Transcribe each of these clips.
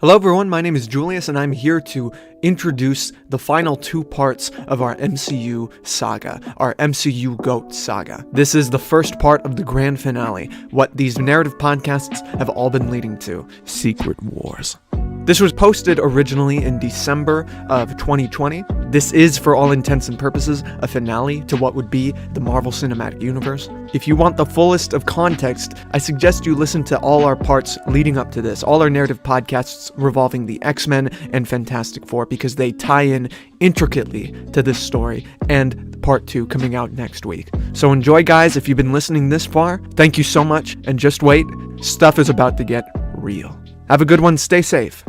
Hello everyone, my name is Julius and I'm here to introduce the final two parts of our MCU saga, our MCU GOAT saga. This is the first part of the grand finale, what these narrative podcasts have all been leading to, Secret Wars. This was posted originally in December of 2020. This is, for all intents and purposes, a finale to what would be the Marvel Cinematic Universe. If you want the fullest of context, I suggest you listen to all our parts leading up to this, all our narrative podcasts revolving the X-Men and Fantastic Four, because they tie in intricately to this story, and part 2 coming out next week. So enjoy, guys. If you've been listening this far, thank you so much, and just wait, stuff is about to get real. Have a good one, stay safe,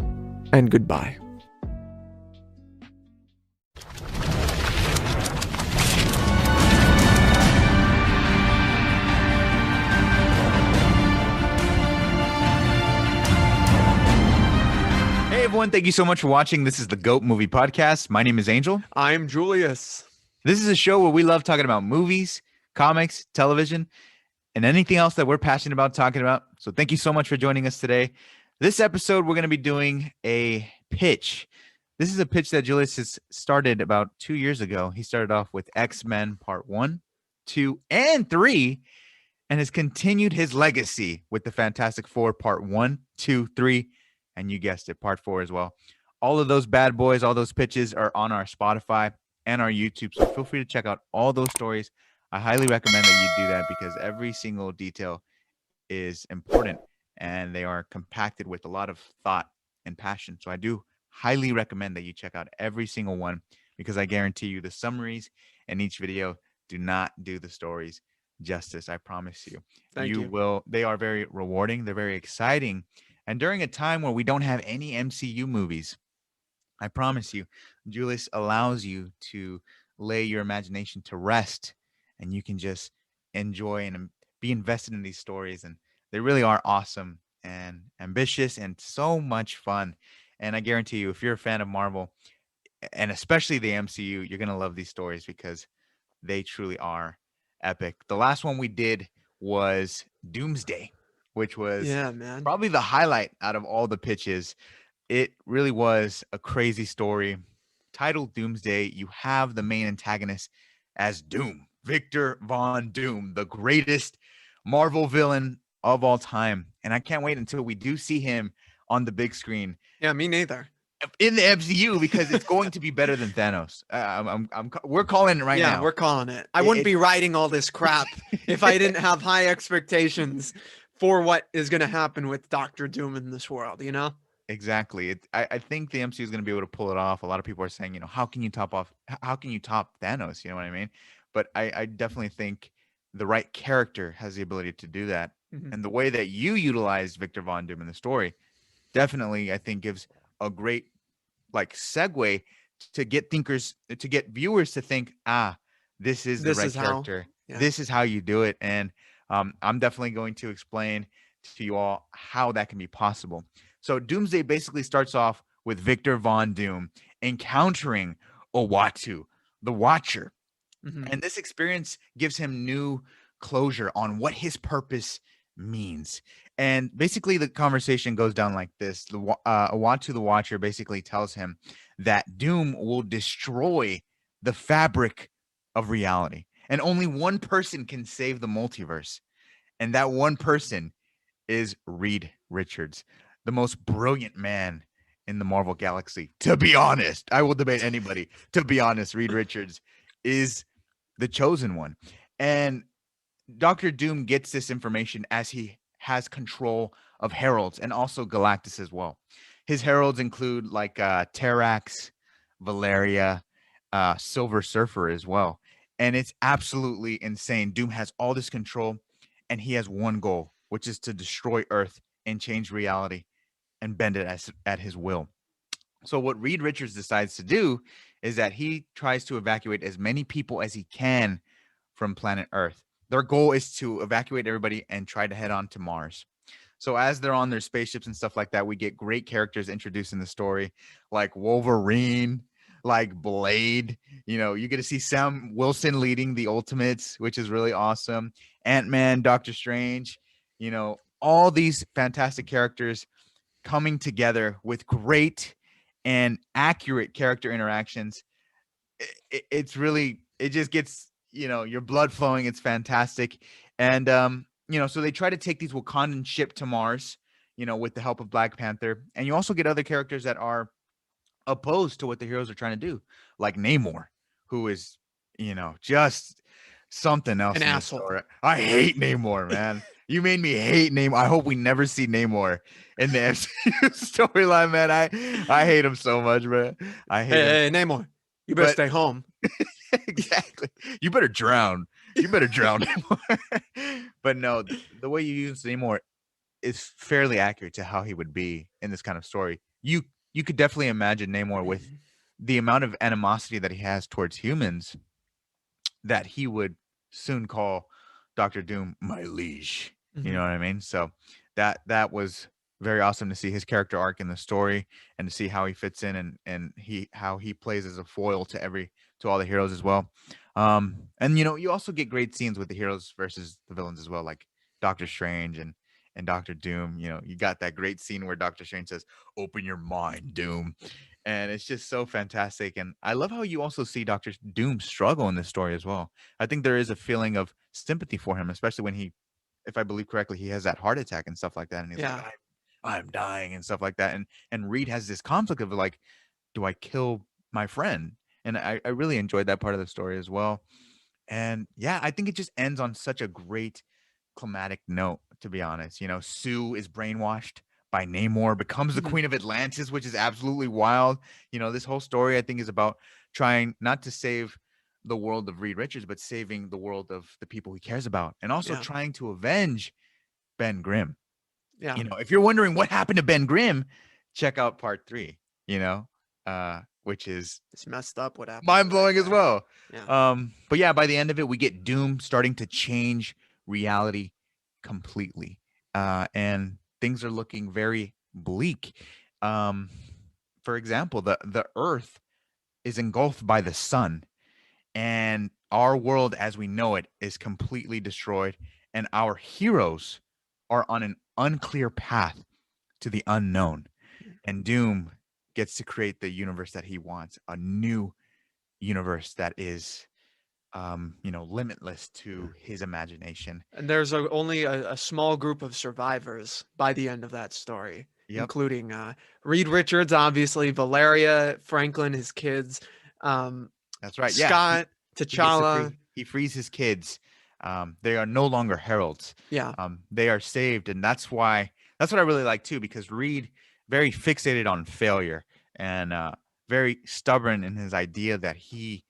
and goodbye. Hey everyone, thank you so much for watching. This is the GOAT Movie Podcast. My name is Angel. I'm Julius. This is a show where we love talking about movies, comics, television, and anything else that we're passionate about talking about. So thank you so much for joining us today. This episode, we're going to be doing a pitch. This is a pitch that Julius has started about 2 years ago. He started off with X-Men Part 1, 2, and 3, and has continued his legacy with the Fantastic Four Part 1, 2, 3, and you guessed it, Part 4 as well. All of those bad boys, all those pitches are on our Spotify and our YouTube, so feel free to check out all those stories. I highly recommend that you do that because every single detail is important and they are compacted with a lot of thought and passion. So I do highly recommend that you check out every single one because I guarantee you the summaries in each video do not do the stories justice. I promise you. Thank you. Will. They are very rewarding. They're very exciting. And during a time where we don't have any MCU movies, I promise you, Julius allows you to lay your imagination to rest and you can just enjoy and be invested in these stories. And they really are awesome and ambitious and so much fun. And I guarantee you, if you're a fan of Marvel, and especially the MCU, you're going to love these stories because they truly are epic. The last one we did was Doomsday, which was probably the highlight out of all the pitches. It really was a crazy story. Titled Doomsday, you have the main antagonist as Doom, Victor Von Doom, the greatest Marvel villain of all time. And I can't wait until we do see him on the big screen. Yeah, me neither. In the MCU, because it's going to be better than Thanos. We're calling it right now. Yeah, we're calling it. I wouldn't be writing all this crap if I didn't have high expectations for what is going to happen with Dr. Doom in this world, you know? Exactly. I think the MCU is going to be able to pull it off. A lot of people are saying, how can you top Thanos? You know what I mean? But I definitely think the right character has the ability to do that. Mm-hmm. And the way that you utilized Victor Von Doom in the story definitely, I think, gives a great segue to get viewers to think, this is the right character. Yeah. This is how you do it. And I'm definitely going to explain to you all how that can be possible. So Doomsday basically starts off with Victor Von Doom encountering Uatu, the Watcher. Mm-hmm. And this experience gives him new closure on what his purpose means. And basically the conversation goes down like this. Uatu, the Watcher, basically tells him that Doom will destroy the fabric of reality. And only one person can save the multiverse. And that one person is Reed Richards, the most brilliant man in the Marvel galaxy. To be honest, I will debate anybody. To be honest, Reed Richards is the chosen one. And Dr. Doom gets this information as he has control of heralds and also Galactus as well. His heralds include Terrax, Valeria, Silver Surfer as well. And it's absolutely insane. Doom has all this control and he has one goal, which is to destroy Earth and change reality and bend it at his will. So what Reed Richards decides to do is that he tries to evacuate as many people as he can from planet Earth. Their goal is to evacuate everybody and try to head on to Mars. So as they're on their spaceships and stuff like that, we get great characters introduced in the story, like Wolverine, like Blade. You get to see Sam Wilson leading the Ultimates, which is really awesome. Ant-Man, Doctor Strange, all these fantastic characters coming together with great and accurate character interactions. It's really, it just gets, your blood flowing. It's fantastic. And so they try to take these Wakandan ship to Mars, with the help of Black Panther. And you also get other characters that are opposed to what the heroes are trying to do, like Namor, who is, just something else An in this asshole. story. I hate Namor, man. You made me hate Namor. I hope we never see Namor in the MCU storyline, man. I hate him so much, bro. I hate him. Hey, Namor, you better But stay home. exactly, you better drown. You better drown, Namor. But no, the way you use Namor is fairly accurate to how he would be in this kind of story. You could definitely imagine Namor with the amount of animosity that he has towards humans, that he would soon call Doctor Doom my liege. You know what I mean? So that was very awesome to see his character arc in the story, and to see how he fits in, and how he plays as a foil to all the heroes as well. And you also get great scenes with the heroes versus the villains as well, like Doctor Strange and Doctor Doom. You got that great scene where Doctor Strange says, "Open your mind, Doom." And it's just so fantastic. And I love how you also see Doctor Doom struggle in this story as well. I think there is a feeling of sympathy for him, especially when he, if I believe correctly, he has that heart attack and stuff like that. And he's Yeah. like, I'm dying and stuff like that. And Reed has this conflict of like, do I kill my friend? And I really enjoyed that part of the story as well. And yeah, I think it just ends on such a great climatic note, to be honest. Sue is brainwashed by Namor, becomes the queen of Atlantis, which is absolutely wild. This whole story, I think, is about trying not to save the world of Reed Richards, but saving the world of the people he cares about, and also trying to avenge Ben Grimm. Yeah. If you're wondering what happened to Ben Grimm, check out part 3, which is It's messed up what happened. mind blowing as well. Yeah. But yeah, by the end of it, we get Doom starting to change reality completely. And things are looking very bleak. For example, the Earth is engulfed by the sun, and our world as we know it is completely destroyed, and our heroes are on an unclear path to the unknown. And Doom gets to create the universe that he wants, a new universe that is limitless to his imagination. And there's only a small group of survivors by the end of that story, including Reed Richards, obviously, Valeria, Franklin, his kids, That's right. Scott, T'Challa. He frees his kids. They are no longer heralds. Yeah. They are saved, and that's what I really like too, because Reed very fixated on failure, and very stubborn in his idea that he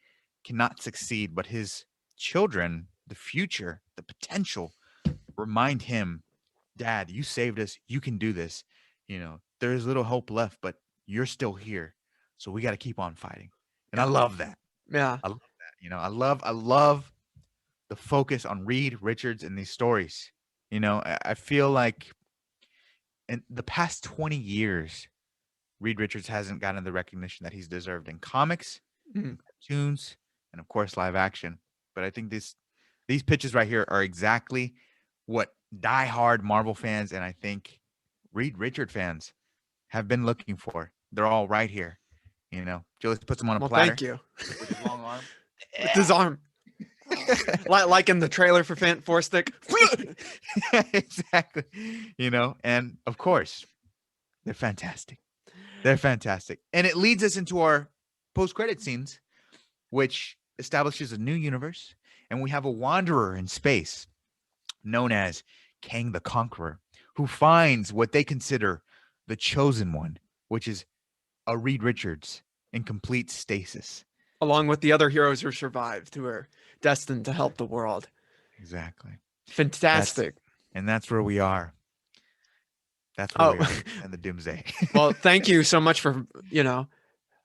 cannot succeed, but his children, the future, the potential, remind him, Dad, you saved us. You can do this. There's little hope left, but you're still here. So we got to keep on fighting. And I love that. Yeah. I love that. I love the focus on Reed Richards in these stories. I feel like in the past 20 years, Reed Richards hasn't gotten the recognition that he's deserved in comics, cartoons, and of course live action. But I think these pitches right here are exactly what diehard Marvel fans, and I think Reed Richard fans, have been looking for. They're all right here. Julius puts them on a platter. Thank you. With his long arm. With his arm. like in the trailer for Four Stick. Exactly. And of course, they're fantastic. They're fantastic. And it leads us into our post-credit scenes, which establishes a new universe. And we have a wanderer in space known as Kang the Conqueror, who finds what they consider the chosen one, which is a Reed Richards in complete stasis. Along with the other heroes who survived, who are destined to help the world. Exactly. Fantastic. That's where we are. That's where we are in the doomsday. Well, thank you so much for,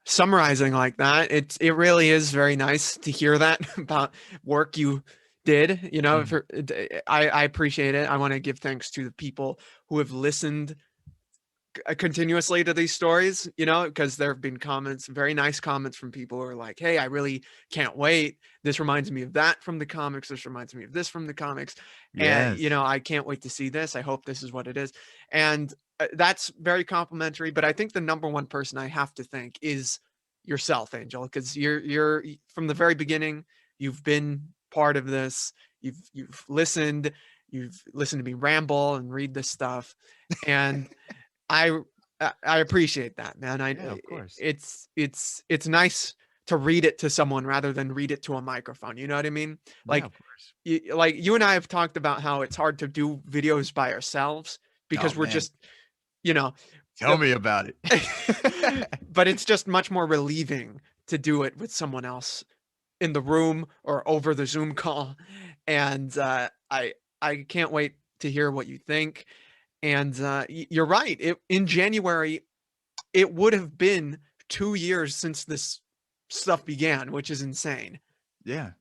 summarizing like that. It really is very nice to hear that about work you did. I appreciate it. I want to give thanks to the people who have listened continuously to these stories, you know, because there have been comments, very nice comments from people who are like, hey, I really can't wait. This reminds me of that from the comics. This reminds me of this from the comics. And, you Yes. know, I can't wait to see this. I hope this is what it is. And that's very complimentary. But I think the number one person I have to thank is yourself, Angel, because you're from the very beginning, you've been part of this. You've listened. You've listened to me ramble and read this stuff. And I I appreciate that, man. Yeah, of course. It's nice to read it to someone rather than read it to a microphone. You know what I mean? Yeah, Like of course. like you and I have talked about how it's hard to do videos by ourselves Oh because we're man, just, you know, tell me about it. but it's just much more relieving to do it with someone else in the room or over the Zoom call. And I can't wait to hear what you think. And you're right. In January, it would have been 2 years since this stuff began, which is insane. Yeah,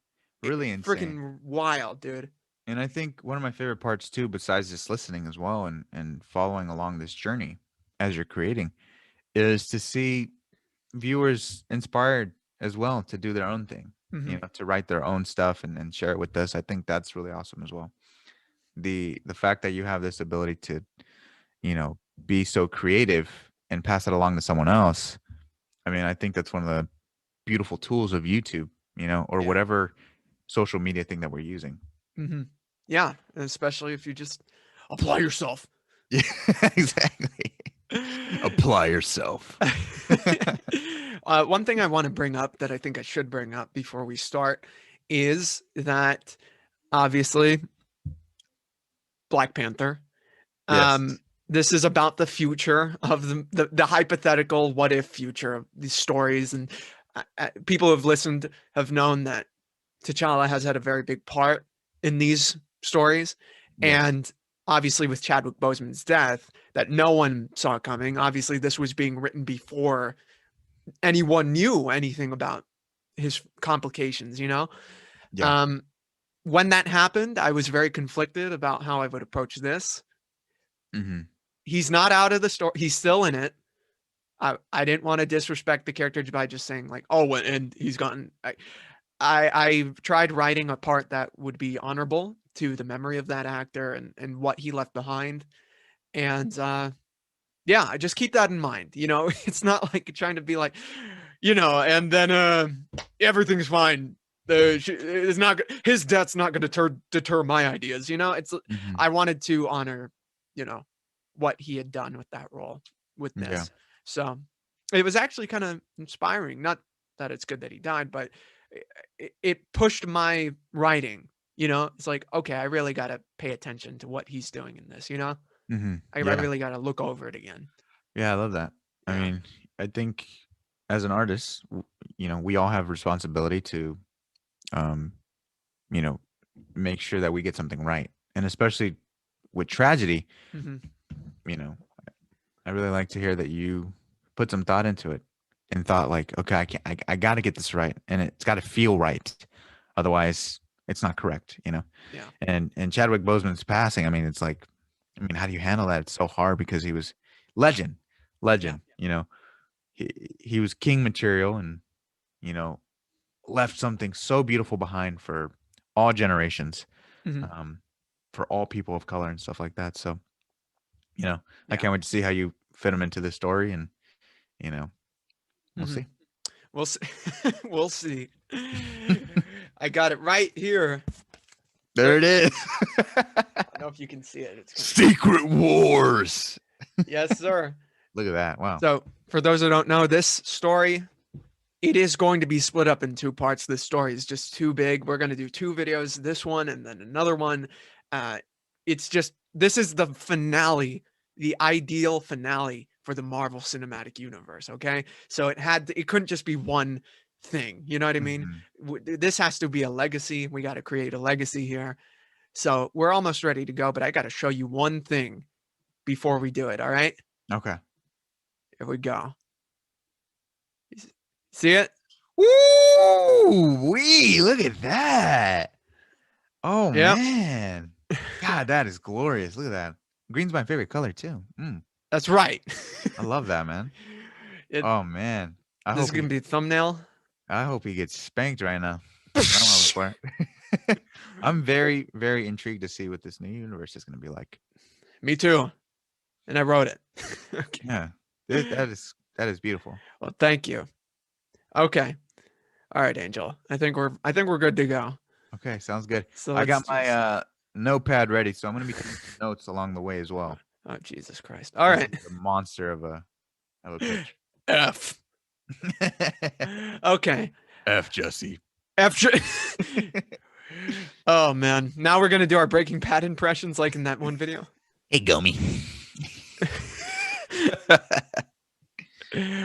really insane. Freaking wild, dude. And I think one of my favorite parts too, besides just listening as well and following along this journey as you're creating, is to see viewers inspired as well to do their own thing, Hmm. to write their own stuff and share it with us. I think that's really awesome as well. The fact that you have this ability to, you know, be so creative and pass it along to someone else. I mean, I think that's one of the beautiful tools of YouTube, or Yeah. whatever social media thing that we're using. Hmm. Yeah. Especially if you just apply yourself. Yeah, exactly. Apply yourself. One thing I want to bring up that I think I should bring up before we start is that obviously Black Panther. Yes. This is about the future of the hypothetical what if future of these stories. And people who have listened have known that T'Challa has had a very big part in these stories. Yes. And obviously, with Chadwick Boseman's death, that no one saw coming. Obviously, this was being written before anyone knew anything about his complications, you know? Yeah. Um, when that happened, I was very conflicted about how I would approach this. Hmm. He's not out of the story. He's still in it. I didn't want to disrespect the character by just saying like, oh, and he's gone. I tried writing a part that would be honorable to the memory of that actor and what he left behind. And yeah, I just keep that in mind. You know, it's not like trying to be like, you know, and then everything's fine. It's not his death's not going to deter my ideas. You know, it's Hmm. I wanted to honor, you know, what he had done with that role with Yeah. this. So it was actually kind of inspiring. Not that it's good that he died, but it pushed my writing. You know, it's like, okay, I really got to pay attention to what he's doing in this. You know, Hmm. I Yeah. really got to look over it again. Yeah. I love that. I Yeah. mean, I think as an artist, we all have responsibility to, um, you know, make sure that we get something right. And especially with tragedy, Hmm. you know, I really like to hear that you put some thought into it and thought like, okay, I got to get this right, and it's got to feel right, otherwise it's not correct, Yeah. And Chadwick Boseman's passing. I mean, it's like, I mean, how do you handle that? It's so hard because he was legend, Yeah. legend. He he was king material, and you know left something so beautiful behind for all generations, Hmm. um, for all people of color and stuff like that. So I Yeah. can't wait to see how you fit him into the story, and you know we'll Hmm. see. We'll see. We'll see. I got it right here. There it is. I don't know if you can see it. It's kind of Secret Wars. yes, sir. Look at that. Wow. So, for those who don't know, this story it is going to be split up in two parts. This story is just too big. We're going to do two videos, this one and then another one. Uh, it's just this is the finale, the ideal finale for the Marvel Cinematic Universe. Okay, so it couldn't just be one thing. You know what I mean? Mhm. This has to be a legacy. We got to create a legacy here. So we're almost ready to go, but I got to show you one thing before we do it. All right, Okay. here we go. See it? Woo wee! Look at that. Oh Yep. man. God, that is glorious. Look at that. Green's my favorite color too. Mm. That's right. I love that, man. It, Oh man, I this is hope gonna he. be a thumbnail. I hope he gets spanked right now. I don't have a part. I'm very, very intrigued to see what this new universe is going to be like. Me too. And I wrote it. Okay. Yeah, that is beautiful. Well, thank you. Okay. All right, Angel. I think we're good to go. Okay, sounds good. So I let's got just. my notepad ready, so I'm going to be taking some notes along the way as well. Oh, Jesus Christ. All This right. is a monster of a pitch. F. Okay. F Jesse. F. Oh man. Now we're gonna do our Breaking Bad impressions, like in that one video. Hey, Gomi.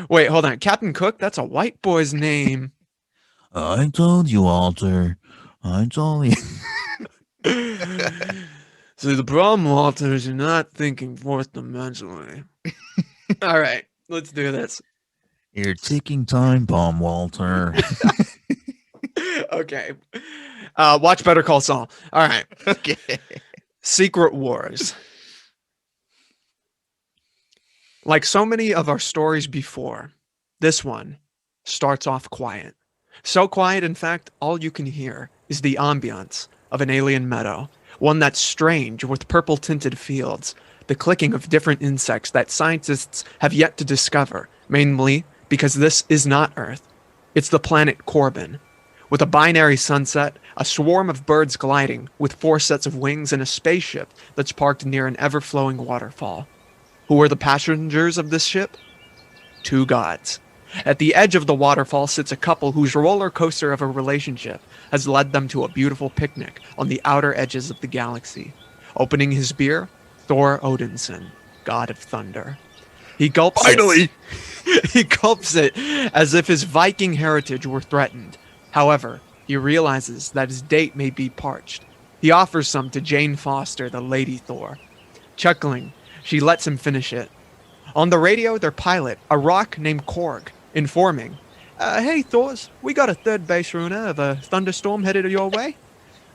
Wait, hold on. Captain Cook. That's a white boy's name. I told you, Walter. I told you. See, the problem, Walter, is you're not thinking fourth dimensionally. All right, let's do this. You're ticking time bomb, Walter. Okay. Watch Better Call Saul. All right. Okay. Secret Wars. Like so many of our stories before, this one starts off quiet. So quiet, in fact, all you can hear is the ambiance of an alien meadow, one that's strange with purple-tinted fields, the clicking of different insects that scientists have yet to discover, mainly because this is not Earth. It's the planet Corbin. With a binary sunset, a swarm of birds gliding with 4 sets of wings, and a spaceship that's parked near an ever-flowing waterfall. Who are the passengers of this ship? 2 gods. At the edge of the waterfall sits a couple whose roller coaster of a relationship has led them to a beautiful picnic on the outer edges of the galaxy. Opening his beer, Thor Odinson, god of thunder. He gulps Finally! He gulps it as if his Viking heritage were threatened. However, he realizes that his date may be parched. He offers some to Jane Foster, the Lady Thor. Chuckling, she lets him finish it. On the radio, their pilot, a rock named Korg, informing, hey Thors, we got a third base runner of a thunderstorm headed your way.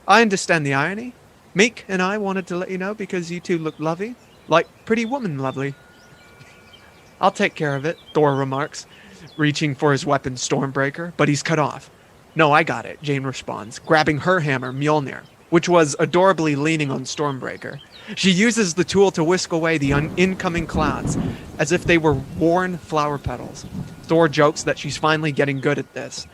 I understand the irony. Meek and I wanted to let you know because you two look lovely, like Pretty Woman lovely. I'll take care of it, Thor remarks, reaching for his weapon Stormbreaker, but he's cut off. No, I got it, Jane responds, grabbing her hammer, Mjolnir, which was adorably leaning on Stormbreaker. She uses the tool to whisk away the incoming clouds, as if they were worn flower petals. Thor jokes that she's finally getting good at this.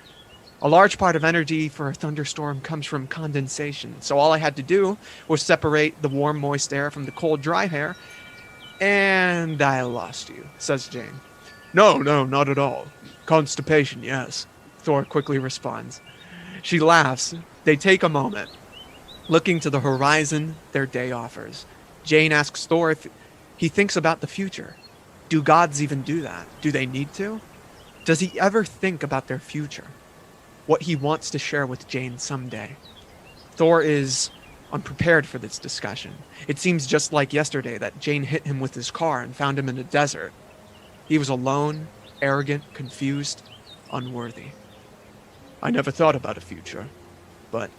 A large part of energy for a thunderstorm comes from condensation, so all I had to do was separate the warm, moist air from the cold, dry air, and I lost you, says Jane. No, not at all. Constipation, yes, Thor quickly responds. She laughs. They take a moment. Looking to the horizon their day offers. Jane asks Thor if he thinks about the future. Do gods even do that? Do they need to? Does he ever think about their future? What he wants to share with Jane someday? Thor is unprepared for this discussion. It seems just like yesterday that Jane hit him with his car and found him in a desert. He was alone, arrogant, confused, unworthy. I never thought about a future, but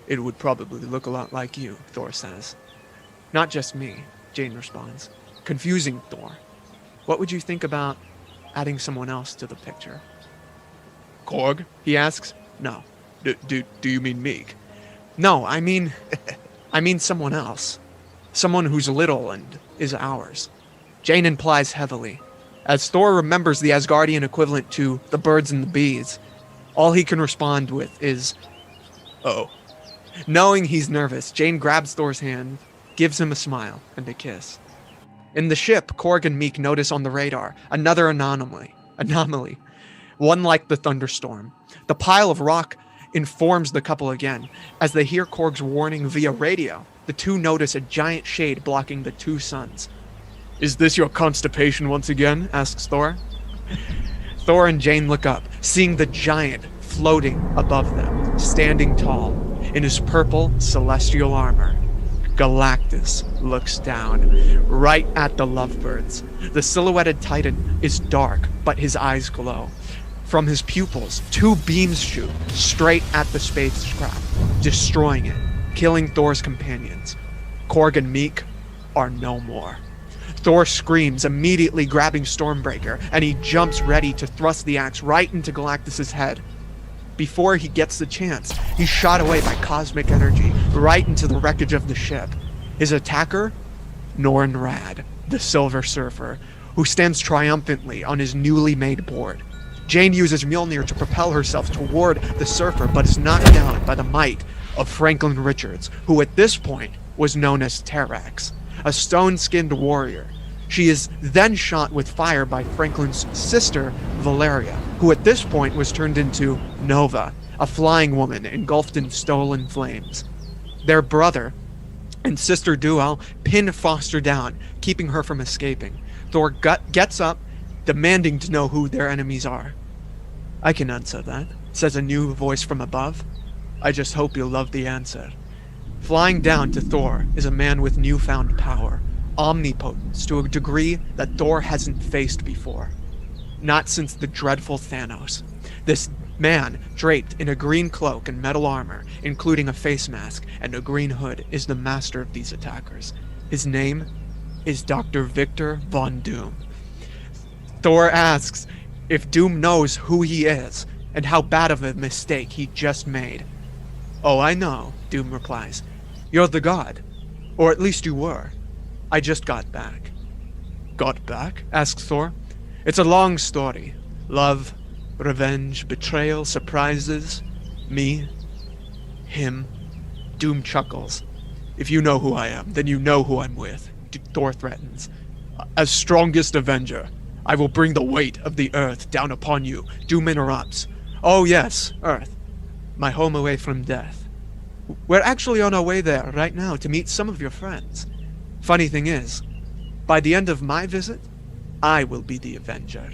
it would probably look a lot like you, Thor says. Not just me, Jane responds. Confusing Thor. What would you think about adding someone else to the picture? Korg? He asks. No. Do you mean Meek? No, I mean someone else. Someone who's little and is ours. Jane implies heavily. As Thor remembers the Asgardian equivalent to the birds and the bees, all he can respond with is, oh. Knowing he's nervous, Jane grabs Thor's hand, gives him a smile and a kiss. In the ship, Korg and Meek notice on the radar another anomaly, one like the thunderstorm. The pile of rock informs the couple again. As they hear Korg's warning via radio, the two notice a giant shade blocking the 2 suns. Is this your constipation once again? Asks Thor. Thor and Jane look up, seeing the giant floating above them, standing tall, in his purple celestial armor. Galactus looks down, right at the lovebirds. The silhouetted titan is dark, but his eyes glow. From his pupils, 2 beams shoot straight at the spacecraft, destroying it, killing Thor's companions. Korg and Meek are no more. Thor screams, immediately grabbing Stormbreaker, and he jumps ready to thrust the axe right into Galactus's head. Before he gets the chance, he's shot away by cosmic energy, right into the wreckage of the ship. His attacker? Norn Rad, the Silver Surfer, who stands triumphantly on his newly made board. Jane uses Mjolnir to propel herself toward the Surfer, but is knocked down by the might of Franklin Richards, who at this point was known as Terrax, a stone-skinned warrior. She is then shot with fire by Franklin's sister, Valeria, who at this point was turned into Nova, a flying woman engulfed in stolen flames. Their brother and sister duo pin Foster down, keeping her from escaping. Thor gets up, demanding to know who their enemies are. "I can answer that," says a new voice from above. "I just hope you'll love the answer." Flying down to Thor is a man with newfound power, omnipotence to a degree that Thor hasn't faced before. Not since the dreadful Thanos. This man, draped in a green cloak and metal armor, including a face mask and a green hood, is the master of these attackers. His name is Dr. Victor Von Doom. Thor asks if Doom knows who he is and how bad of a mistake he just made. "Oh, I know," Doom replies. "You're the god. Or at least you were. I just got back." "Got back?" asks Thor. "It's a long story. Love, revenge, betrayal, surprises. Me. Him." Doom chuckles. "If you know who I am, then you know who I'm with," Thor threatens. "As strongest Avenger, I will bring the weight of the Earth down upon you." Doom interrupts. "Oh yes, Earth. My home away from death. We're actually on our way there right now to meet some of your friends. Funny thing is, by the end of my visit, I will be the Avenger."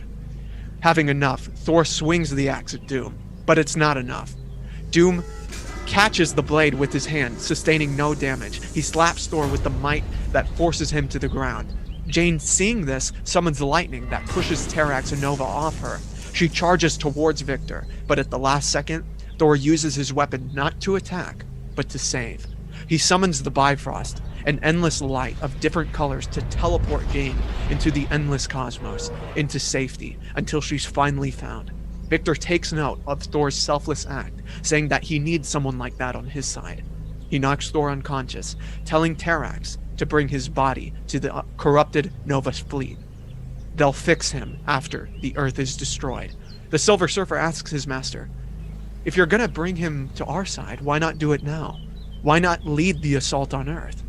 Having enough, Thor swings the axe at Doom, but it's not enough. Doom catches the blade with his hand, sustaining no damage. He slaps Thor with the might that forces him to the ground. Jane, seeing this, summons lightning that pushes Terrax and Nova off her. She charges towards Victor, but at the last second, Thor uses his weapon not to attack, but to save. He summons the Bifrost, an endless light of different colors, to teleport Jane into the endless cosmos, into safety, until she's finally found. Victor takes note of Thor's selfless act, saying that he needs someone like that on his side. He knocks Thor unconscious, telling Terrax to bring his body to the corrupted Nova fleet. They'll fix him after the Earth is destroyed. The Silver Surfer asks his master, "If you're gonna bring him to our side, why not do it now? Why not lead the assault on Earth?"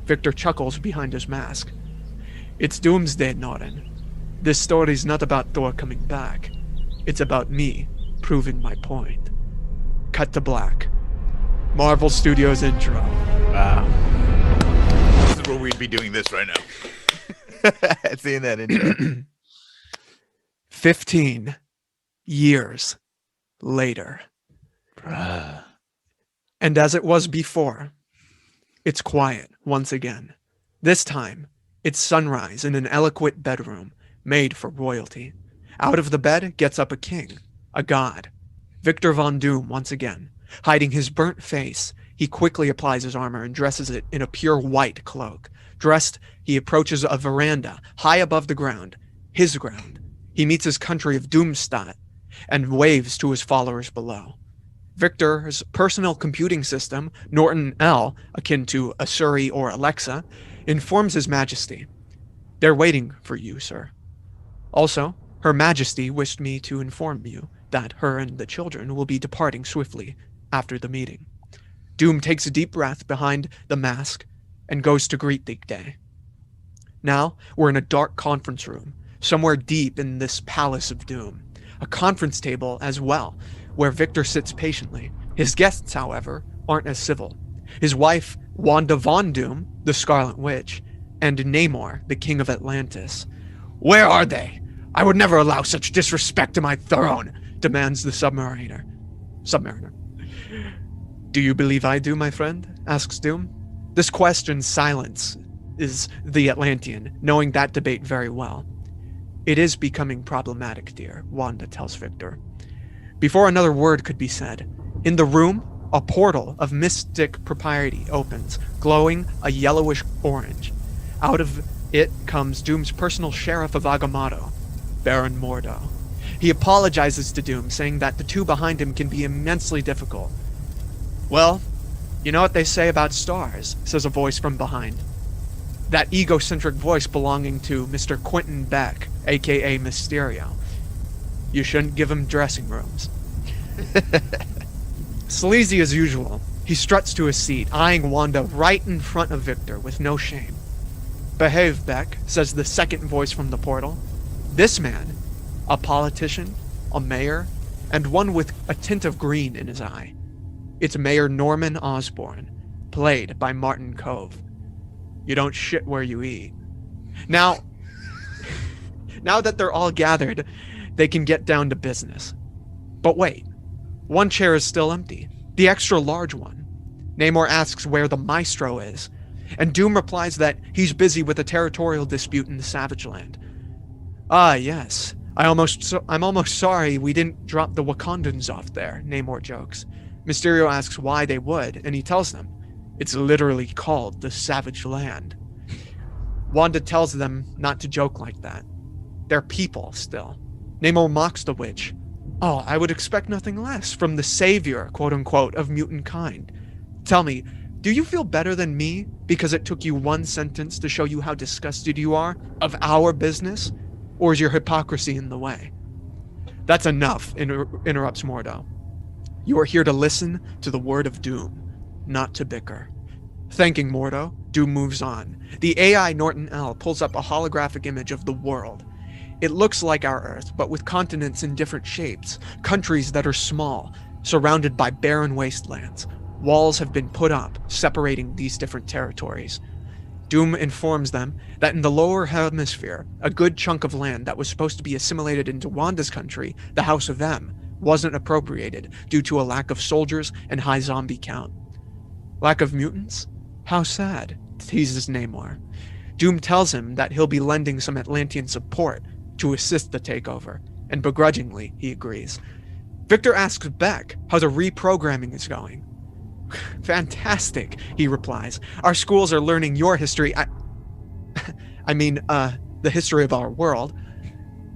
Victor chuckles behind his mask. "It's Doomsday, Norrin. This story's not about Thor coming back. It's about me proving my point." Cut to black. Marvel Studios intro. Wow. This is where we'd be doing this right now. Seeing that intro. 15 years later. Bruh. And as it was before, it's quiet once again. This time, it's sunrise in an eloquent bedroom made for royalty. Out of the bed gets up a king, a god. Victor Von Doom once again. Hiding his burnt face, he quickly applies his armor and dresses it in a pure white cloak. Dressed, he approaches a veranda high above the ground, his ground. He meets his country of Doomstadt and waves to his followers below. Victor's personal computing system, Norton L, akin to Asuri or Alexa, informs His Majesty. "They're waiting for you, sir. Also, Her Majesty wished me to inform you that her and the children will be departing swiftly after the meeting." Doom takes a deep breath behind the mask and goes to greet the day. Now, we're in a dark conference room, somewhere deep in this palace of Doom. A conference table as well, where Victor sits patiently. His guests, however, aren't as civil. His wife, Wanda Von Doom, the Scarlet Witch, and Namor, the King of Atlantis. "Where are they? I would never allow such disrespect to my throne," demands the Submariner. "Do you believe I do, my friend?" asks Doom. This question silences the Atlantean, knowing that debate very well. "It is becoming problematic, dear," Wanda tells Victor. Before another word could be said, in the room, a portal of mystic propriety opens, glowing a yellowish orange. Out of it comes Doom's personal sheriff of Agamotto, Baron Mordo. He apologizes to Doom, saying that the two behind him can be immensely difficult. Well, you know what they say about stars, says a voice from behind. That egocentric voice belonging to Mr. Quentin Beck, aka Mysterio. You shouldn't give him dressing rooms. Sleazy as usual, he struts to his seat, eyeing Wanda right in front of Victor with no shame. Behave, Beck, says the second voice from the portal. This man, a politician, a mayor, and one with a tint of green in his eye. It's Mayor Norman Osborn, played by Martin Cove. You don't shit where you eat. Now that they're all gathered, they can get down to business. But wait, one chair is still empty, the extra large one. Namor asks where the Maestro is, and Doom replies that he's busy with a territorial dispute in the Savage Land. Ah, yes. I'm almost sorry we didn't drop the Wakandans off there, Namor jokes. Mysterio asks why they would, and he tells them, it's literally called the Savage Land. Wanda tells them not to joke like that. They're people, still. Namor mocks the witch. Oh, I would expect nothing less from the savior, quote-unquote, of mutant kind. Tell me, do you feel better than me because it took you one sentence to show you how disgusted you are of our business? Or is your hypocrisy in the way? That's enough, interrupts Mordo. You are here to listen to the word of Doom, not to bicker. Thanking Mordo, Doom moves on. The AI Norton L pulls up a holographic image of the world. It looks like our Earth, but with continents in different shapes, countries that are small, surrounded by barren wastelands. Walls have been put up, separating these different territories. Doom informs them that in the lower hemisphere, a good chunk of land that was supposed to be assimilated into Wanda's country, the House of M, wasn't appropriated due to a lack of soldiers and high zombie count. Lack of mutants? How sad, teases Namor. Doom tells him that he'll be lending some Atlantean support to assist the takeover, and begrudgingly he agrees. Victor asks Beck how the reprogramming is going. Fantastic, he replies. Our schools are learning your history. I mean, the history of our world.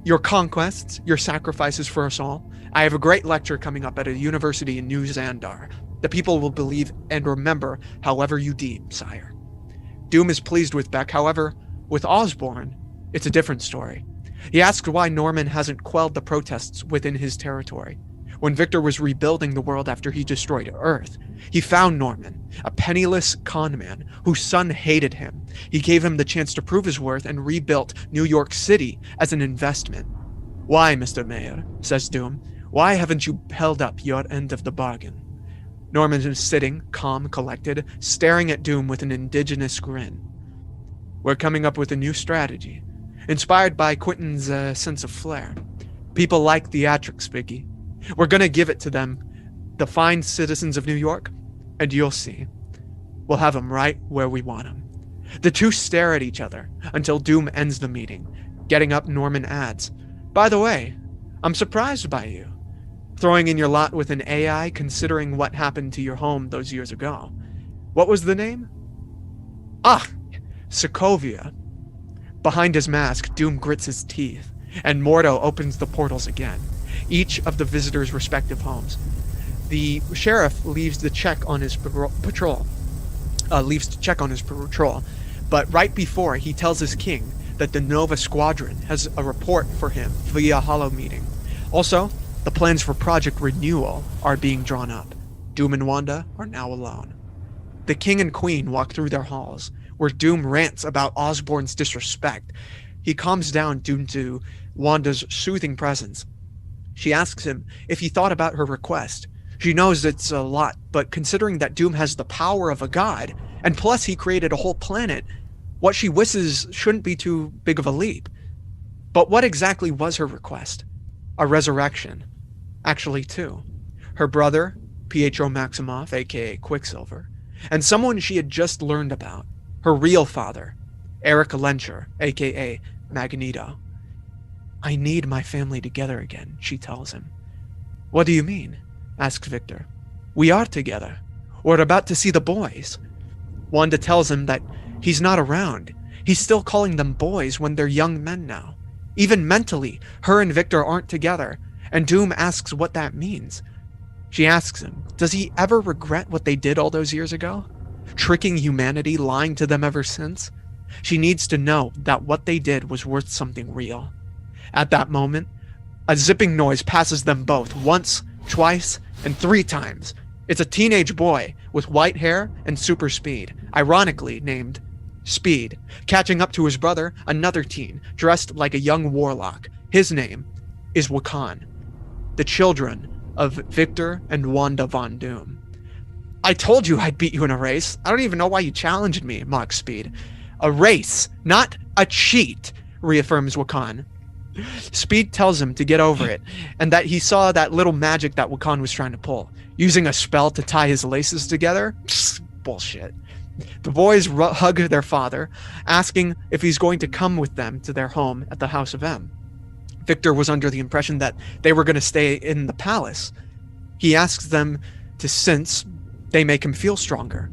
Your conquests, your sacrifices for us all. I have a great lecture coming up at a university in New Xandar. The people will believe and remember however you deem, sire. Doom is pleased with Beck, however, with Osborn, it's a different story. He asks why Norman hasn't quelled the protests within his territory. When Victor was rebuilding the world after he destroyed Earth, he found Norman, a penniless con man whose son hated him. He gave him the chance to prove his worth and rebuilt New York City as an investment. Why, Mr. Mayor, says Doom, why haven't you held up your end of the bargain? Norman is sitting, calm, collected, staring at Doom with an indigenous grin. We're coming up with a new strategy, inspired by Quentin's sense of flair. People like theatrics, Biggie. We're gonna give it to them, the fine citizens of New York, and you'll see. We'll have them right where we want them. The two stare at each other until Doom ends the meeting. Getting up, Norman adds, by the way, I'm surprised by you. Throwing in your lot with an AI considering what happened to your home those years ago. What was the name? Ah, Sokovia. Behind his mask, Doom grits his teeth, and Mordo opens the portals again. Each of the visitors' respective homes. The sheriff leaves to check on his patrol, but right before he tells his king that the Nova Squadron has a report for him via holo meeting. Also, the plans for Project Renewal are being drawn up. Doom and Wanda are now alone. The king and queen walk through their halls, where Doom rants about Osborn's disrespect. He calms down due to Wanda's soothing presence. She asks him if he thought about her request. She knows it's a lot, but considering that Doom has the power of a god, and plus he created a whole planet, what she wishes shouldn't be too big of a leap. But what exactly was her request? A resurrection. Actually, two. Her brother, Pietro Maximoff, aka Quicksilver, and someone she had just learned about, her real father, Eric Lencher, aka Magneto. I need my family together again, she tells him. What do you mean? Asks Victor. We are together. We're about to see the boys. Wanda tells him that he's not around. He's still calling them boys when they're young men now. Even mentally, her and Victor aren't together, and Doom asks what that means. She asks him, does he ever regret what they did all those years ago? Tricking humanity, lying to them ever since? She needs to know that what they did was worth something real. At that moment, a zipping noise passes them both, once, twice, and 3 times. It's a teenage boy with white hair and super speed, ironically named Speed, catching up to his brother, another teen, dressed like a young warlock. His name is Wakan, the children of Victor and Wanda Von Doom. I told you I'd beat you in a race. I don't even know why you challenged me, mocks Speed. A race, not a cheat, reaffirms Wakan. Speed tells him to get over it, and that he saw that little magic that Wakan was trying to pull, using a spell to tie his laces together. Psst, bullshit. The boys hug their father, asking if he's going to come with them to their home at the House of M. Victor was under the impression that they were going to stay in the palace. He asks them to, since they make him feel stronger.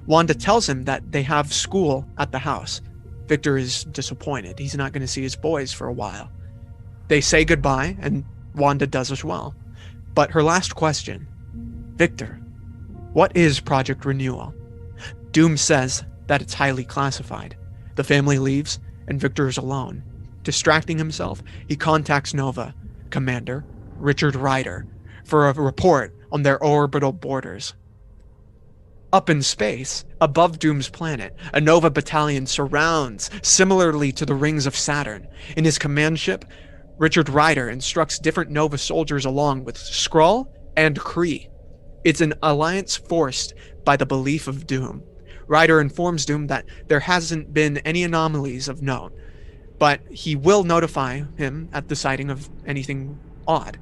Wanda tells him that they have school at the house. Victor is disappointed. He's not going to see his boys for a while. They say goodbye, and Wanda does as well. But her last question, Victor, what is Project Renewal? Doom says that it's highly classified. The family leaves, and Victor is alone. Distracting himself, he contacts Nova, Commander Richard Ryder, for a report on their orbital borders. Up in space, above Doom's planet, a Nova battalion surrounds, similarly to the rings of Saturn. In his command ship, Richard Ryder instructs different Nova soldiers along with Skrull and Kree. It's an alliance forced by the belief of Doom. Ryder informs Doom that there hasn't been any anomalies of note, but he will notify him at the sighting of anything odd.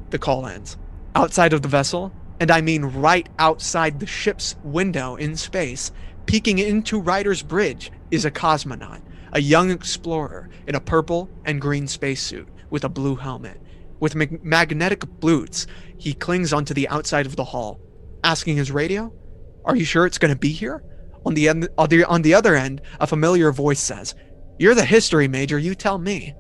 The call ends. Outside of the vessel, and I mean right outside the ship's window in space, peeking into Ryder's bridge, is a cosmonaut, a young explorer in a purple and green spacesuit with a blue helmet. With magnetic boots, he clings onto the outside of the hull, asking his radio, "Are you sure it's going to be here?" On the other end, a familiar voice says, "You're the history major, you tell me."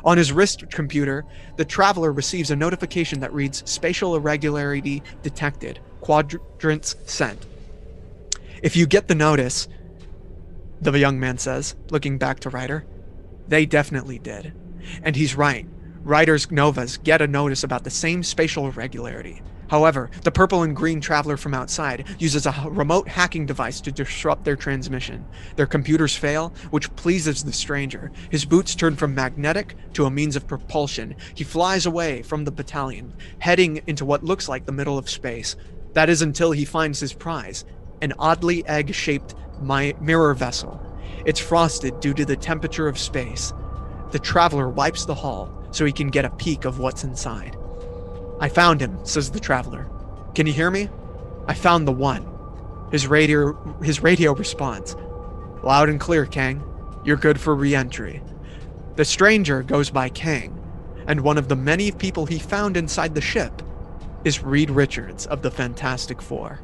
On his wrist computer, the traveler receives a notification that reads, "Spatial irregularity detected. Quadrants sent." "If you get the notice," the young man says, looking back to Ryder, "they definitely did." And he's right. Ryder's Novas get a notice about the same spatial irregularity. However, the purple and green traveler from outside uses a remote hacking device to disrupt their transmission. Their computers fail, which pleases the stranger. His boots turn from magnetic to a means of propulsion. He flies away from the battalion, heading into what looks like the middle of space. That is until he finds his prize, an oddly egg-shaped mirror vessel. It's frosted due to the temperature of space. The traveler wipes the hull so he can get a peek of what's inside. "I found him," says the traveler. "Can you hear me?" "I found the one." His radio responds, "Loud and clear, Kang. You're good for re-entry." The stranger goes by Kang, and one of the many people he found inside the ship is Reed Richards of the Fantastic Four.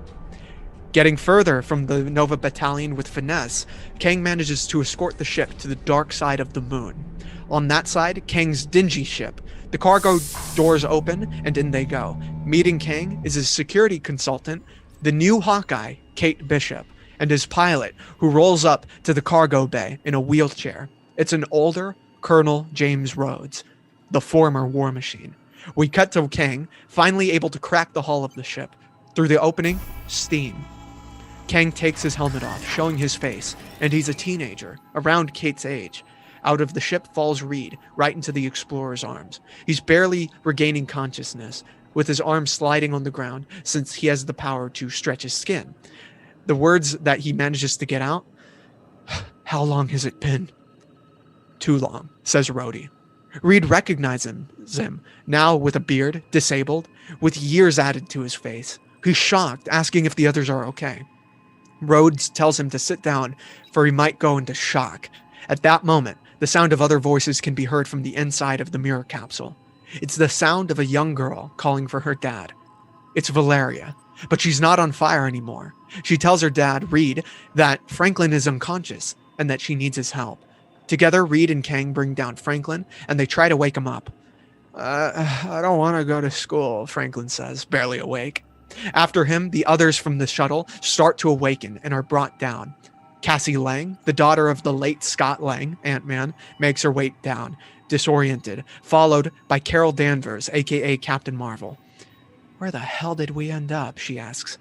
Getting further from the Nova battalion with finesse, Kang manages to escort the ship to the dark side of the moon. On that side, Kang's dingy ship. The cargo doors open, and in they go. Meeting Kang is his security consultant, the new Hawkeye, Kate Bishop, and his pilot, who rolls up to the cargo bay in a wheelchair. It's an older Colonel James Rhodes, the former War Machine. We cut to Kang, finally able to crack the hull of the ship. Through the opening, steam. Kang takes his helmet off, showing his face, and he's a teenager, around Kate's age. Out of the ship falls Reed, right into the explorer's arms. He's barely regaining consciousness, with his arms sliding on the ground, since he has the power to stretch his skin. The words that he manages to get out, "How long has it been?" "Too long," says Rhodey. Reed recognizes him, now with a beard, disabled, with years added to his face. He's shocked, asking if the others are okay. Rhodes tells him to sit down, for he might go into shock. At that moment, the sound of other voices can be heard from the inside of the mirror capsule. It's the sound of a young girl calling for her dad. It's Valeria, but she's not on fire anymore. She tells her dad, Reed, that Franklin is unconscious. and that she needs his help. Together, Reed and Kang bring down Franklin, and they try to wake him up. I don't want to go to school, Franklin says, barely awake. After him, the others from the shuttle start to awaken and are brought down. Cassie Lang, the daughter of the late Scott Lang, Ant-Man, makes her way down, disoriented, followed by Carol Danvers, aka Captain Marvel. Where the hell did we end up? She asks.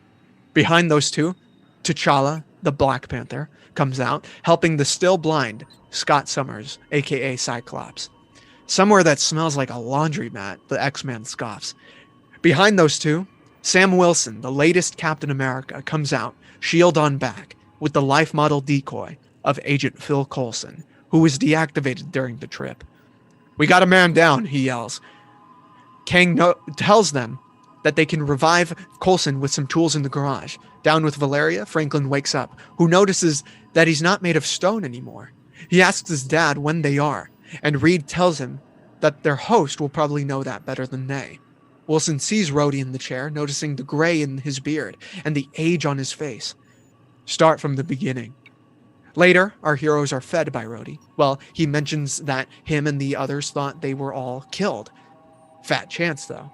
Behind those two, T'Challa, the Black Panther, comes out, helping the still blind Scott Summers, aka Cyclops. Somewhere that smells like a laundromat, the X-Man scoffs. Behind those two, Sam Wilson, the latest Captain America, comes out, shield on back, with the life model decoy of Agent Phil Coulson, who was deactivated during the trip. We got a man down, he yells. Kang tells them that they can revive Coulson with some tools in the garage. Down with Valeria, Franklin wakes up, who notices that he's not made of stone anymore. He asks his dad when they are, and Reed tells him that their host will probably know that better than they. Wilson sees Rhodey in the chair, noticing the gray in his beard and the age on his face. Start from the beginning. Later, our heroes are fed by Rhodey. Well, he mentions that him and the others thought they were all killed. Fat chance, though.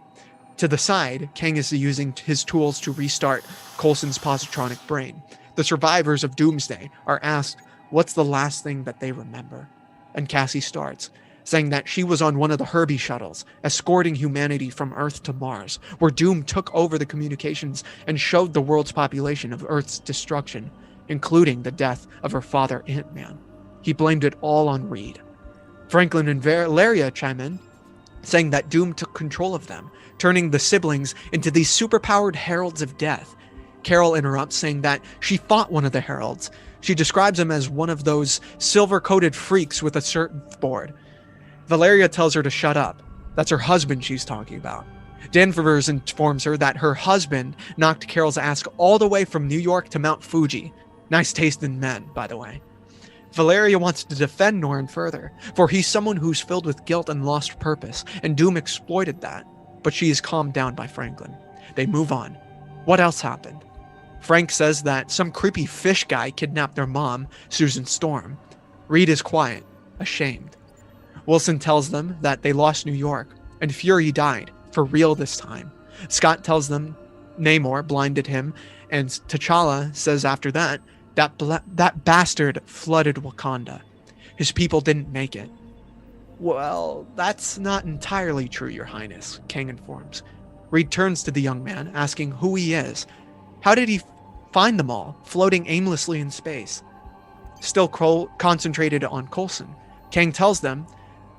To the side, Kang is using his tools to restart Coulson's positronic brain. The survivors of Doomsday are asked what's the last thing that they remember. And Cassie starts, saying that she was on one of the Herbie shuttles, escorting humanity from Earth to Mars, where Doom took over the communications and showed the world's population of Earth's destruction, including the death of her father Ant-Man. He blamed it all on Reed. Franklin and Valeria chime in, saying that Doom took control of them, turning the siblings into these superpowered heralds of death. Carol interrupts, saying that she fought one of the heralds. She describes him as one of those silver-coated freaks with a surfboard. Valeria tells her to shut up. That's her husband she's talking about. Danvers informs her that her husband knocked Carol's ass all the way from New York to Mount Fuji. Nice taste in men, by the way. Valeria wants to defend Norrin further, for he's someone who's filled with guilt and lost purpose, and Doom exploited that. But she is calmed down by Franklin. They move on. What else happened? Frank says that some creepy fish guy kidnapped their mom, Susan Storm. Reed is quiet, ashamed. Wilson tells them that they lost New York, and Fury died, for real this time. Scott tells them Namor blinded him, and T'Challa says after that bastard flooded Wakanda. His people didn't make it. Well, that's not entirely true, Your Highness, Kang informs. Reed turns to the young man, asking who he is. How did he find them all, floating aimlessly in space? Still concentrated on Coulson, Kang tells them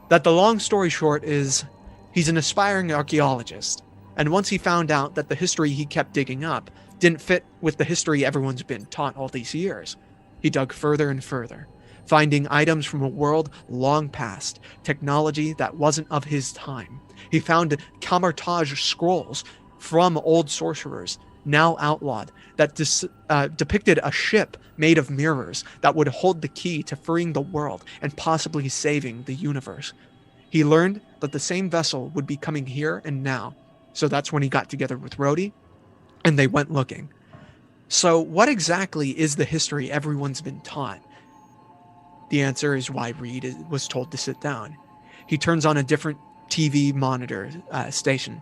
that the long story short is he's an aspiring archaeologist, and once he found out that the history he kept digging up didn't fit with the history everyone's been taught all these years, he dug further and further, finding items from a world long past, technology that wasn't of his time. He found Camartage scrolls from old sorcerers, now outlawed, that depicted a ship made of mirrors that would hold the key to freeing the world and possibly saving the universe. He learned that the same vessel would be coming here and now, so that's when he got together with Rhodey, and they went looking. So what exactly is the history everyone's been taught? The answer is why Reed was told to sit down. He turns on a different TV monitor station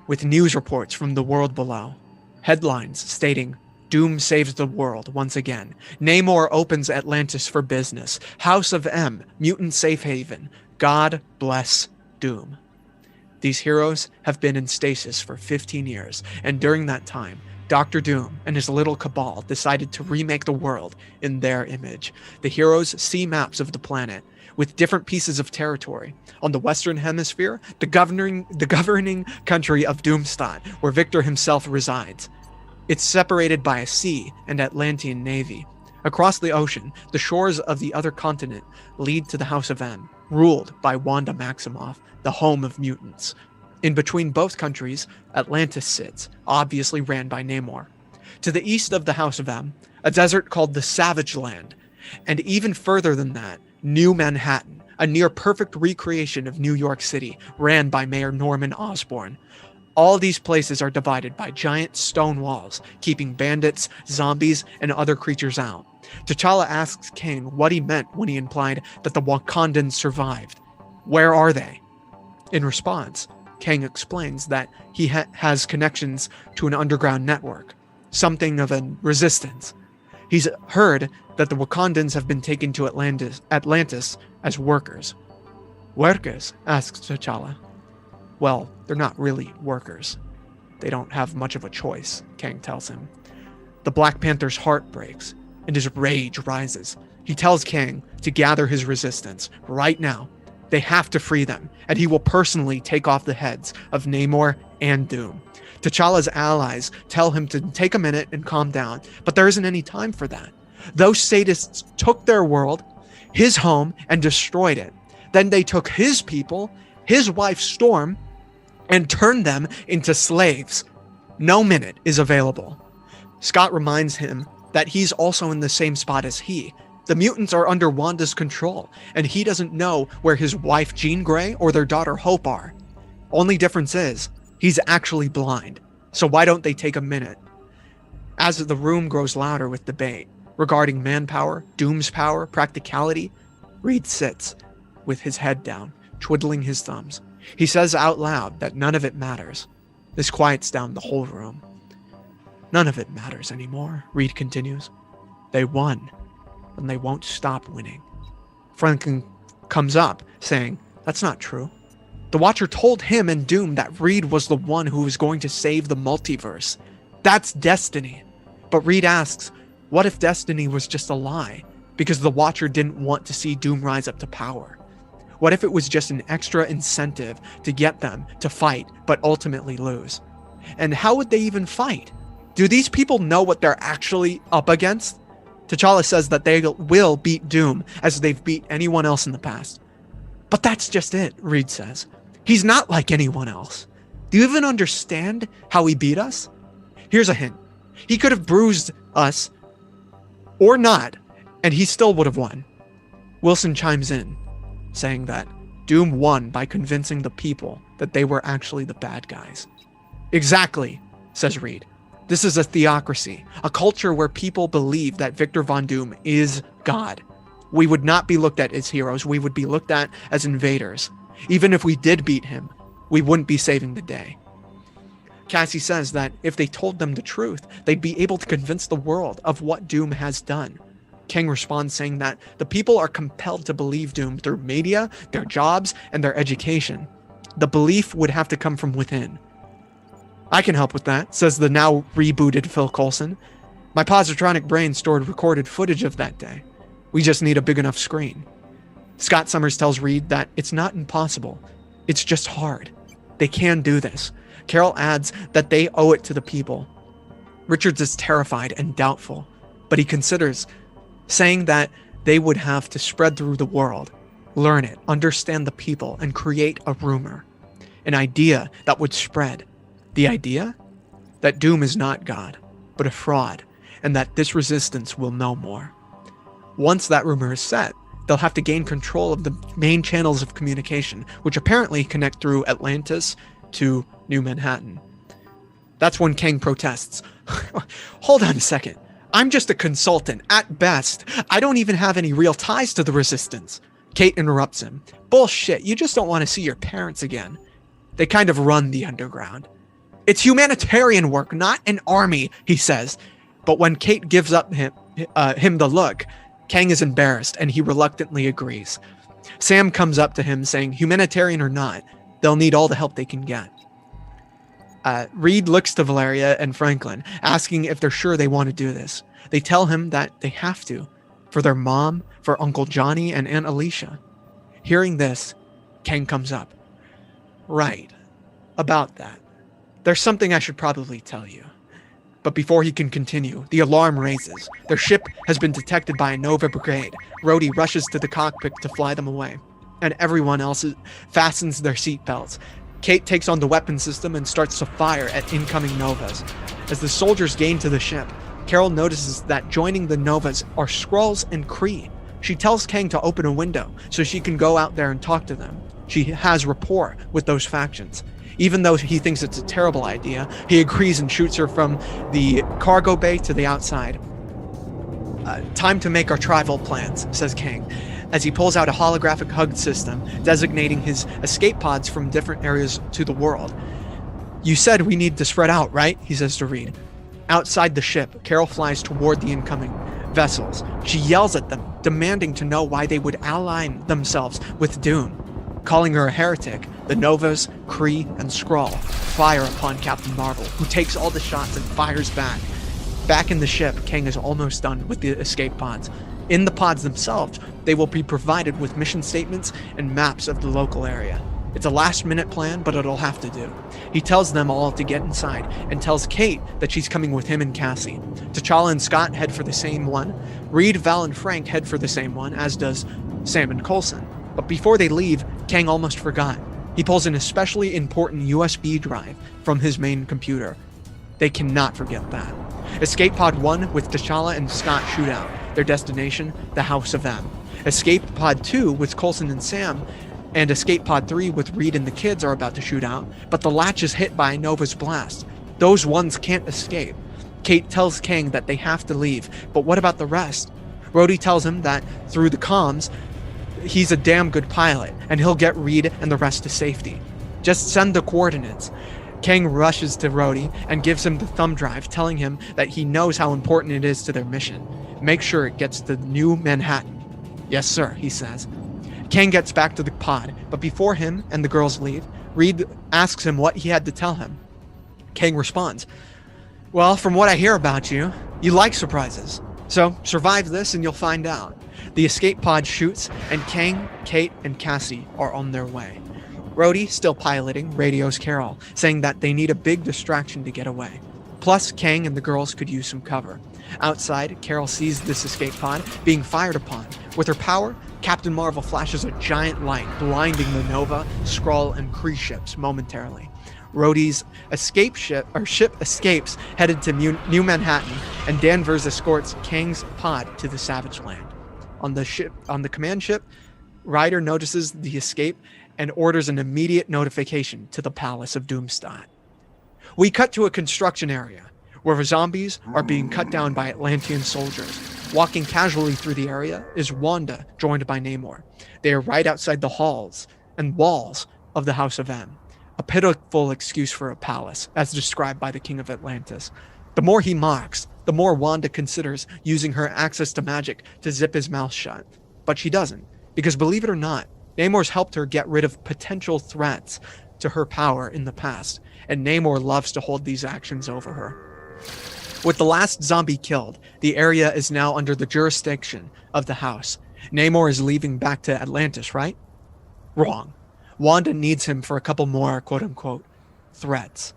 with news reports from the world below. Headlines stating, Doom saves the world once again. Namor opens Atlantis for business. House of M, mutant safe haven. God bless Doom. These heroes have been in stasis for 15 years, and during that time, Dr. Doom and his little cabal decided to remake the world in their image. The heroes see maps of the planet with different pieces of territory. On the Western Hemisphere, the governing country of Doomstadt, where Victor himself resides. It's separated by a sea and Atlantean navy. Across the ocean, the shores of the other continent lead to the House of M, ruled by Wanda Maximoff, the home of mutants. In between both countries, Atlantis sits, obviously ran by Namor. To the east of the House of M, a desert called the Savage Land. And even further than that, New Manhattan, a near-perfect recreation of New York City, ran by Mayor Norman Osborn. All these places are divided by giant stone walls, keeping bandits, zombies, and other creatures out. T'Challa asks Kang what he meant when he implied that the Wakandans survived. Where are they? In response, Kang explains that he has connections to an underground network, something of a resistance. He's heard that the Wakandans have been taken to Atlantis as workers. Workers? Asks T'Challa. Well, they're not really workers. They don't have much of a choice, Kang tells him. The Black Panther's heart breaks, and his rage rises. He tells Kang to gather his resistance right now. They have to free them, and he will personally take off the heads of Namor and Doom. T'Challa's allies tell him to take a minute and calm down, but there isn't any time for that. Those sadists took their world, his home, and destroyed it. Then they took his people, his wife Storm, and turned them into slaves. No minute is available. Scott reminds him that he's also in the same spot as he. The mutants are under Wanda's control, and he doesn't know where his wife Jean Grey or their daughter Hope are. Only difference is, he's actually blind. So why don't they take a minute? As the room grows louder with debate regarding manpower, Doom's power, practicality, Reed sits with his head down, twiddling his thumbs. He says out loud that none of it matters. This quiets down the whole room. None of it matters anymore, Reed continues. They won, and they won't stop winning. Franklin comes up, saying, that's not true. The Watcher told him and Doom that Reed was the one who was going to save the multiverse. That's destiny. But Reed asks, what if destiny was just a lie? Because the Watcher didn't want to see Doom rise up to power. What if it was just an extra incentive to get them to fight, but ultimately lose? And how would they even fight? Do these people know what they're actually up against? T'Challa says that they will beat Doom as they've beat anyone else in the past. But that's just it, Reed says. He's not like anyone else. Do you even understand how he beat us? Here's a hint. He could have bruised us, or not, and he still would have won. Wilson chimes in, saying that Doom won by convincing the people that they were actually the bad guys. Exactly, says Reed. This is a theocracy, a culture where people believe that Victor Von Doom is God. We would not be looked at as heroes, we would be looked at as invaders. Even if we did beat him, we wouldn't be saving the day. Cassie says that if they told them the truth, they'd be able to convince the world of what Doom has done. Kang responds saying that the people are compelled to believe Doom through media, their jobs, and their education. The belief would have to come from within. I can help with that, says the now rebooted Phil Coulson. My positronic brain stored recorded footage of that day. We just need a big enough screen. Scott Summers tells Reed that it's not impossible. It's just hard. They can do this. Carol adds that they owe it to the people. Richards is terrified and doubtful, but he considers, saying that they would have to spread through the world, learn it, understand the people, and create a rumor. An idea that would spread. The idea? That Doom is not God, but a fraud, and that this resistance will know more. Once that rumor is set, they'll have to gain control of the main channels of communication, which apparently connect through Atlantis to New Manhattan. That's when Kang protests. Hold on a second. I'm just a consultant, at best. I don't even have any real ties to the resistance. Kate interrupts him. Bullshit, you just don't want to see your parents again. They kind of run the underground. It's humanitarian work, not an army, he says. But when Kate gives up him the look, Kang is embarrassed and he reluctantly agrees. Sam comes up to him saying, humanitarian or not, they'll need all the help they can get. Reed looks to Valeria and Franklin, asking if they're sure they want to do this. They tell him that they have to, for their mom, for Uncle Johnny, and Aunt Alicia. Hearing this, Kang comes up. Right, about that. There's something I should probably tell you. But before he can continue, the alarm raises. Their ship has been detected by a Nova brigade. Rhodey rushes to the cockpit to fly them away, and everyone else fastens their seatbelts. Kate takes on the weapon system and starts to fire at incoming Novas. As the soldiers gain to the ship, Carol notices that joining the Novas are Skrulls and Kree. She tells Kang to open a window so she can go out there and talk to them. She has rapport with those factions. Even though he thinks it's a terrible idea, he agrees and shoots her from the cargo bay to the outside. Time to make our travel plans, says Kang, as he pulls out a holographic HUD system designating his escape pods from different areas to the world. You said we need to spread out, right? He says to Reed. Outside the ship, Carol flies toward the incoming vessels. She yells at them, demanding to know why they would ally themselves with Doom. Calling her a heretic, the Novas, Kree, and Skrull fire upon Captain Marvel, who takes all the shots and fires back. Back in the ship, Kang is almost done with the escape pods. In the pods themselves, they will be provided with mission statements and maps of the local area. It's a last-minute plan, but it'll have to do. He tells them all to get inside and tells Kate that she's coming with him and Cassie. T'Challa and Scott head for the same one. Reed, Val, and Frank head for the same one, as does Sam and Coulson. But before they leave, Kang almost forgot. He pulls an especially important USB drive from his main computer. They cannot forget that. Escape Pod 1 with T'Challa and Scott shoot out. Their destination, the House of M. Escape Pod 2 with Coulson and Sam, and Escape Pod 3 with Reed and the kids are about to shoot out, but the latch is hit by Nova's blast. Those ones can't escape. Kate tells Kang that they have to leave, but what about the rest? Rhodey tells him that through the comms, he's a damn good pilot, and he'll get Reed and the rest to safety. Just send the coordinates. Kang rushes to Rhodey and gives him the thumb drive, telling him that he knows how important it is to their mission. Make sure it gets to New Manhattan. Yes, sir, he says. Kang gets back to the pod, but before him and the girls leave, Reed asks him what he had to tell him. Kang responds, well, from what I hear about you, you like surprises. So survive this and you'll find out. The escape pod shoots, and Kang, Kate, and Cassie are on their way. Rhodey, still piloting, radios Carol, saying that they need a big distraction to get away. Plus, Kang and the girls could use some cover. Outside, Carol sees this escape pod being fired upon. With her power, Captain Marvel flashes a giant light, blinding the Nova, Skrull, and Kree ships momentarily. Rhodey's ship escapes, headed to New Manhattan, and Danvers escorts Kang's pod to the Savage Land. On the command ship, Ryder notices the escape and orders an immediate notification to the Palace of Doomsday. We cut to a construction area where zombies are being cut down by Atlantean soldiers. Walking casually through the area is Wanda, joined by Namor. They are right outside the halls and walls of the House of M, a pitiful excuse for a palace, as described by the King of Atlantis. The more he mocks, the more Wanda considers using her access to magic to zip his mouth shut. But she doesn't, because believe it or not, Namor's helped her get rid of potential threats to her power in the past, and Namor loves to hold these actions over her. With the last zombie killed, the area is now under the jurisdiction of the House. Namor is leaving back to Atlantis, right? Wrong. Wanda needs him for a couple more quote-unquote threats.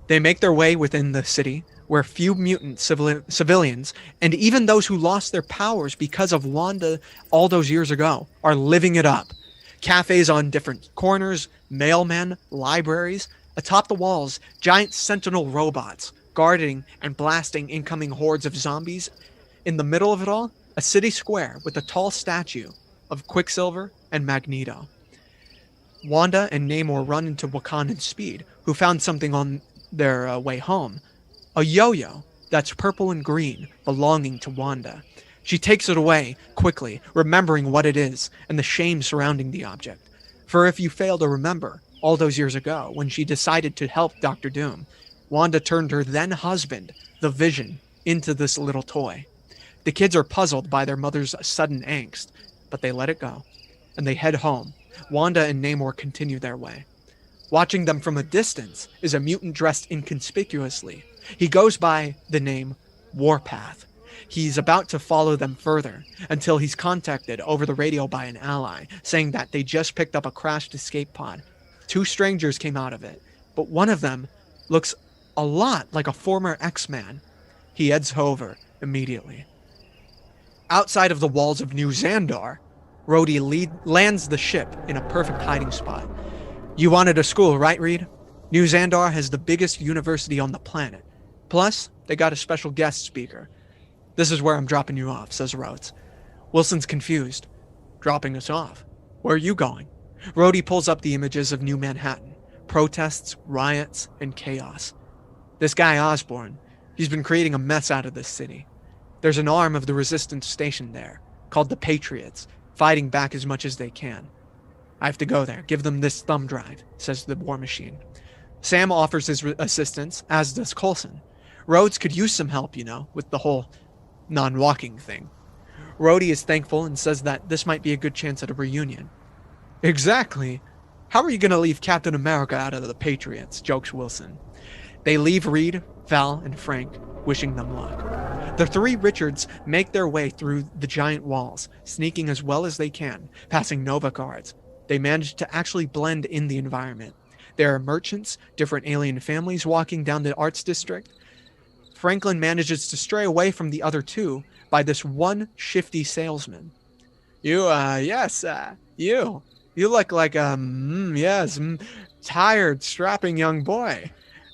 They make their way within the city, where few mutant civilians, and even those who lost their powers because of Wanda all those years ago, are living it up. Cafes on different corners, mailmen, libraries. Atop the walls, giant sentinel robots, guarding and blasting incoming hordes of zombies. In the middle of it all, a city square with a tall statue of Quicksilver and Magneto. Wanda and Namor run into Wakandan Speed, who found something on their way home. A yo-yo that's purple and green, belonging to Wanda. She takes it away quickly, remembering what it is and the shame surrounding the object. For if you fail to remember, all those years ago, when she decided to help Dr. Doom, Wanda turned her then-husband, the Vision, into this little toy. The kids are puzzled by their mother's sudden angst, but they let it go, and they head home. Wanda and Namor continue their way. Watching them from a distance is a mutant dressed inconspicuously. He goes by the name Warpath. He's about to follow them further, until he's contacted over the radio by an ally, saying that they just picked up a crashed escape pod. 2 strangers came out of it, but one of them looks a lot like a former X-Man. He heads over immediately. Outside of the walls of New Xandar, Rhodey lands the ship in a perfect hiding spot. You wanted a school, right, Reed? New Xandar has the biggest university on the planet. Plus, they got a special guest speaker. This is where I'm dropping you off, says Rhodes. Wilson's confused. Dropping us off? Where are you going? Rhodey pulls up the images of New Manhattan. protests, riots, and chaos. This guy Osborn, he's been creating a mess out of this city. There's an arm of the resistance stationed there, called the Patriots, fighting back as much as they can. I have to go there, give them this thumb drive, says the War Machine. Sam offers his assistance, as does Coulson. Rhodes could use some help, with the whole non-walking thing. Rhodey is thankful and says that this might be a good chance at a reunion. Exactly. How are you going to leave Captain America out of the Patriots, jokes Wilson. They leave Reed, Val, and Frank, wishing them luck. The three Richards make their way through the giant walls, sneaking as well as they can, passing Nova guards. They manage to actually blend in the environment. There are merchants, different alien families walking down the arts district. Franklin manages to stray away from the other two by this one shifty salesman. You look like tired, strapping young boy.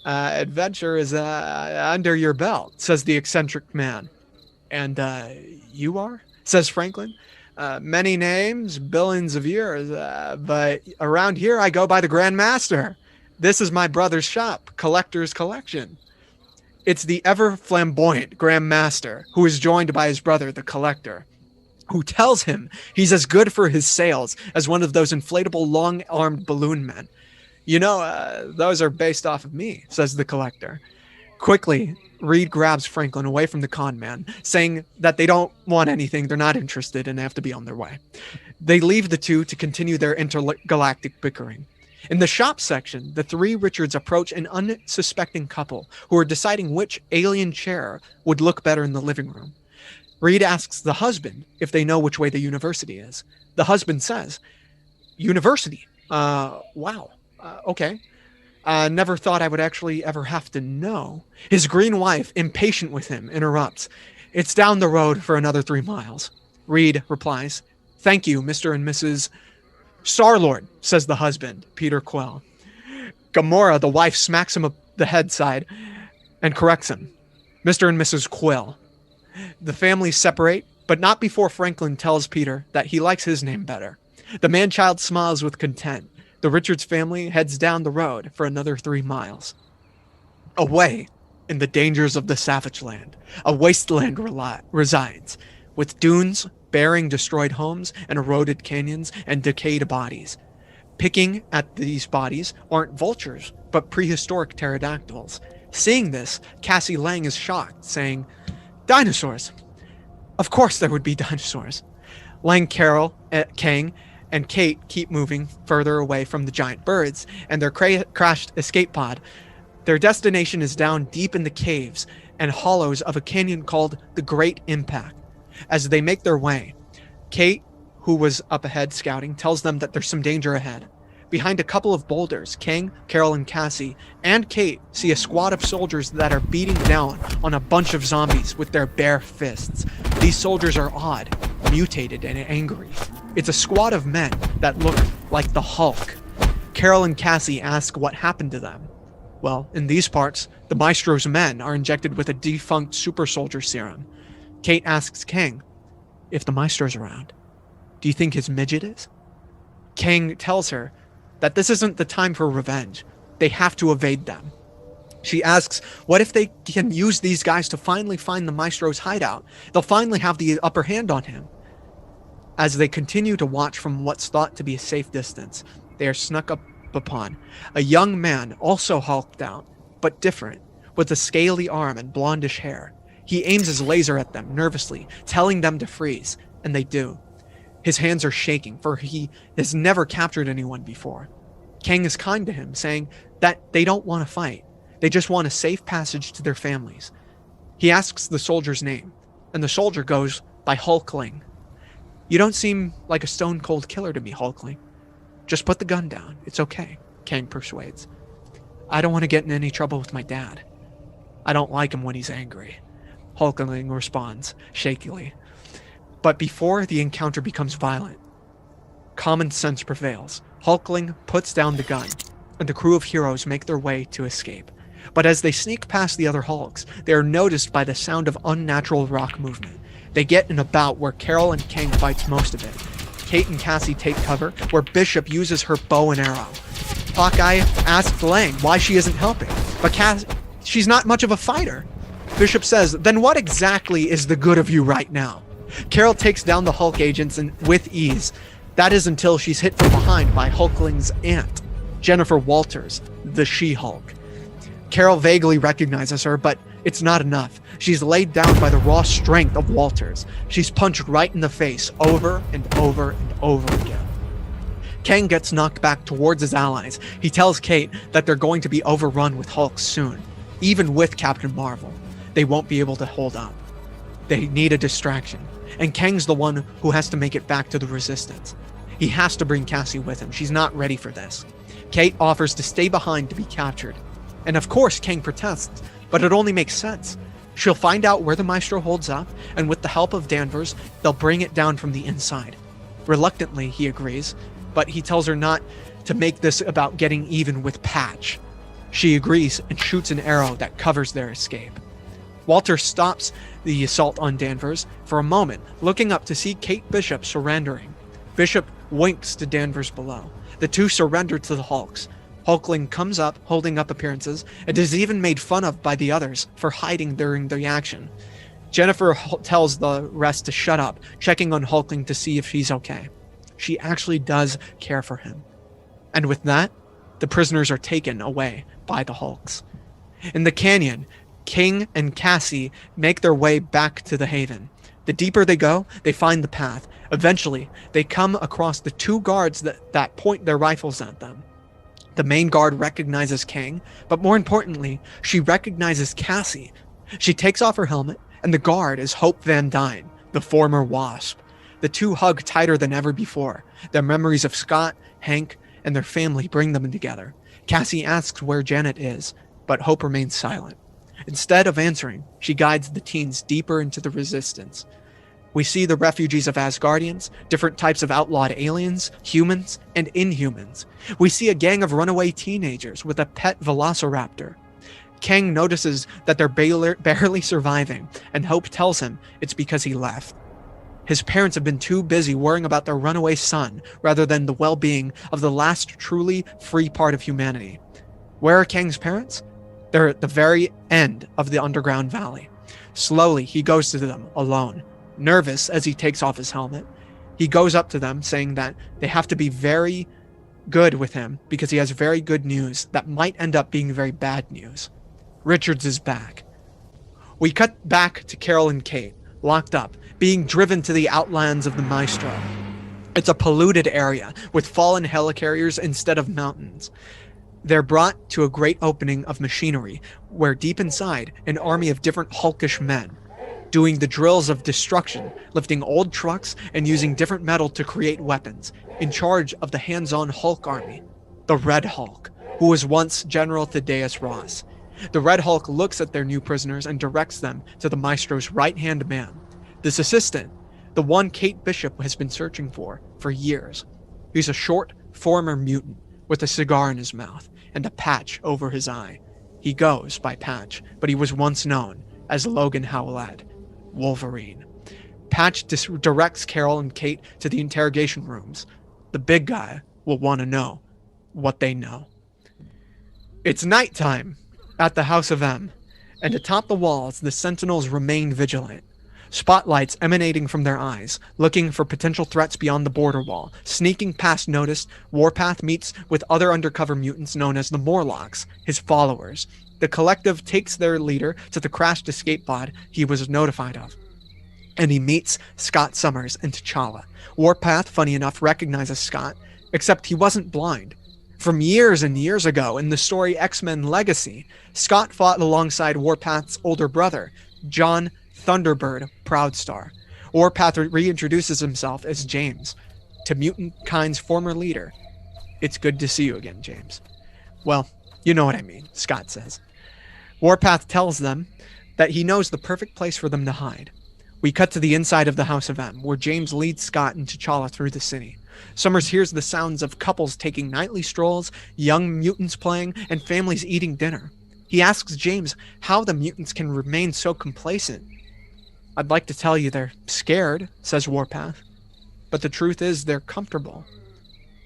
Adventure is under your belt, says the eccentric man. And you are? Says Franklin. Many names, billions of years, but around here I go by the Grand Master. This is my brother's shop, Collector's Collection. It's the ever flamboyant Grand Master, who is joined by his brother, the Collector, who tells him he's as good for his sales as one of those inflatable long-armed balloon men. Those are based off of me, says the Collector. Quickly, Reed grabs Franklin away from the con man, saying that they don't want anything, they're not interested, and they have to be on their way. They leave the two to continue their intergalactic bickering. In the shop section, the three Richards approach an unsuspecting couple who are deciding which alien chair would look better in the living room. Reed asks the husband if they know which way the university is. The husband says, "University? Wow. Okay. Never thought I would actually ever have to know." His green wife, impatient with him, interrupts. "It's down the road for another 3 miles. Reed replies, "Thank you, Mr. and Mrs. Star-Lord," says the husband, Peter Quill. Gamora, the wife, smacks him up the head side and corrects him. "Mr. and Mrs. Quill." The families separate, but not before Franklin tells Peter that he likes his name better. The man-child smiles with content. The Richards family heads down the road for another 3 miles. Away, in the dangers of the savage land, a wasteland resides, with dunes bearing destroyed homes and eroded canyons and decayed bodies. Picking at these bodies aren't vultures, but prehistoric pterodactyls. Seeing this, Cassie Lang is shocked, saying, "Dinosaurs! Of course there would be dinosaurs." Lang, Carol, Kang, and Kate keep moving further away from the giant birds and their crashed escape pod. Their destination is down deep in the caves and hollows of a canyon called the Great Impact. As they make their way, Kate, who was up ahead scouting, tells them that there's some danger ahead. Behind a couple of boulders, Kang, Carol, and Cassie, and Kate see a squad of soldiers that are beating down on a bunch of zombies with their bare fists. These soldiers are odd, mutated, and angry. It's a squad of men that look like the Hulk. Carol and Cassie ask what happened to them. Well, in these parts, the Maestro's men are injected with a defunct super soldier serum. Kate asks Kang, if the Maestro's around, do you think his midget is? Kang tells her that this isn't the time for revenge. They have to evade them. She asks, what if they can use these guys to finally find the Maestro's hideout? They'll finally have the upper hand on him. As they continue to watch from what's thought to be a safe distance, they are snuck up upon a young man, also hulked out, but different, with a scaly arm and blondish hair. He aims his laser at them nervously, telling them to freeze, and they do. His hands are shaking, for he has never captured anyone before. Kang is kind to him, saying that they don't want to fight. They just want a safe passage to their families. He asks the soldier's name, and the soldier goes by Hulkling. "You don't seem like a stone-cold killer to me, Hulkling. Just put the gun down. It's okay," Kang persuades. "I don't want to get in any trouble with my dad. I don't like him when he's angry," Hulkling responds, shakily. But before the encounter becomes violent, common sense prevails. Hulkling puts down the gun, and the crew of heroes make their way to escape. But as they sneak past the other Hulks, they are noticed by the sound of unnatural rock movement. They get in a bout where Carol and Kang fights most of it. Kate and Cassie take cover, where Bishop uses her bow and arrow. Hawkeye asks Lang why she isn't helping, but she's not much of a fighter. Bishop says, then what exactly is the good of you right now? Carol takes down the Hulk agents with ease. That is until she's hit from behind by Hulkling's aunt, Jennifer Walters, the She-Hulk. Carol vaguely recognizes her, but it's not enough. She's laid down by the raw strength of Walters. She's punched right in the face over and over and over again. Kang gets knocked back towards his allies. He tells Kate that they're going to be overrun with Hulks soon. Even with Captain Marvel, they won't be able to hold up. They need a distraction, and Kang's the one who has to make it back to the Resistance. He has to bring Cassie with him. She's not ready for this. Kate offers to stay behind to be captured. And of course, Kang protests, but it only makes sense. She'll find out where the Maestro holds up, and with the help of Danvers, they'll bring it down from the inside. Reluctantly, he agrees, but he tells her not to make this about getting even with Patch. She agrees and shoots an arrow that covers their escape. Walter stops the assault on Danvers for a moment, looking up to see Kate Bishop surrendering. Bishop winks to Danvers below. The two surrender to the Hulks. Hulkling comes up, holding up appearances, and is even made fun of by the others for hiding during the action. Jennifer tells the rest to shut up, checking on Hulkling to see if he's okay. She actually does care for him. And with that, the prisoners are taken away by the Hulks. In the canyon, King and Cassie make their way back to the Haven. The deeper they go, they find the path. Eventually, they come across the two guards that point their rifles at them. The main guard recognizes Kang, but more importantly, she recognizes Cassie. She takes off her helmet, and the guard is Hope Van Dyne, the former Wasp. The two hug tighter than ever before. Their memories of Scott, Hank, and their family bring them together. Cassie asks where Janet is, but Hope remains silent. Instead of answering, she guides the teens deeper into the Resistance. We see the refugees of Asgardians, different types of outlawed aliens, humans, and Inhumans. We see a gang of runaway teenagers with a pet velociraptor. Kang notices that they're barely surviving, and Hope tells him it's because he left. His parents have been too busy worrying about their runaway son rather than the well-being of the last truly free part of humanity. Where are Kang's parents? They're at the very end of the underground valley. Slowly, he goes to them alone. Nervous as he takes off his helmet, he goes up to them saying that they have to be very good with him because he has very good news that might end up being very bad news. Richards is back. We cut back to Carol and Kate, locked up, being driven to the outlands of the Maestro. It's a polluted area with fallen helicarriers instead of mountains. They're brought to a great opening of machinery where deep inside, an army of different hulkish men doing the drills of destruction, lifting old trucks and using different metal to create weapons, in charge of the hands-on Hulk army, the Red Hulk, who was once General Thaddeus Ross. The Red Hulk looks at their new prisoners and directs them to the Maestro's right-hand man, this assistant, the one Kate Bishop has been searching for years. He's a short, former mutant with a cigar in his mouth and a patch over his eye. He goes by Patch, but he was once known as Logan Howlett, Wolverine. Patch directs Carol and Kate to the interrogation rooms. The big guy will want to know what they know. It's nighttime at the House of M, and atop the walls, the Sentinels remain vigilant. Spotlights emanating from their eyes, looking for potential threats beyond the border wall. Sneaking past notice, Warpath meets with other undercover mutants known as the Morlocks, his followers. The collective takes their leader to the crashed escape pod he was notified of, and he meets Scott Summers and T'Challa. Warpath, funny enough, recognizes Scott, except he wasn't blind. From years and years ago in the story X-Men Legacy, Scott fought alongside Warpath's older brother, John Thunderbird Proudstar. Warpath reintroduces himself as James, to mutant kind's former leader. It's good to see you again, James. Well, you know what I mean, Scott says. Warpath tells them that he knows the perfect place for them to hide. We cut to the inside of the House of M, where James leads Scott and T'Challa through the city. Summers hears the sounds of couples taking nightly strolls, young mutants playing, and families eating dinner. He asks James how the mutants can remain so complacent. I'd like to tell you they're scared, says Warpath. But the truth is they're comfortable.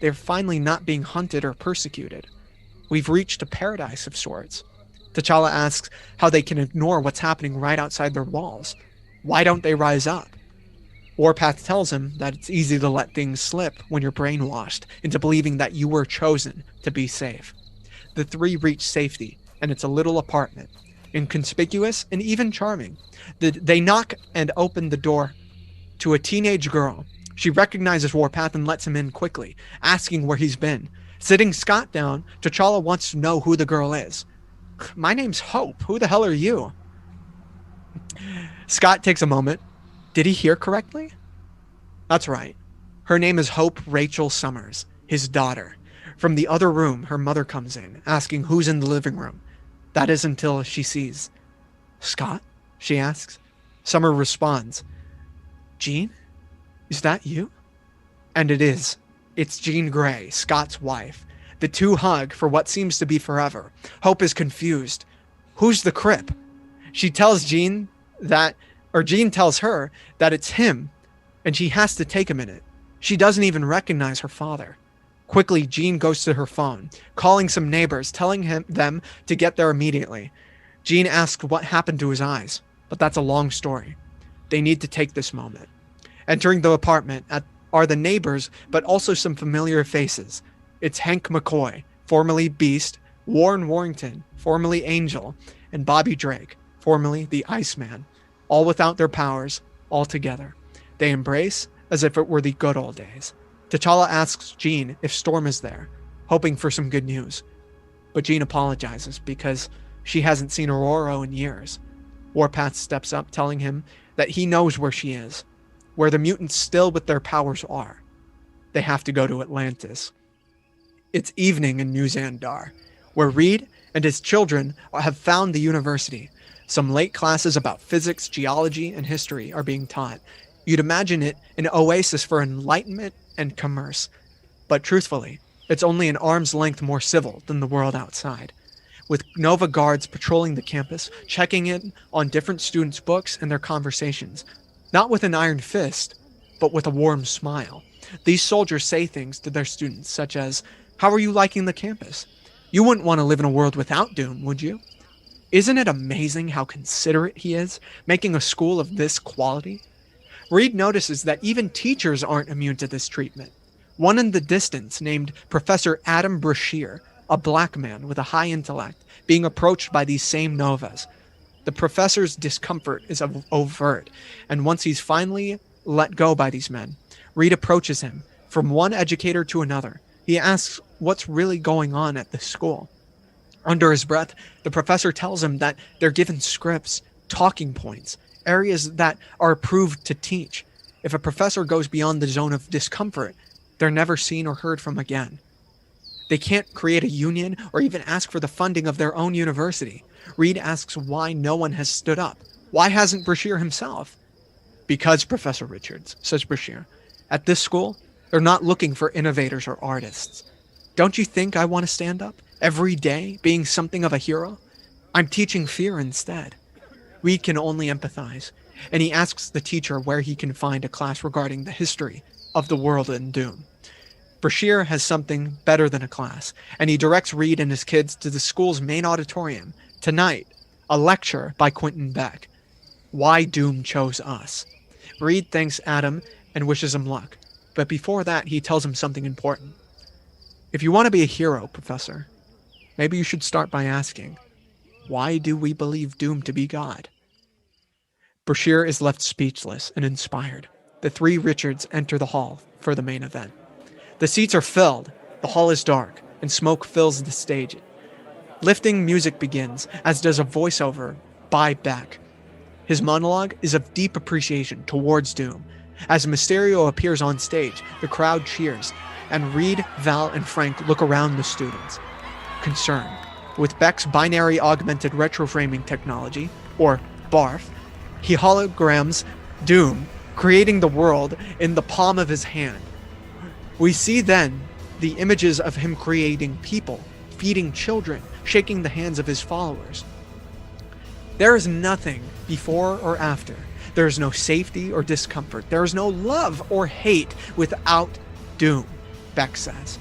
They're finally not being hunted or persecuted. We've reached a paradise of sorts. T'Challa asks how they can ignore what's happening right outside their walls. Why don't they rise up? Warpath tells him that it's easy to let things slip when you're brainwashed into believing that you were chosen to be safe. The three reach safety, and it's a little apartment, inconspicuous and even charming. They knock and open the door to a teenage girl. She recognizes Warpath and lets him in quickly, asking where he's been. Sitting Scott down, T'Challa wants to know who the girl is. My name's Hope. Who the hell are you? Scott takes a moment. Did he hear correctly? That's right. Her name is Hope Rachel Summers, his daughter. From the other room, her mother comes in, asking who's in the living room. That is until she sees. Scott? She asks. Summer responds. Jean? Is that you? And it is. It's Jean Grey, Scott's wife. The two hug for what seems to be forever. Hope is confused. Who's the Crip? She tells Jean Jean tells her that it's him, and she has to take a minute. She doesn't even recognize her father. Quickly, Jean goes to her phone, calling some neighbors, telling them to get there immediately. Jean asks what happened to his eyes, but that's a long story. They need to take this moment. Entering the apartment are the neighbors, but also some familiar faces. It's Hank McCoy, formerly Beast, Warren Warrington, formerly Angel, and Bobby Drake, formerly the Iceman, all without their powers, all together. They embrace as if it were the good old days. T'Challa asks Jean if Storm is there, hoping for some good news. But Jean apologizes because she hasn't seen Aurora in years. Warpath steps up, telling him that he knows where she is, where the mutants still with their powers are. They have to go to Atlantis. It's evening in New Xandar, where Reed and his children have found the university. Some late classes about physics, geology, and history are being taught. You'd imagine it an oasis for enlightenment and commerce. But truthfully, it's only an arm's length more civil than the world outside. With Nova guards patrolling the campus, checking in on different students' books and their conversations. Not with an iron fist, but with a warm smile. These soldiers say things to their students, such as, "How are you liking the campus? You wouldn't want to live in a world without Doom, would you?" Isn't it amazing how considerate he is, making a school of this quality? Reed notices that even teachers aren't immune to this treatment. One in the distance, named Professor Adam Brashear, a black man with a high intellect, being approached by these same Novas. The professor's discomfort is overt, and once he's finally let go by these men, Reed approaches him, from one educator to another. He asks what's really going on at the school. Under his breath, the professor tells him that they're given scripts, talking points, areas that are approved to teach. If a professor goes beyond the zone of discomfort, they're never seen or heard from again. They can't create a union or even ask for the funding of their own university. Reed asks why no one has stood up. Why hasn't Brashear himself? Because, Professor Richards, says Brashear, at this school, they're not looking for innovators or artists. Don't you think I want to stand up every day, being something of a hero? I'm teaching fear instead. Reed can only empathize, and he asks the teacher where he can find a class regarding the history of the world in Doom. Brashear has something better than a class, and he directs Reed and his kids to the school's main auditorium. Tonight, a lecture by Quentin Beck. Why Doom Chose Us. Reed thanks Adam and wishes him luck, but before that, he tells him something important. If you want to be a hero, Professor, maybe you should start by asking, why do we believe Doom to be God? Brashear is left speechless and inspired. The three Richards enter the hall for the main event. The seats are filled, the hall is dark, and smoke fills the stage. Lifting music begins, as does a voiceover by Beck. His monologue is of deep appreciation towards Doom. As Mysterio appears on stage, the crowd cheers, and Reed, Val, and Frank look around the students. Concerned. With Beck's binary augmented retroframing technology, or BARF, he holograms Doom, creating the world in the palm of his hand. We see then the images of him creating people, feeding children, shaking the hands of his followers. There is nothing before or after. There is no safety or discomfort. There is no love or hate without Doom, Beck says.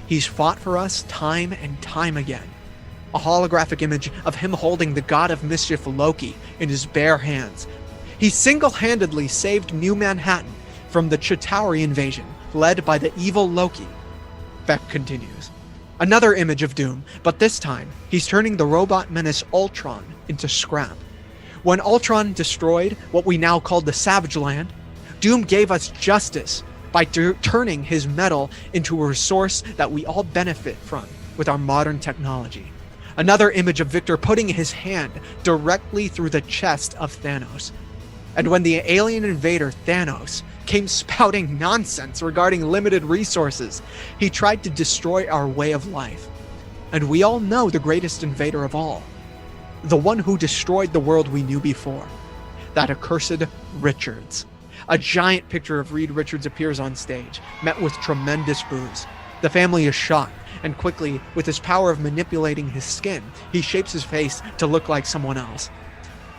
He's fought for us time and time again. A holographic image of him holding the god of mischief Loki in his bare hands. He single-handedly saved New Manhattan from the Chitauri invasion, led by the evil Loki. Beck continues. Another image of Doom, but this time, he's turning the robot menace Ultron into scrap. When Ultron destroyed what we now call the Savage Land, Doom gave us justice by turning his metal into a resource that we all benefit from with our modern technology. Another image of Victor putting his hand directly through the chest of Thanos. And when the alien invader Thanos came spouting nonsense regarding limited resources, he tried to destroy our way of life. And we all know the greatest invader of all. The one who destroyed the world we knew before. That accursed Richards. A giant picture of Reed Richards appears on stage, met with tremendous boos. The family is shocked, and quickly, with his power of manipulating his skin, he shapes his face to look like someone else.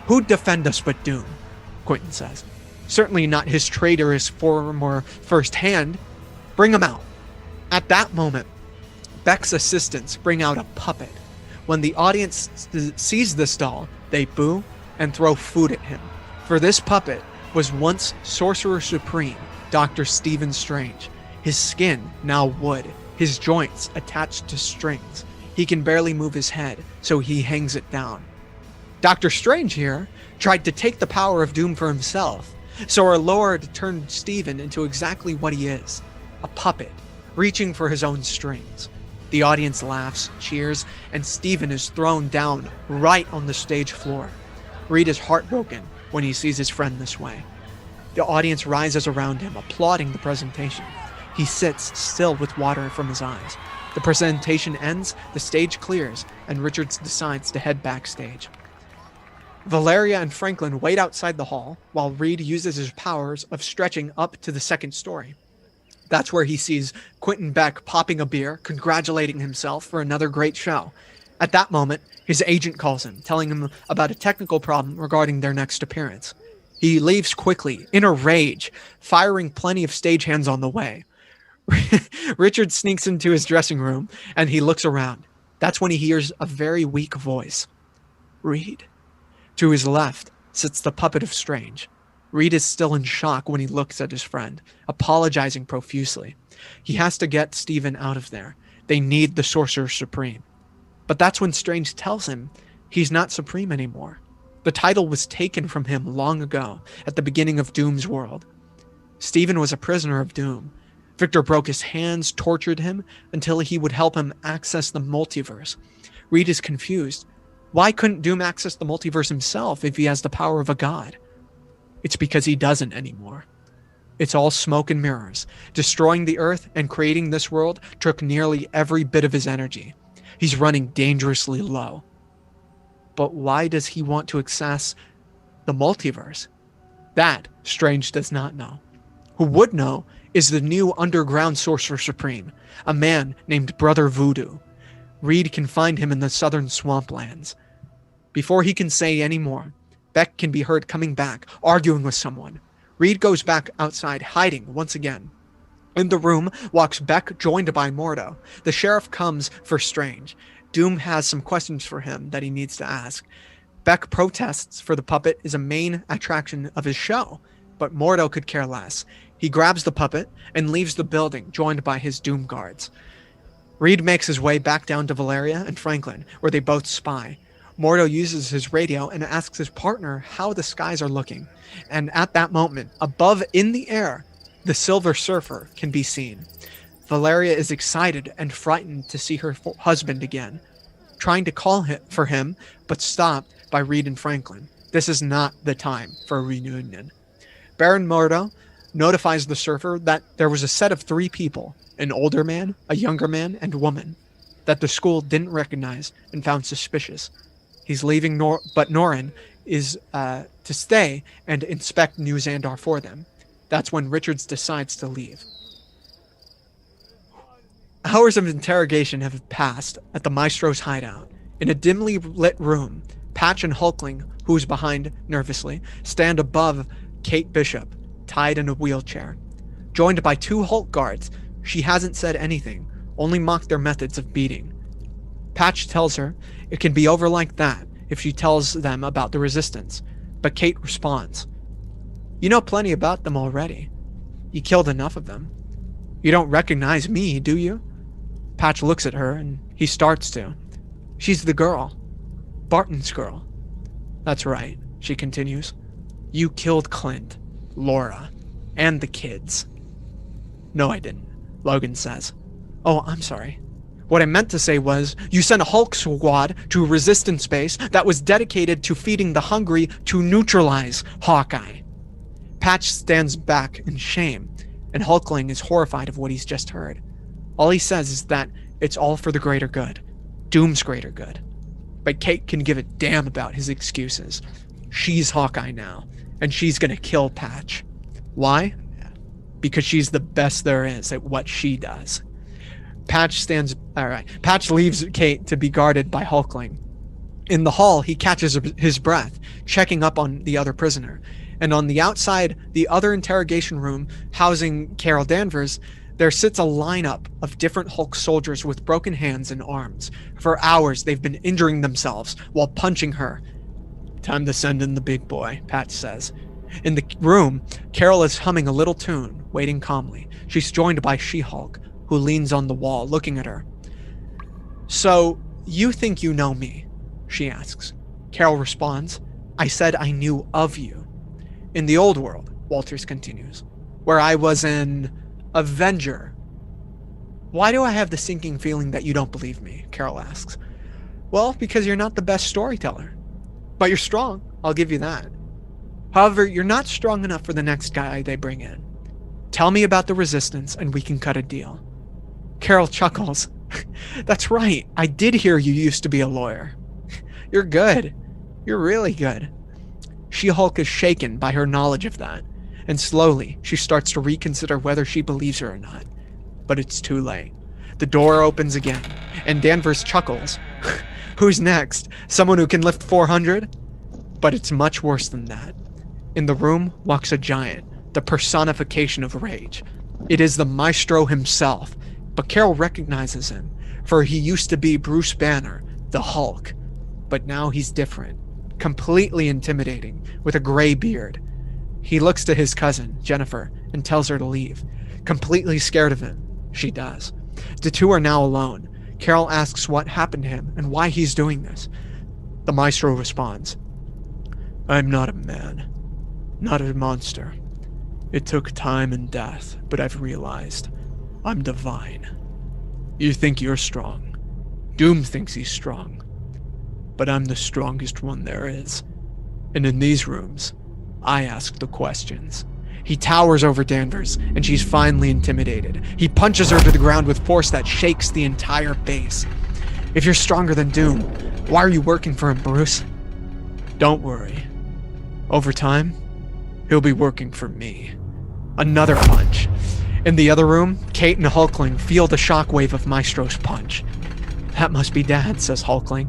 Who'd defend us but Doom? Quentin says. Certainly not his traitorous former first hand. Bring him out. At that moment, Beck's assistants bring out a puppet. When the audience sees this doll, they boo and throw food at him. For this puppet was once Sorcerer Supreme, Dr. Stephen Strange. His skin now wood, his joints attached to strings. He can barely move his head, so he hangs it down. Dr. Strange here tried to take the power of Doom for himself, so our Lord turned Stephen into exactly what he is, a puppet, reaching for his own strings. The audience laughs, cheers, and Stephen is thrown down right on the stage floor. Reed is heartbroken when he sees his friend this way. The audience rises around him, applauding the presentation. He sits still with water from his eyes. The presentation ends, the stage clears, and Richards decides to head backstage. Valeria and Franklin wait outside the hall while Reed uses his powers of stretching up to the second story. That's where he sees Quentin Beck popping a beer, congratulating himself for another great show. At that moment, his agent calls him, telling him about a technical problem regarding their next appearance. He leaves quickly, in a rage, firing plenty of stagehands on the way. Richard sneaks into his dressing room, and he looks around. That's when he hears a very weak voice. Reed. To his left sits the puppet of Strange. Reed is still in shock when he looks at his friend, apologizing profusely. He has to get Stephen out of there. They need the Sorcerer Supreme. But that's when Strange tells him he's not Supreme anymore. The title was taken from him long ago, at the beginning of Doom's world. Stephen was a prisoner of Doom. Victor broke his hands, tortured him, until he would help him access the multiverse. Reed is confused. Why couldn't Doom access the multiverse himself if he has the power of a god? It's because he doesn't anymore. It's all smoke and mirrors. Destroying the Earth and creating this world took nearly every bit of his energy. He's running dangerously low. But why does he want to access the multiverse? That Strange does not know. Who would know is the new underground Sorcerer Supreme, a man named Brother Voodoo. Reed can find him in the southern swamplands. Before he can say any more, Beck can be heard coming back, arguing with someone. Reed goes back outside, hiding once again. In the room walks Beck, joined by Mordo. The sheriff comes for Strange. Doom has some questions for him that he needs to ask. Beck protests for the puppet is a main attraction of his show, but Mordo could care less. He grabs the puppet and leaves the building, joined by his Doom guards. Reed makes his way back down to Valeria and Franklin, where they both spy. Mordo uses his radio and asks his partner how the skies are looking. And at that moment, above in the air, the Silver Surfer can be seen. Valeria is excited and frightened to see her husband again, trying to call for him, but stopped by Reed and Franklin. This is not the time for a reunion. Baron Mordo notifies the Surfer that there was a set of 3 people, an older man, a younger man, and woman, that the school didn't recognize and found suspicious. He's leaving, but Norrin is to stay and inspect New Xandar for them. That's when Richards decides to leave. Hours of interrogation have passed at the Maestro's hideout. In a dimly lit room, Patch and Hulkling, who's behind nervously, stand above Kate Bishop, tied in a wheelchair. Joined by 2 Hulk guards, she hasn't said anything, only mock their methods of beating. Patch tells her it can be over like that if she tells them about the resistance, but Kate responds, "You know plenty about them already. You killed enough of them. You don't recognize me, do you?" Patch looks at her and he starts to. "She's the girl. Barton's girl." "That's right," she continues. "You killed Clint, Laura, and the kids." "No, I didn't," Logan says. "Oh, I'm sorry. What I meant to say was, you sent a Hulk squad to a resistance base that was dedicated to feeding the hungry to neutralize Hawkeye." Patch stands back in shame, and Hulkling is horrified of what he's just heard. All he says is that it's all for the greater good, Doom's greater good. But Kate can give a damn about his excuses. She's Hawkeye now, and she's gonna kill Patch. Why? Because she's the best there is at what she does. Patch leaves Kate to be guarded by Hulkling. In the hall, he catches his breath, checking up on the other prisoner. And on the outside, the other interrogation room housing Carol Danvers, there sits a lineup of different Hulk soldiers with broken hands and arms. For hours, they've been injuring themselves while punching her. "Time to send in the big boy," Patch says. In the room, Carol is humming a little tune, waiting calmly. She's joined by She-Hulk, who leans on the wall, looking at her. "So, you think you know me?" she asks. Carol responds, "I said I knew of you. In the old world," Walters continues, "where I was an Avenger." "Why do I have the sinking feeling that you don't believe me?" Carol asks. "Well, because you're not the best storyteller. But you're strong, I'll give you that. However, you're not strong enough for the next guy they bring in. Tell me about the resistance and we can cut a deal." Carol chuckles. "That's right, I did hear you used to be a lawyer. You're good. You're really good." She-Hulk is shaken by her knowledge of that, and slowly she starts to reconsider whether she believes her or not. But it's too late. The door opens again, and Danvers chuckles. Who's next? Someone who can lift 400? But it's much worse than that. In the room walks a giant, the personification of rage. It is the Maestro himself, but Carol recognizes him, for he used to be Bruce Banner, the Hulk. But now he's different, completely intimidating, with a gray beard. He looks to his cousin, Jennifer, and tells her to leave. Completely scared of him, she does. The two are now alone. Carol asks what happened to him and why he's doing this. The Maestro responds, "I'm not a man, not a monster. It took time and death, but I've realized I'm divine. You think you're strong. Doom thinks he's strong. But I'm the strongest one there is. And in these rooms, I ask the questions." He towers over Danvers, and she's finally intimidated. He punches her to the ground with force that shakes the entire base. "If you're stronger than Doom, why are you working for him, Bruce?" "Don't worry. Over time, he'll be working for me." Another punch. In the other room, Kate and Hulkling feel the shockwave of Maestro's punch. "That must be Dad," says Hulkling.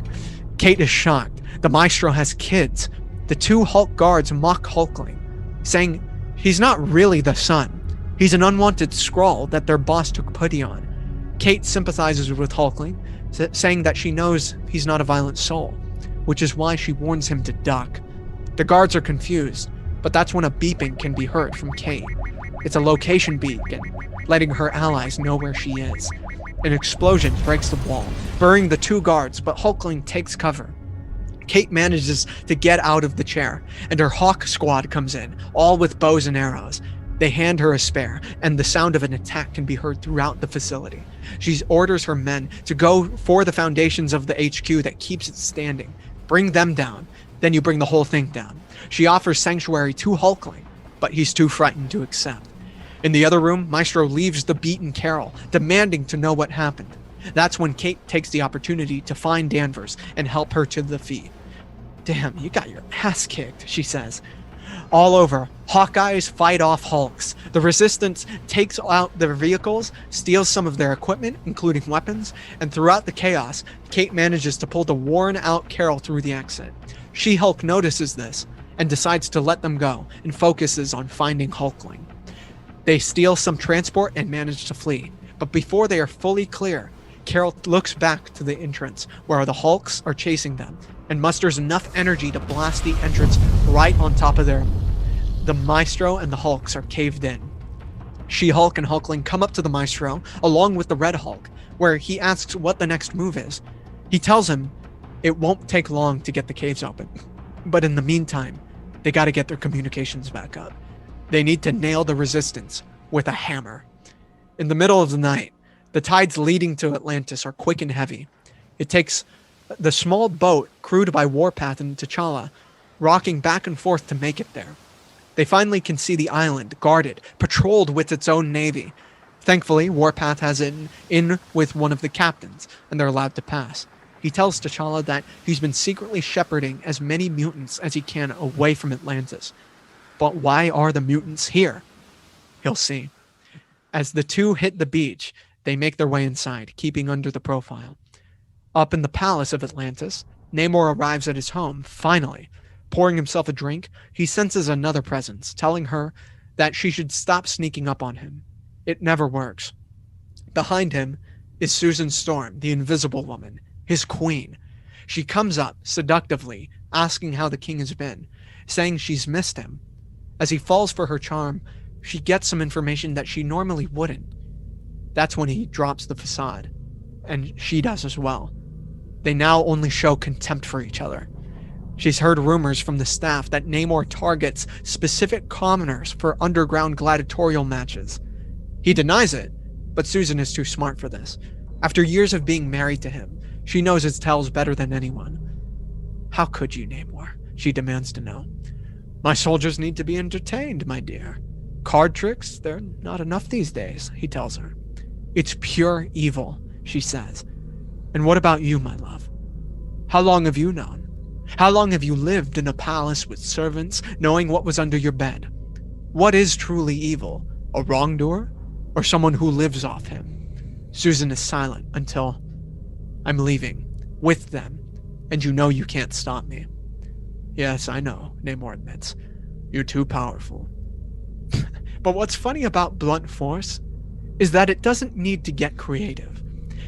Kate is shocked. The Maestro has kids. The two Hulk guards mock Hulkling, saying he's not really the son. He's an unwanted Skrull that their boss took pity on. Kate sympathizes with Hulkling, saying that she knows he's not a violent soul, which is why she warns him to duck. The guards are confused, but that's when a beeping can be heard from Kate. It's a location beacon, letting her allies know where she is. An explosion breaks the wall, burying the two guards, but Hulkling takes cover. Kate manages to get out of the chair, and her Hawk squad comes in, all with bows and arrows. They hand her a spear, and the sound of an attack can be heard throughout the facility. She orders her men to go for the foundations of the HQ that keeps it standing. Bring them down, then you bring the whole thing down. She offers sanctuary to Hulkling, but he's too frightened to accept. In the other room, Maestro leaves the beaten Carol, demanding to know what happened. That's when Kate takes the opportunity to find Danvers and help her to the feet. "Damn, you got your ass kicked," she says. All over, Hawkeyes fight off Hulks. The Resistance takes out their vehicles, steals some of their equipment, including weapons, and throughout the chaos, Kate manages to pull the worn-out Carol through the exit. She-Hulk notices this and decides to let them go and focuses on finding Hulkling. They steal some transport and manage to flee, But before they are fully clear, Carol looks back to the entrance where the Hulks are chasing them and musters enough energy to blast the entrance right on top of them. The Maestro and the Hulks are caved in. She-Hulk and Hulkling come up to the Maestro along with the Red Hulk, where he asks what the next move is. He tells him it won't take long to get the caves open, but in the meantime, they gotta get their communications back up. They need to nail the resistance with a hammer. In the middle of the night, the tides leading to Atlantis are quick and heavy. It takes the small boat crewed by Warpath and T'Challa rocking back and forth to make it there. They finally can see the island, guarded, patrolled with its own navy. Thankfully, Warpath has it in with one of the captains, and they're allowed to pass. He tells T'Challa that he's been secretly shepherding as many mutants as he can away from Atlantis. But why are the mutants here? He'll see. As the two hit the beach, they make their way inside, keeping under the profile. Up in the palace of Atlantis, Namor arrives at his home, finally. Pouring himself a drink, he senses another presence, telling her that she should stop sneaking up on him. It never works. Behind him is Susan Storm, the Invisible Woman, his queen. She comes up, seductively, asking how the king has been, saying she's missed him. As he falls for her charm, she gets some information that she normally wouldn't. That's when he drops the facade, and she does as well. They now only show contempt for each other. She's heard rumors from the staff that Namor targets specific commoners for underground gladiatorial matches. He denies it, but Susan is too smart for this. After years of being married to him, she knows his tales better than anyone. How could you, Namor? She demands to know. My soldiers need to be entertained, my dear. Card tricks, they're not enough these days, he tells her. It's pure evil, she says. And what about you, my love? How long have you known? How long have you lived in a palace with servants, knowing what was under your bed? What is truly evil? A wrongdoer? Or someone who lives off him? Susan is silent until, I'm leaving, with them, and you know you can't stop me. Yes, I know, Namor admits. You're too powerful. But what's funny about blunt force is that it doesn't need to get creative.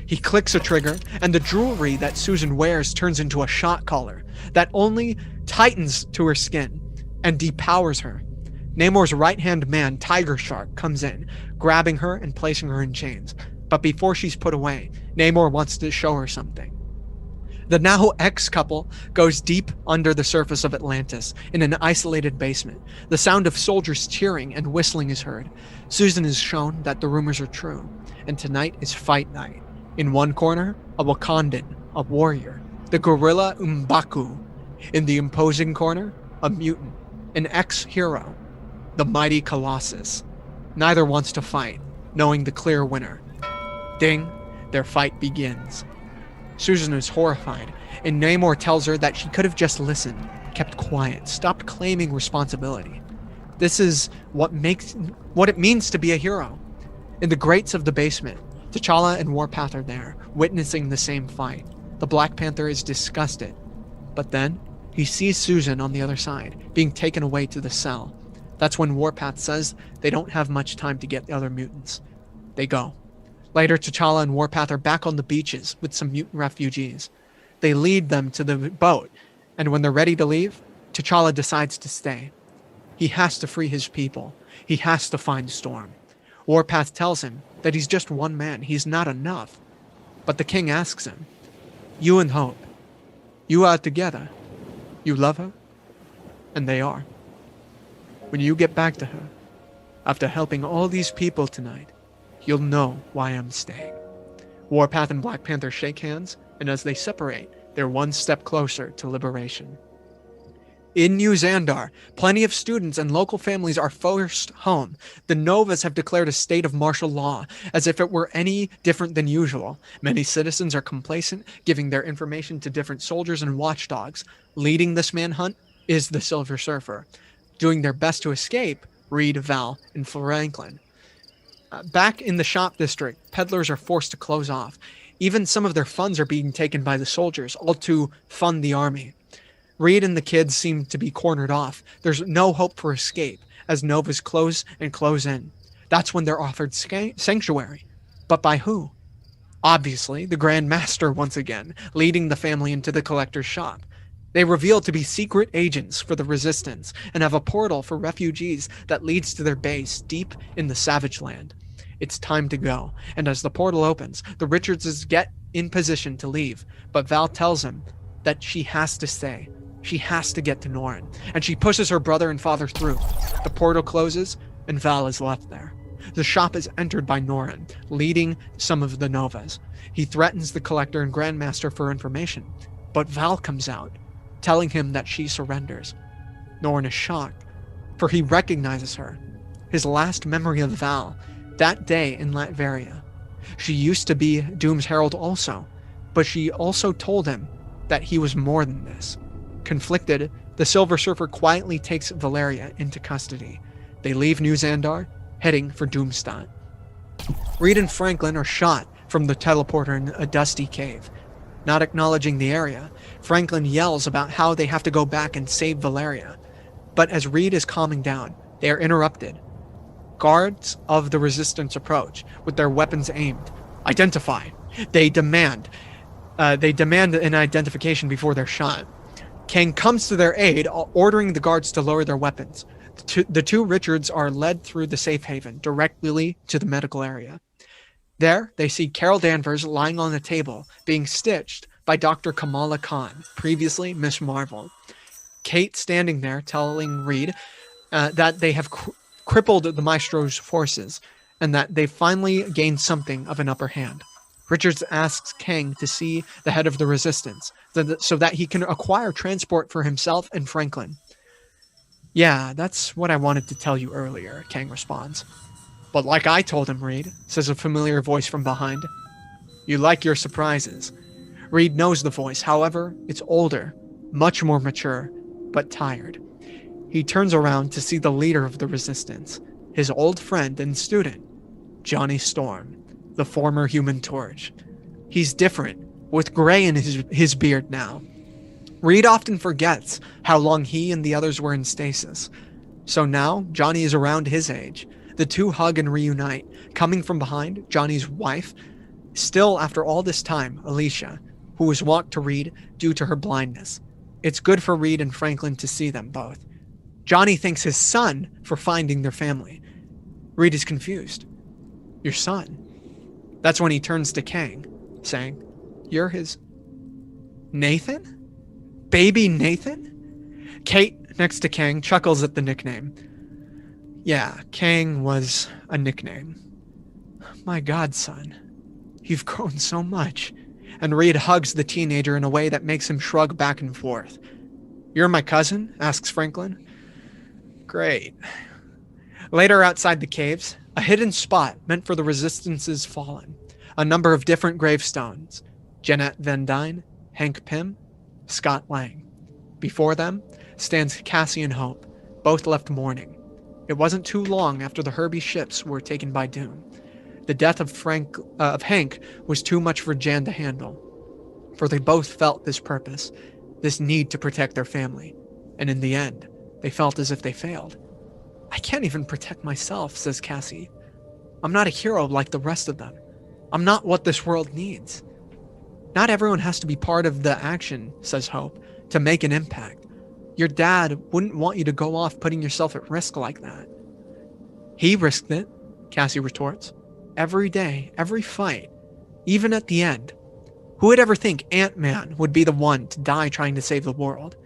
He clicks a trigger, and the jewelry that Susan wears turns into a shot collar that only tightens to her skin and depowers her. Namor's right-hand man, Tiger Shark, comes in, grabbing her and placing her in chains. But before she's put away, Namor wants to show her something. The now ex-couple goes deep under the surface of Atlantis in an isolated basement. The sound of soldiers cheering and whistling is heard. Susan is shown that the rumors are true, and tonight is fight night. In one corner, a Wakandan, a warrior, the gorilla M'Baku. In the imposing corner, a mutant, an ex-hero, the mighty Colossus. Neither wants to fight, knowing the clear winner. Ding, their fight begins. Susan is horrified, and Namor tells her that she could have just listened, kept quiet, stopped claiming responsibility. This is what it means to be a hero. In the grates of the basement, T'Challa and Warpath are there, witnessing the same fight. The Black Panther is disgusted, but then he sees Susan on the other side, being taken away to the cell. That's when Warpath says they don't have much time to get the other mutants. They go. Later, T'Challa and Warpath are back on the beaches with some mutant refugees. They lead them to the boat, and when they're ready to leave, T'Challa decides to stay. He has to free his people. He has to find Storm. Warpath tells him that he's just one man. He's not enough. But the king asks him, you and Hope, you are together. You love her? And they are. When you get back to her, after helping all these people tonight, you'll know why I'm staying. Warpath and Black Panther shake hands, and as they separate, they're one step closer to liberation. In New Xandar, plenty of students and local families are forced home. The Novas have declared a state of martial law, as if it were any different than usual. Many citizens are complacent, giving their information to different soldiers and watchdogs. Leading this manhunt is the Silver Surfer. Doing their best to escape, Reed, Val, and Franklin. Back in the shop district, peddlers are forced to close off. Even some of their funds are being taken by the soldiers, all to fund the army. Reed and the kids seem to be cornered off. There's no hope for escape, as Novas close and close in. That's when they're offered sanctuary. But by who? Obviously, the Grand Master once again, leading the family into the collector's shop. They reveal to be secret agents for the Resistance and have a portal for refugees that leads to their base deep in the Savage Land. It's time to go, and as the portal opens, the Richardses get in position to leave, but Val tells him that she has to stay. She has to get to Norrin, and she pushes her brother and father through. The portal closes, and Val is left there. The shop is entered by Norrin, leading some of the Novas. He threatens the Collector and Grandmaster for information, but Val comes out, telling him that she surrenders. Norrin is shocked, for he recognizes her. His last memory of Val, that day in Latveria. She used to be Doom's Herald also, but she also told him that he was more than this. Conflicted, the Silver Surfer quietly takes Valeria into custody. They leave New Xandar, heading for Doomstadt. Reed and Franklin are shot from the teleporter in a dusty cave. Not acknowledging the area, Franklin yells about how they have to go back and save Valeria. But as Reed is calming down, they are interrupted. Guards of the Resistance approach, with their weapons aimed. Identify. They demand an identification before they're shot. Kang comes to their aid, ordering the guards to lower their weapons. The two Richards are led through the safe haven, directly to the medical area. There, they see Carol Danvers lying on a table, being stitched by Dr. Kamala Khan, previously Miss Marvel. Kate standing there, telling Reed that they have crippled the Maestro's forces, and that they finally gained something of an upper hand. Richards asks Kang to see the head of the Resistance, so that he can acquire transport for himself and Franklin. Yeah, that's what I wanted to tell you earlier, Kang responds. But like I told him, Reed, says a familiar voice from behind. You like your surprises. Reed knows the voice, however, it's older, much more mature, but tired. He turns around to see the leader of the Resistance, his old friend and student, Johnny Storm, the former Human Torch. He's different, with gray in his beard now. Reed often forgets how long he and the others were in stasis. So now, Johnny is around his age. The two hug and reunite, coming from behind, Johnny's wife, still after all this time, Alicia, who was walked to Reed due to her blindness. It's good for Reed and Franklin to see them both. Johnny thanks his son for finding their family. Reed is confused. Your son? That's when he turns to Kang, saying, You're his... Nathan? Baby Nathan? Kate, next to Kang, chuckles at the nickname. Yeah, Kang was a nickname. My godson, you've grown so much. And Reed hugs the teenager in a way that makes him shrug back and forth. You're my cousin? Asks Franklin. Great. Later outside the caves, a hidden spot meant for the Resistance's fallen. A number of different gravestones. Jeanette Van Dyne, Hank Pym, Scott Lang. Before them stands Cassie and Hope, both left mourning. It wasn't too long after the Herbie ships were taken by Doom. The death of Hank was too much for Jan to handle, for they both felt this purpose, this need to protect their family, and in the end, they felt as if they failed. I can't even protect myself, says Cassie. I'm not a hero like the rest of them. I'm not what this world needs. Not everyone has to be part of the action, says Hope, to make an impact. Your dad wouldn't want you to go off putting yourself at risk like that. He risked it, Cassie retorts. Every day, every fight, even at the end. Who would ever think Ant-Man would be the one to die trying to save the world?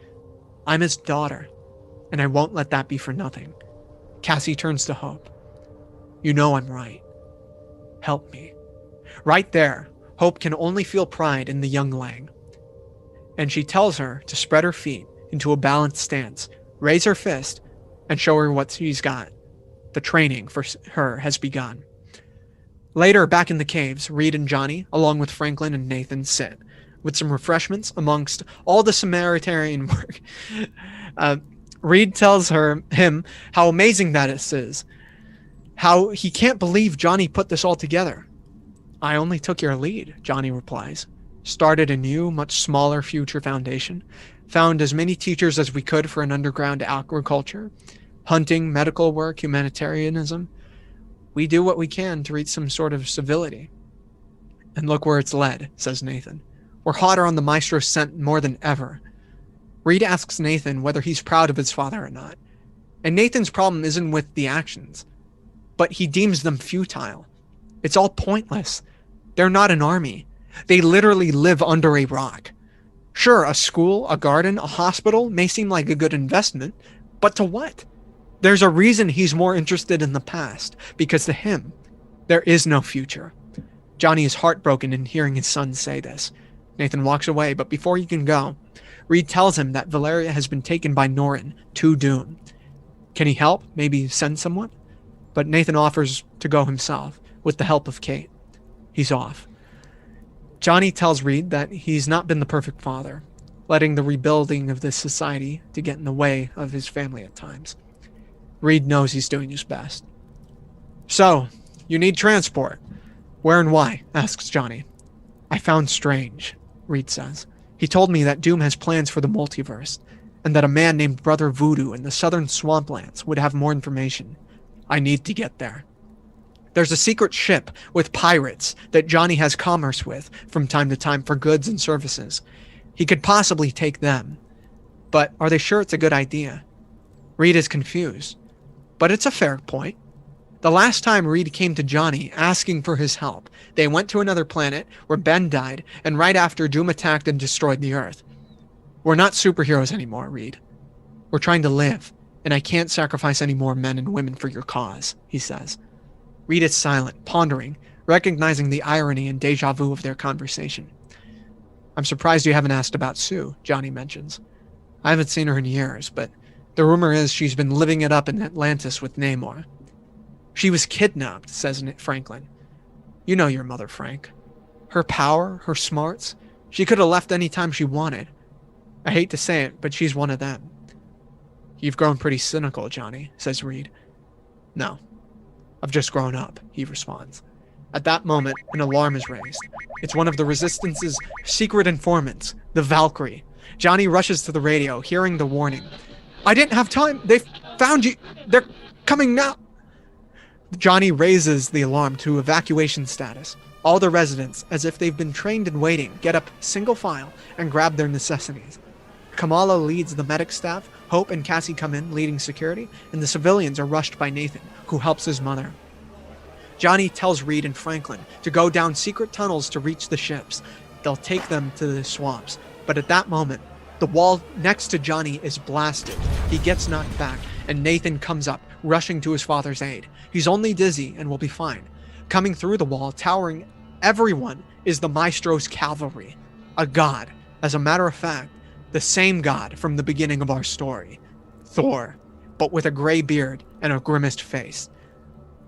I'm his daughter, and I won't let that be for nothing. Cassie turns to Hope. You know I'm right. Help me. Right there, Hope can only feel pride in the young Lang. And she tells her to spread her feet into a balanced stance, raise her fist, and show her what she's got. The training for her has begun. Later, back in the caves, Reed and Johnny, along with Franklin and Nathan, sit, with some refreshments amongst all the Samaritan work. Reed tells him how amazing that is, how he can't believe Johnny put this all together. I only took your lead, Johnny replies. Started a new, much smaller future foundation. Found as many teachers as we could for an underground agriculture. Hunting, medical work, humanitarianism. We do what we can to reach some sort of civility. And look where it's led, says Nathan. We're hotter on the Maestro's scent more than ever. Reed asks Nathan whether he's proud of his father or not. And Nathan's problem isn't with the actions, but he deems them futile. It's all pointless. They're not an army. They literally live under a rock. Sure, a school, a garden, a hospital may seem like a good investment, but to what? There's a reason he's more interested in the past, because to him, there is no future. Johnny is heartbroken in hearing his son say this. Nathan walks away, but before he can go, Reed tells him that Valeria has been taken by Norrin to Doom. Can he help? Maybe send someone? But Nathan offers to go himself, with the help of Kate. He's off. Johnny tells Reed that he's not been the perfect father, letting the rebuilding of this society to get in the way of his family at times. Reed knows he's doing his best. So, you need transport. Where and why? Asks Johnny. I found Strange, Reed says. He told me that Doom has plans for the multiverse, and that a man named Brother Voodoo in the southern swamplands would have more information. I need to get there. There's a secret ship with pirates that Johnny has commerce with from time to time for goods and services. He could possibly take them. But are they sure it's a good idea? Reed is confused. But it's a fair point. The last time Reed came to Johnny asking for his help, they went to another planet where Ben died, and right after Doom attacked and destroyed the Earth. We're not superheroes anymore, Reed. We're trying to live, and I can't sacrifice any more men and women for your cause, he says. Reed is silent, pondering, recognizing the irony and deja vu of their conversation. I'm surprised you haven't asked about Sue, Johnny mentions. I haven't seen her in years, but the rumor is she's been living it up in Atlantis with Namor. She was kidnapped, says Franklin. You know your mother, Frank. Her power, her smarts, she could have left any time she wanted. I hate to say it, but she's one of them. You've grown pretty cynical, Johnny, says Reed. No, I've just grown up, he responds. At that moment, an alarm is raised. It's one of the Resistance's secret informants, the Valkyrie. Johnny rushes to the radio, hearing the warning. I didn't have time. They found you. They're coming now. Johnny raises the alarm to evacuation status. All the residents, as if they've been trained in waiting, get up single file and grab their necessities. Kamala leads the medic staff, Hope and Cassie come in, leading security, and the civilians are rushed by Nathan, who helps his mother. Johnny tells Reed and Franklin to go down secret tunnels to reach the ships. They'll take them to the swamps, but at that moment, the wall next to Johnny is blasted. He gets knocked back, and Nathan comes up, rushing to his father's aid. He's only dizzy and will be fine. Coming through the wall, towering everyone, is the Maestro's cavalry. A god. As a matter of fact, the same god from the beginning of our story. Thor, but with a gray beard and a grimaced face.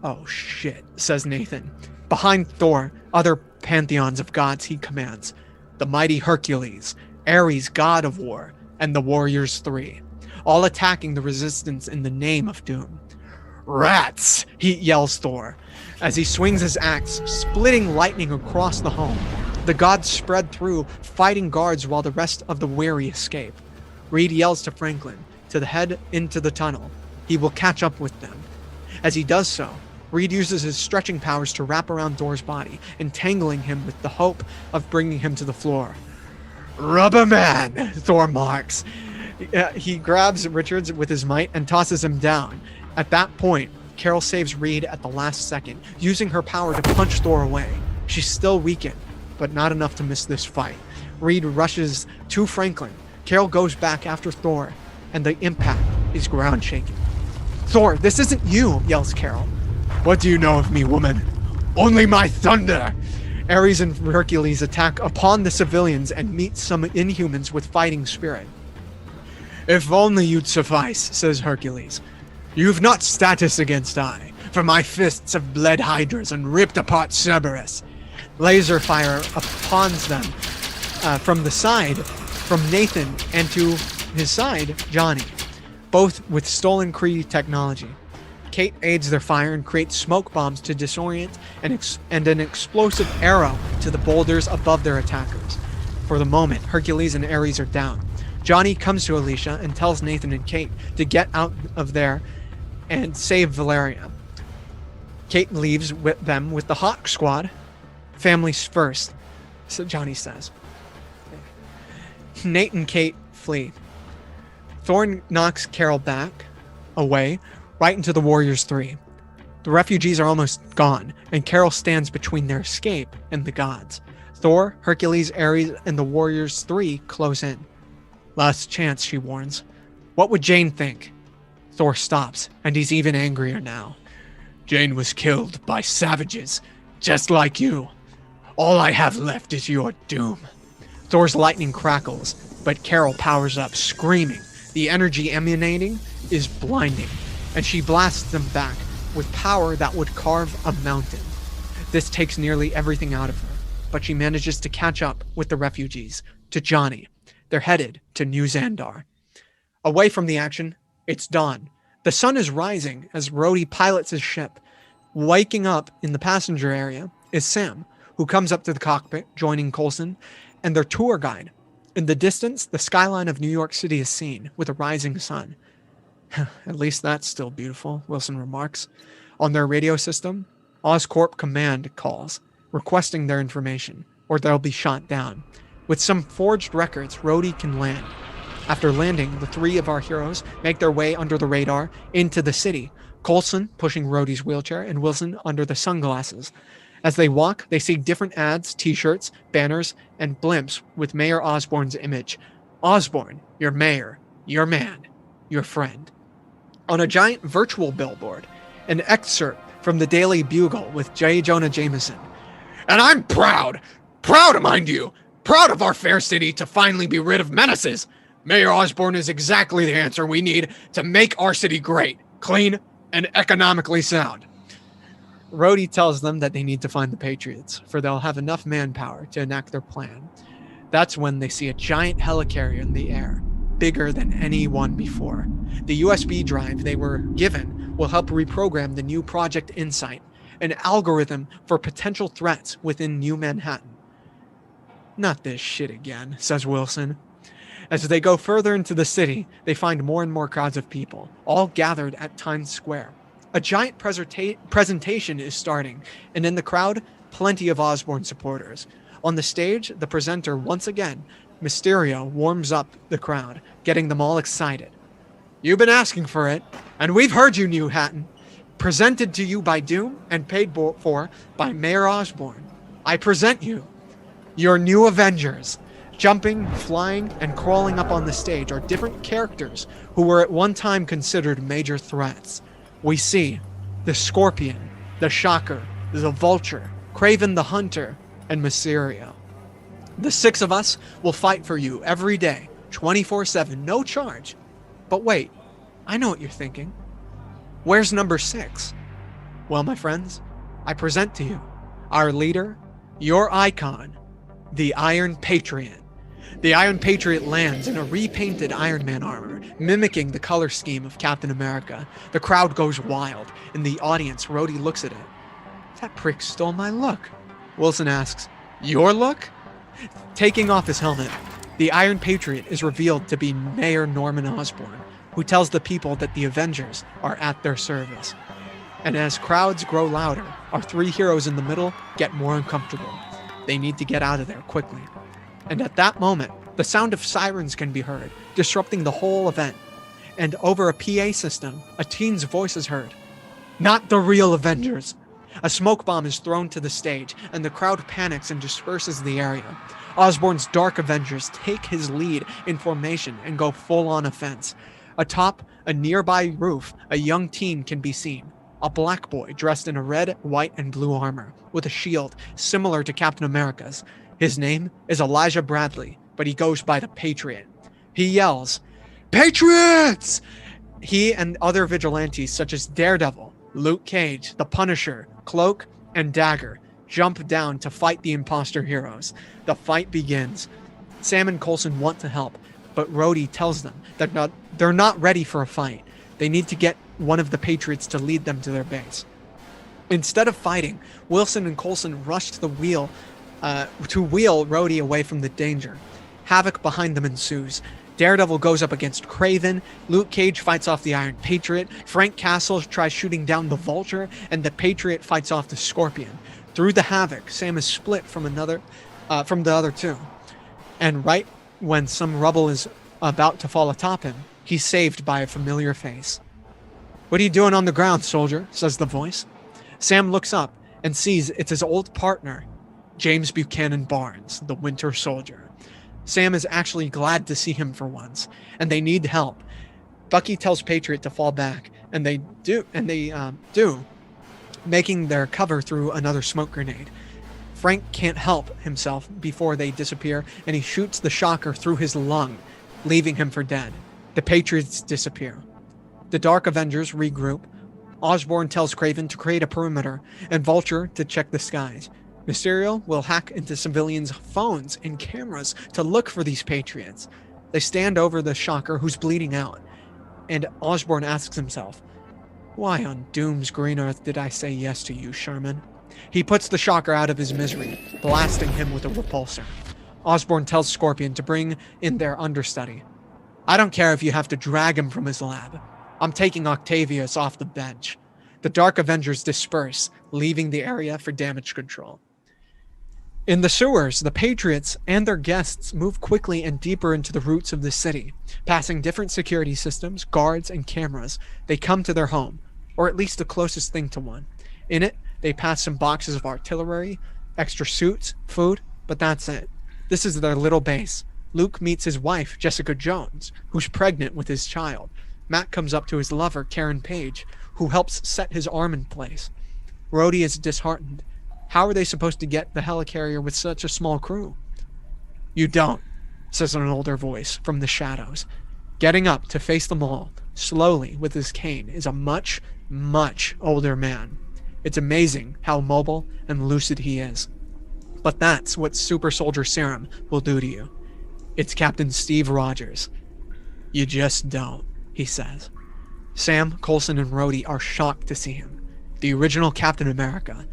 Oh shit, says Nathan. Behind Thor, other pantheons of gods he commands. The mighty Hercules, Ares, god of war, and the Warriors 3. All attacking the resistance in the name of Doom. Rats! He yells Thor, as he swings his axe, splitting lightning across the home. The gods spread through, fighting guards while the rest of the weary escape. Reed yells to Franklin to head into the tunnel. He will catch up with them. As he does so, Reed uses his stretching powers to wrap around Thor's body, entangling him with the hope of bringing him to the floor. Rubber man, Thor marks. He grabs Richards with his might and tosses him down. At that point, Carol saves Reed at the last second, using her power to punch Thor away. She's still weakened, but not enough to miss this fight. Reed rushes to Franklin. Carol goes back after Thor, and the impact is ground-shaking. Thor, this isn't you, yells Carol. What do you know of me, woman? Only my thunder! Ares and Hercules attack upon the civilians and meet some Inhumans with fighting spirit. If only you'd suffice, says Hercules. You've not status against I, for my fists have bled hydras and ripped apart Cerberus. Laser fire upon them from the side, from Nathan, and to his side, Johnny, both with stolen Kree technology. Kate aids their fire and creates smoke bombs to disorient and an explosive arrow to the boulders above their attackers. For the moment, Hercules and Ares are down. Johnny comes to Alicia and tells Nathan and Kate to get out of there and save Valeria. Kate leaves with them with the Hawk Squad, Families first, so Johnny says. Nate and Kate flee. Thorne knocks Carol back, away, right into the Warriors 3. The refugees are almost gone, and Carol stands between their escape and the gods. Thor, Hercules, Ares, and the Warriors 3 close in. Last chance, she warns. What would Jane think? Thor stops, and he's even angrier now. Jane was killed by savages, just like you. All I have left is your doom. Thor's lightning crackles, but Carol powers up, screaming. The energy emanating is blinding, and she blasts them back with power that would carve a mountain. This takes nearly everything out of her, but she manages to catch up with the refugees, to Johnny. They're headed to New Xandar. Away from the action, it's dawn. The sun is rising as Rhodey pilots his ship. Waking up in the passenger area is Sam, who comes up to the cockpit, joining Coulson and their tour guide. In the distance, the skyline of New York City is seen, with a rising sun. At least that's still beautiful, Wilson remarks. On their radio system, Oscorp Command calls, requesting their information, or they'll be shot down. With some forged records, Rhodey can land. After landing, the three of our heroes make their way under the radar into the city, Coulson pushing Rhodey's wheelchair and Wilson under the sunglasses. As they walk, they see different ads, t-shirts, banners, and blimps with Mayor Osborne's image. Osborne, your mayor, your man, your friend. On a giant virtual billboard, an excerpt from the Daily Bugle with J. Jonah Jameson. And I'm proud, mind you, proud of our fair city to finally be rid of menaces. Mayor Osborne is exactly the answer we need to make our city great, clean, and economically sound. Rhodey tells them that they need to find the Patriots, for they'll have enough manpower to enact their plan. That's when they see a giant helicarrier in the air, bigger than any one before. The USB drive they were given will help reprogram the new Project Insight, an algorithm for potential threats within New Manhattan. Not this shit again, says Wilson. As they go further into the city, they find more and more crowds of people, all gathered at Times Square. A giant presentation is starting, and in the crowd, plenty of Osborne supporters. On the stage, the presenter, once again, Mysterio, warms up the crowd, getting them all excited. You've been asking for it, and we've heard you, New Hatton. Presented to you by Doom and paid for by Mayor Osborne. I present you, your new Avengers. Jumping, flying, and crawling up on the stage are different characters who were at one time considered major threats. We see the Scorpion, the Shocker, the Vulture, Kraven the Hunter, and Mysterio. The six of us will fight for you every day, 24/7, no charge. But wait, I know what you're thinking. Where's number 6? Well, my friends, I present to you our leader, your icon, the Iron Patriot. The Iron Patriot lands in a repainted Iron Man armor, mimicking the color scheme of Captain America. The crowd goes wild. In the audience, Rhodey looks at it. That prick stole my look. Wilson asks, your look? Taking off his helmet, the Iron Patriot is revealed to be Mayor Norman Osborn, who tells the people that the Avengers are at their service. And as crowds grow louder, our three heroes in the middle get more uncomfortable. They need to get out of there quickly. And at that moment, the sound of sirens can be heard, disrupting the whole event. And over a PA system, a teen's voice is heard. Not the real Avengers. A smoke bomb is thrown to the stage, and the crowd panics and disperses the area. Osborn's Dark Avengers take his lead in formation and go full-on offense. Atop a nearby roof, a young teen can be seen. A black boy dressed in a red, white, and blue armor, with a shield similar to Captain America's. His name is Elijah Bradley, but he goes by the Patriot. He yells, Patriots! He and other vigilantes such as Daredevil, Luke Cage, the Punisher, Cloak, and Dagger jump down to fight the imposter heroes. The fight begins. Sam and Coulson want to help, but Rhodey tells them that they're not ready for a fight. They need to get one of the Patriots to lead them to their base. Instead of fighting, Wilson and Coulson rush to wheel Rhodey away from the danger. Havoc behind them ensues. Daredevil goes up against Kraven, Luke Cage fights off the Iron Patriot, Frank Castle tries shooting down the Vulture, and the Patriot fights off the Scorpion. Through the havoc, Sam is split from the other two. And right when some rubble is about to fall atop him, he's saved by a familiar face. "What are you doing on the ground, soldier?" says the voice. Sam looks up and sees it's his old partner, James Buchanan Barnes, the Winter Soldier. Sam is actually glad to see him for once, and they need help. Bucky tells Patriot to fall back, and they do, making their cover through another smoke grenade. Frank can't help himself before they disappear, and he shoots the shocker through his lung, leaving him for dead. The Patriots disappear. The Dark Avengers regroup. Osborn tells Kraven to create a perimeter, and Vulture to check the skies. Mysterio will hack into civilians' phones and cameras to look for these Patriots. They stand over the shocker, who's bleeding out, and Osborn asks himself, "Why on Doom's green earth did I say yes to you, Sherman?" He puts the shocker out of his misery, blasting him with a repulsor. Osborn tells Scorpion to bring in their understudy. "I don't care if you have to drag him from his lab. I'm taking Octavius off the bench." The Dark Avengers disperse, leaving the area for damage control. In the sewers, the Patriots and their guests move quickly and deeper into the roots of the city. Passing different security systems, guards, and cameras, they come to their home, or at least the closest thing to one. In it, they pass some boxes of artillery, extra suits, food, but that's it. This is their little base. Luke meets his wife, Jessica Jones, who's pregnant with his child. Matt comes up to his lover, Karen Page, who helps set his arm in place. Rhodey is disheartened. How are they supposed to get the helicarrier with such a small crew? "You don't," says an older voice from the shadows. Getting up to face them all, slowly with his cane, is a much, much older man. It's amazing how mobile and lucid he is. But that's what Super Soldier Serum will do to you. It's Captain Steve Rogers. "You just don't," he says. Sam, Coulson, and Rhodey are shocked to see him. The original Captain America.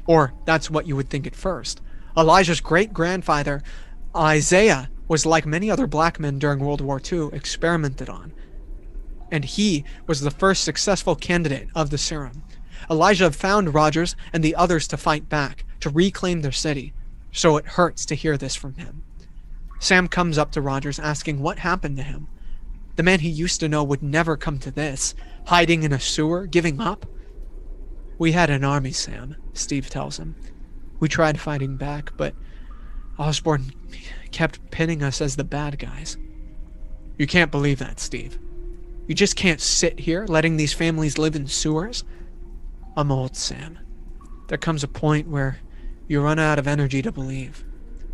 Or that's what you would think at first. Elijah's great-grandfather, Isaiah, was like many other black men during World War II, experimented on. And he was the first successful candidate of the serum. Elijah found Rogers and the others to fight back, to reclaim their city, so it hurts to hear this from him. Sam comes up to Rogers asking what happened to him. The man he used to know would never come to this, hiding in a sewer, giving up. "We had an army, Sam," Steve tells him. "We tried fighting back, but Osborn kept pinning us as the bad guys." "You can't believe that, Steve. You just can't sit here letting these families live in sewers." "I'm old, Sam. There comes a point where you run out of energy to believe,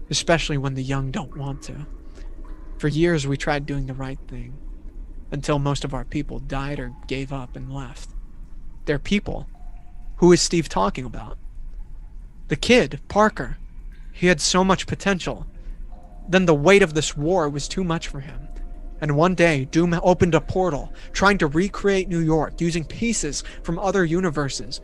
especially when the young don't want to. For years we tried doing the right thing, until most of our people died or gave up and left." Their people? Who is Steve talking about? The kid, Parker. He had so much potential. Then the weight of this war was too much for him. And one day, Doom opened a portal, trying to recreate New York using pieces from other universes.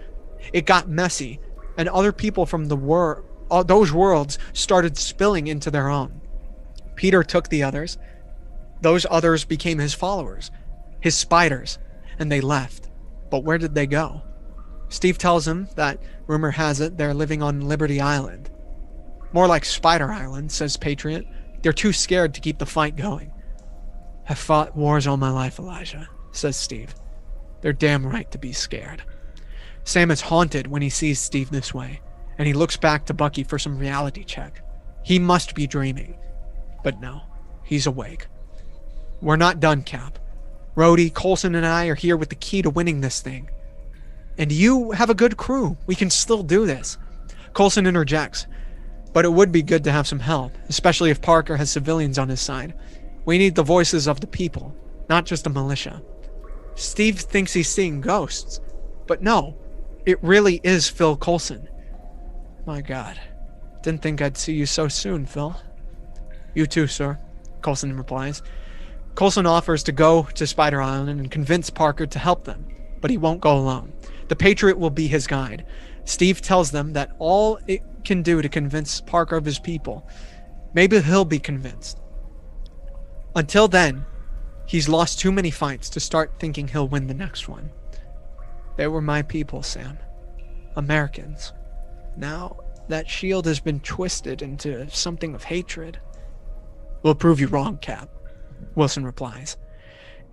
It got messy, and other people from those worlds started spilling into their own. Peter took the others. Those others became his followers, his spiders, and they left. But where did they go? Steve tells him that, rumor has it, they're living on Liberty Island. "More like Spider Island," says Patriot. "They're too scared to keep the fight going." "I've fought wars all my life, Elijah," says Steve. "They're damn right to be scared." Sam is haunted when he sees Steve this way, and he looks back to Bucky for some reality check. He must be dreaming. But no, he's awake. "We're not done, Cap. Rhodey, Coulson, and I are here with the key to winning this thing. And you have a good crew. We can still do this." Coulson interjects. "But it would be good to have some help, especially if Parker has civilians on his side. We need the voices of the people, not just a militia." Steve thinks he's seeing ghosts. But no, it really is Phil Coulson. "My God, didn't think I'd see you so soon, Phil." "You too, sir," Coulson replies. Coulson offers to go to Spider Island and convince Parker to help them, but he won't go alone. The Patriot will be his guide. Steve tells them that all it can do to convince Parker of his people. Maybe he'll be convinced. Until then, he's lost too many fights to start thinking he'll win the next one. "They were my people, Sam. Americans. Now, that shield has been twisted into something of hatred. We'll prove you wrong, Cap, Wilson replies.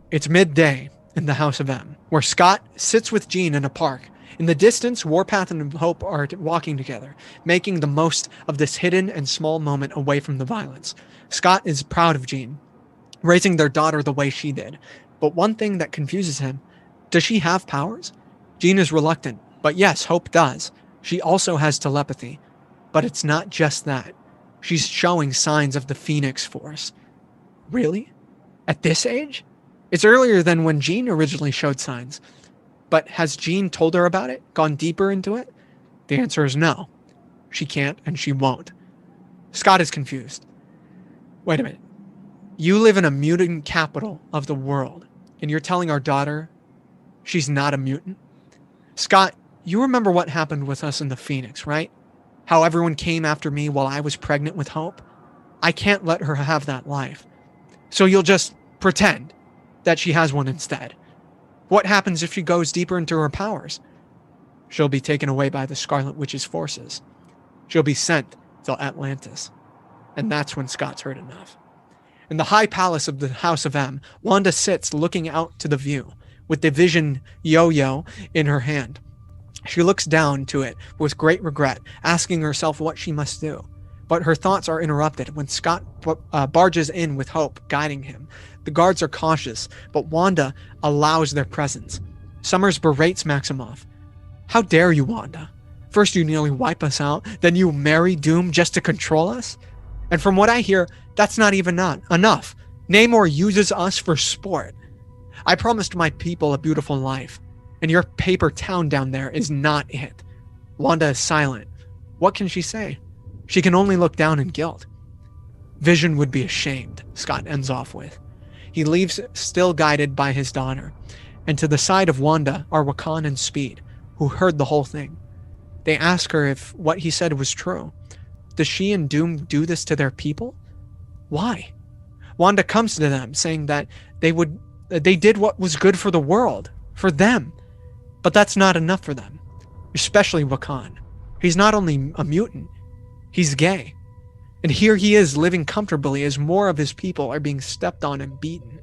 It's midday in the House of M, where Scott sits with Jean in a park. In the distance, Warpath and Hope are walking together, making the most of this hidden and small moment away from the violence. Scott is proud of Jean, raising their daughter the way she did. But one thing that confuses him, does she have powers? Jean is reluctant, but yes, Hope does. She also has telepathy. But it's not just that. She's showing signs of the Phoenix Force. Really? At this age? It's earlier than when Jean originally showed signs. But has Jean told her about it? Gone deeper into it? The answer is no. She can't and she won't. Scott is confused. Wait a minute. You live in a mutant capital of the world, and you're telling our daughter she's not a mutant? Scott, you remember what happened with us in the Phoenix, right? How everyone came after me while I was pregnant with Hope? I can't let her have that life. So you'll just pretend that she has one instead. What happens if she goes deeper into her powers? She'll be taken away by the Scarlet Witch's forces. She'll be sent to Atlantis. And that's when Scott's heard enough. In the high palace of the House of M, Wanda sits looking out to the view, with the vision yo-yo in her hand. She looks down to it with great regret, asking herself what she must do. But her thoughts are interrupted when Scott barges in with Hope, guiding him. The guards are cautious, but Wanda allows their presence. Summers berates Maximoff. How dare you, Wanda? First you nearly wipe us out, then you marry Doom just to control us? And from what I hear, that's not even enough. Namor uses us for sport. I promised my people a beautiful life, and your paper town down there is not it. Wanda is silent. What can she say? She can only look down in guilt. Vision would be ashamed, Scott ends off with. He leaves still guided by his daughter, and to the side of Wanda are Wakan and Speed, who heard the whole thing. They ask her if what he said was true. Does she and Doom do this to their people? Why? Wanda comes to them saying that they did what was good for the world, for them. But that's not enough for them, especially Wakan. He's not only a mutant, he's gay. And here he is living comfortably as more of his people are being stepped on and beaten.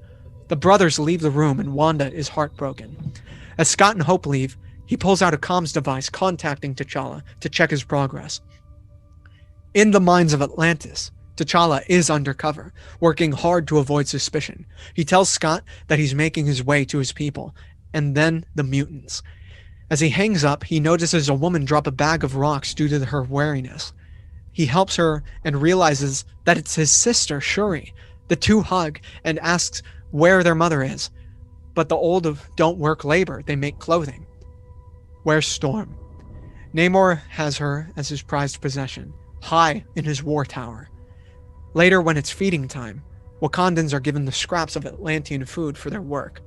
The brothers leave the room and Wanda is heartbroken. As Scott and Hope leave, he pulls out a comms device contacting T'Challa to check his progress. In the mines of Atlantis, T'Challa is undercover, working hard to avoid suspicion. He tells Scott that he's making his way to his people, and then the mutants. As he hangs up, he notices a woman drop a bag of rocks due to her wariness. He helps her and realizes that it's his sister, Shuri. The two hug and asks where their mother is. But the old don't work labor, they make clothing. Where's Storm? Namor has her as his prized possession, high in his war tower. Later, when it's feeding time, Wakandans are given the scraps of Atlantean food for their work.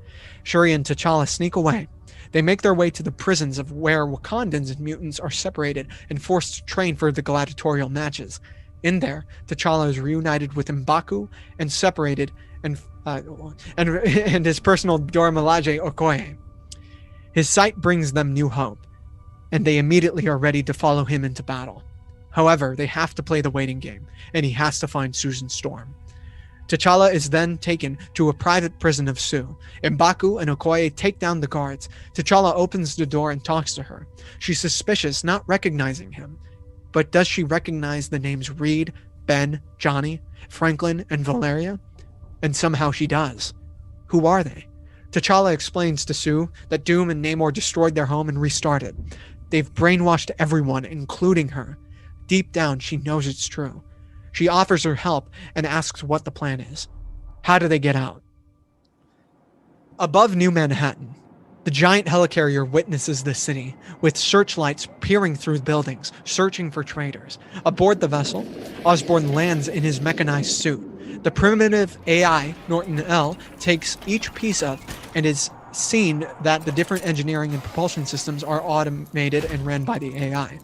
Shuri and T'Challa sneak away. They make their way to the prisons of where Wakandans and mutants are separated and forced to train for the gladiatorial matches. In there, T'Challa is reunited with M'Baku and separated and his personal Dora Milaje Okoye. His sight brings them new hope, and they immediately are ready to follow him into battle. However, they have to play the waiting game, and he has to find Susan Storm. T'Challa is then taken to a private prison of Sue. M'Baku and Okoye take down the guards. T'Challa opens the door and talks to her. She's suspicious, not recognizing him. But does she recognize the names Reed, Ben, Johnny, Franklin, and Valeria? And somehow she does. Who are they? T'Challa explains to Sue that Doom and Namor destroyed their home and restarted. They've brainwashed everyone, including her. Deep down, she knows it's true. She offers her help and asks what the plan is. How do they get out? Above New Manhattan, the giant helicarrier witnesses the city, with searchlights peering through buildings, searching for traitors. Aboard the vessel, Osborn lands in his mechanized suit. The primitive AI, Norton L, takes each piece of and is seen that the different engineering and propulsion systems are automated and ran by the AI.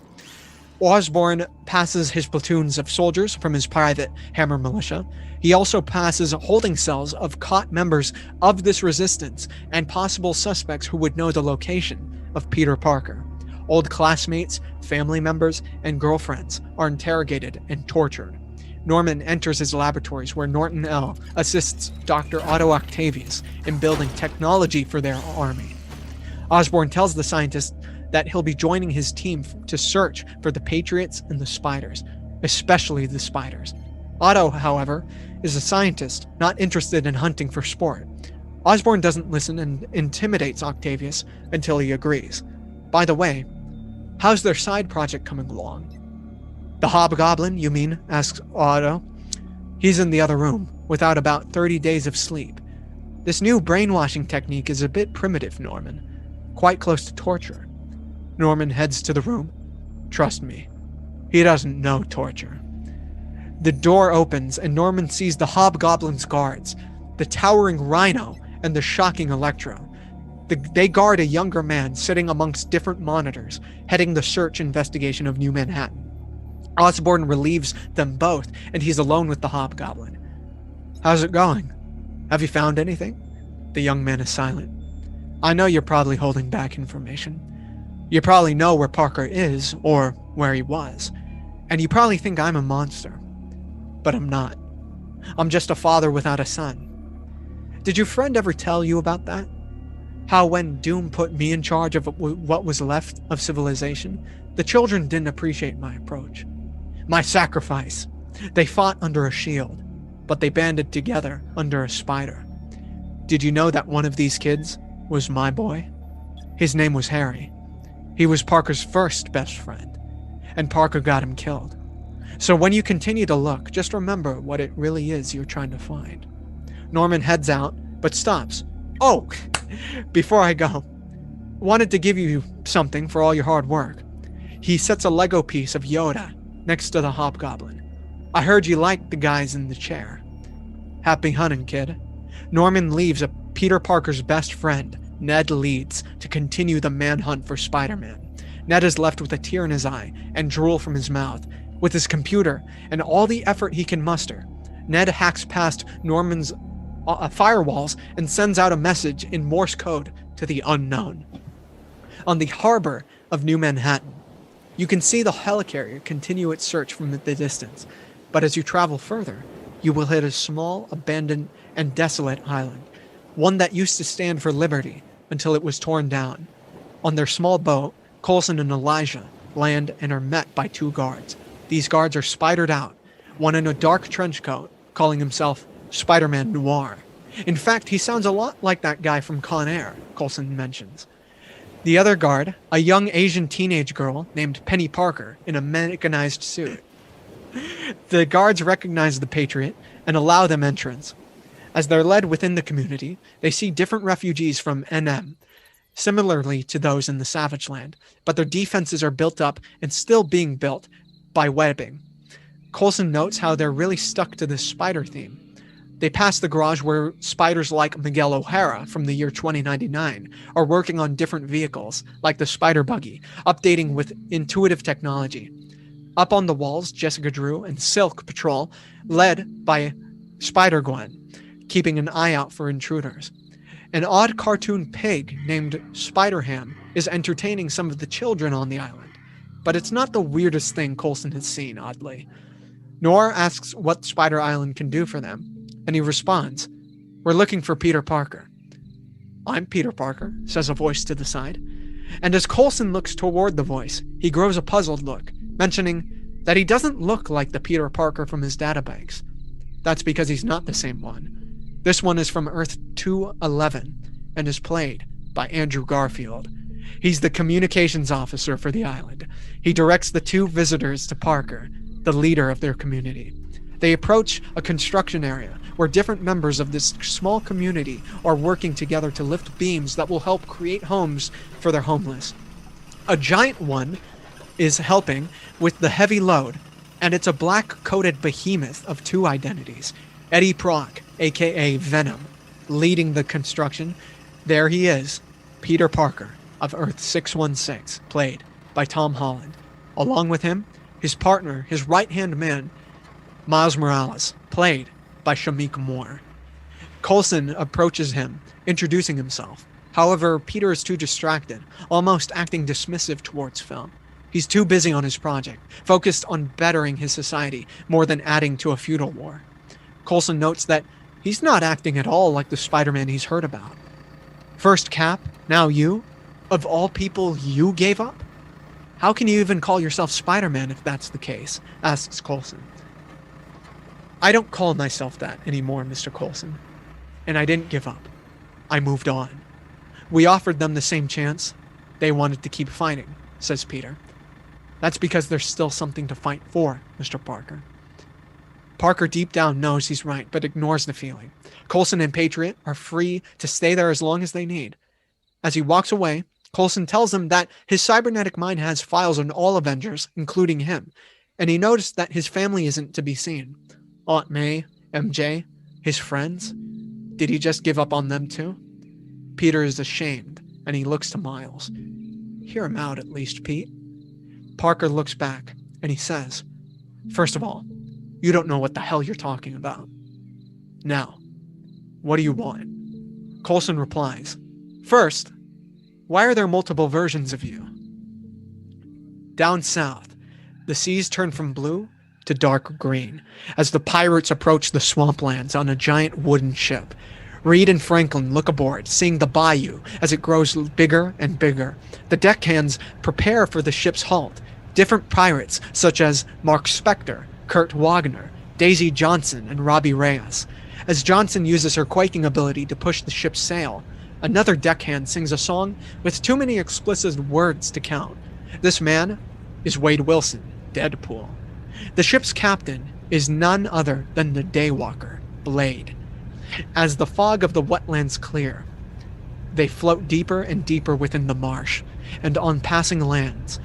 Osborn passes his platoons of soldiers from his private Hammer militia. He also passes holding cells of caught members of this resistance and possible suspects who would know the location of Peter Parker. Old classmates, family members, and girlfriends are interrogated and tortured. Norman enters his laboratories where Norton L. assists Dr. Otto Octavius in building technology for their army. Osborn tells the scientist that he'll be joining his team to search for the Patriots and the Spiders, especially the Spiders. Otto, however, is a scientist not interested in hunting for sport. Osborn doesn't listen and intimidates Octavius until he agrees. By the way, how's their side project coming along? The Hobgoblin, you mean? Asks Otto. He's in the other room, without about 30 days of sleep. This new brainwashing technique is a bit primitive, Norman. Quite close to torture. Norman heads to the room. Trust me, he doesn't know torture. The door opens and Norman sees the Hobgoblin's guards, the towering Rhino and the shocking Electro. They guard a younger man sitting amongst different monitors, heading the search investigation of New Manhattan. Osborn relieves them both, and he's alone with the Hobgoblin. How's it going? Have you found anything? The young man is silent. I know you're probably holding back information. You probably know where Parker is, or where he was. And you probably think I'm a monster. But I'm not. I'm just a father without a son. Did your friend ever tell you about that? How when Doom put me in charge of what was left of civilization, the children didn't appreciate my approach. My sacrifice. They fought under a shield, but they banded together under a spider. Did you know that one of these kids was my boy? His name was Harry. He was Parker's first best friend, and Parker got him killed. So when you continue to look, just remember what it really is you're trying to find. Norman heads out, but stops. Oh, before I go, wanted to give you something for all your hard work. He sets a Lego piece of Yoda next to the Hobgoblin. I heard you liked the guys in the chair. Happy hunting, kid. Norman leaves a Peter Parker's best friend, Ned Leeds, to continue the manhunt for Spider-Man. Ned is left with a tear in his eye and drool from his mouth. With his computer and all the effort he can muster, Ned hacks past Norman's firewalls and sends out a message in Morse code to the unknown. On the harbor of New Manhattan, you can see the helicarrier continue its search from the distance, but as you travel further, you will hit a small, abandoned, and desolate island, one that used to stand for liberty until it was torn down. On their small boat, Coulson and Elijah land and are met by two guards. These guards are spidered out, one in a dark trench coat, calling himself Spider-Man Noir. In fact, he sounds a lot like that guy from Con Air, Coulson mentions. The other guard, a young Asian teenage girl named Penny Parker in a mechanized suit. The guards recognize the Patriot and allow them entrance. As they're led within the community, they see different refugees from NM, similarly to those in the Savage Land, but their defenses are built up and still being built by webbing. Coulson notes how they're really stuck to this spider theme. They pass the garage where spiders like Miguel O'Hara from the year 2099 are working on different vehicles, like the Spider Buggy, updating with intuitive technology. Up on the walls, Jessica Drew and Silk patrol, led by Spider-Gwen, keeping an eye out for intruders. An odd cartoon pig named Spider-Ham is entertaining some of the children on the island. But it's not the weirdest thing Coulson has seen, oddly. Noir asks what Spider Island can do for them, and he responds, "We're looking for Peter Parker." "I'm Peter Parker," says a voice to the side. And as Coulson looks toward the voice, he grows a puzzled look, mentioning that he doesn't look like the Peter Parker from his databanks. That's because he's not the same one. This one is from Earth 211 and is played by Andrew Garfield. He's the communications officer for the island. He directs the two visitors to Parker, the leader of their community. They approach a construction area where different members of this small community are working together to lift beams that will help create homes for their homeless. A giant one is helping with the heavy load, and it's a black-coated behemoth of two identities. Eddie Brock, aka Venom, leading the construction. There he is, Peter Parker of Earth 616, played by Tom Holland. Along with him, his partner, his right-hand man, Miles Morales, played by Shamik Moore. Coulson approaches him, introducing himself. However, Peter is too distracted, almost acting dismissive towards Phil. He's too busy on his project, focused on bettering his society more than adding to a feudal war. Coulson notes that he's not acting at all like the Spider-Man he's heard about. First Cap, now you? Of all people, you gave up? How can you even call yourself Spider-Man if that's the case? Asks Coulson. I don't call myself that anymore, Mr. Coulson. And I didn't give up. I moved on. We offered them the same chance. They wanted to keep fighting, says Peter. That's because there's still something to fight for, Mr. Parker. Parker deep down knows he's right, but ignores the feeling. Coulson and Patriot are free to stay there as long as they need. As he walks away, Coulson tells him that his cybernetic mind has files on all Avengers, including him, and he noticed that his family isn't to be seen. Aunt May, MJ, his friends. Did he just give up on them too? Peter is ashamed, and he looks to Miles. Hear him out at least, Pete. Parker looks back, and he says, First of all, you don't know what the hell you're talking about. Now, what do you want? Coulson replies, First, why are there multiple versions of you? Down south, the seas turn from blue to dark green as the pirates approach the swamplands on a giant wooden ship. Reed and Franklin look aboard, seeing the bayou as it grows bigger and bigger. The deckhands prepare for the ship's halt. Different pirates, such as Mark Spector, Kurt Wagner, Daisy Johnson, and Robbie Reyes. As Johnson uses her quaking ability to push the ship's sail, another deckhand sings a song with too many explicit words to count. This man is Wade Wilson, Deadpool. The ship's captain is none other than the Daywalker, Blade. As the fog of the wetlands clear, they float deeper and deeper within the marsh, and on passing lands,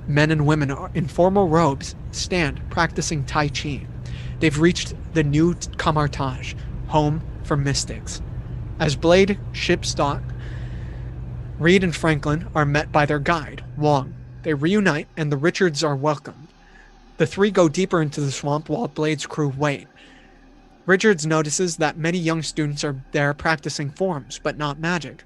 men and women in formal robes stand practicing Tai Chi. They've reached the new Camartage, home for mystics. As Blade ships dock, Reed and Franklin are met by their guide, Wong. They reunite, and the Richards are welcomed. The three go deeper into the swamp while Blade's crew wait. Richards notices that many young students are there practicing forms, but not magic.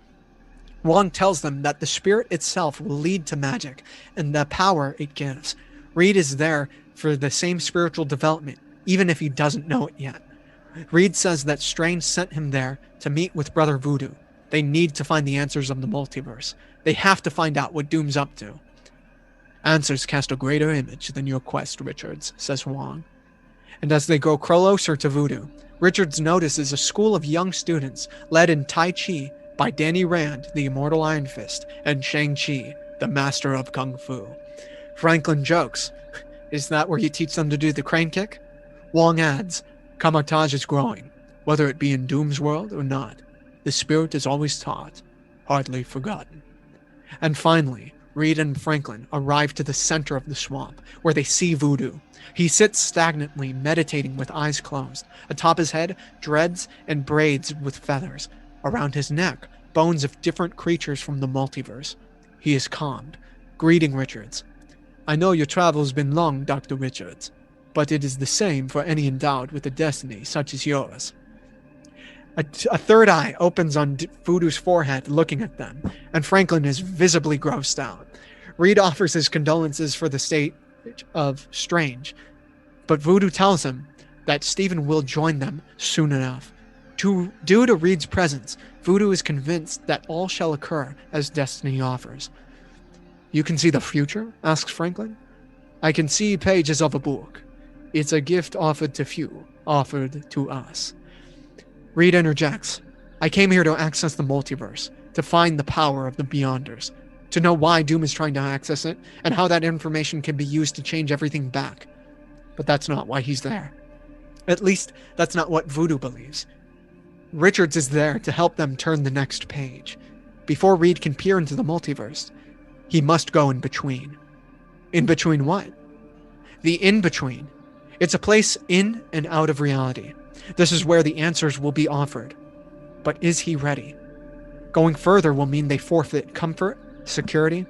Wong tells them that the spirit itself will lead to magic, and the power it gives. Reed is there for the same spiritual development, even if he doesn't know it yet. Reed says that Strange sent him there to meet with Brother Voodoo. They need to find the answers of the multiverse. They have to find out what Doom's up to. Answers cast a greater image than your quest, Richards, says Wong. And as they go closer to Voodoo, Richards notices a school of young students led in Tai Chi by Danny Rand, the Immortal Iron Fist, and Shang-Chi, the Master of Kung Fu. Franklin jokes, Is that where you teach them to do the crane kick? Wong adds, Camartage is growing, whether it be in Doom's world or not. The spirit is always taught, hardly forgotten. And finally, Reed and Franklin arrive to the center of the swamp, where they see Voodoo. He sits stagnantly, meditating with eyes closed. Atop his head, dreads and braids with feathers. Around his neck, bones of different creatures from the multiverse. He is calmed, greeting Richards. I know your travel's been long, Dr. Richards, but it is the same for any endowed with a destiny such as yours. A third eye opens on Voodoo's forehead, looking at them, and Franklin is visibly grossed out. Reed offers his condolences for the state of Strange, but Voodoo tells him that Stephen will join them soon enough. Due to Reed's presence, Voodoo is convinced that all shall occur as destiny offers. You can see the future? Asks Franklin. I can see pages of a book. It's a gift offered to few, offered to us. Reed interjects. I came here to access the multiverse, to find the power of the Beyonders, to know why Doom is trying to access it, and how that information can be used to change everything back. But that's not why he's there. At least, that's not what Voodoo believes. Richards is there to help them turn the next page. Before Reed can peer into the multiverse, he must go in between. In between what? The in-between. It's a place in and out of reality. This is where the answers will be offered. But is he ready? Going further will mean they forfeit comfort, security,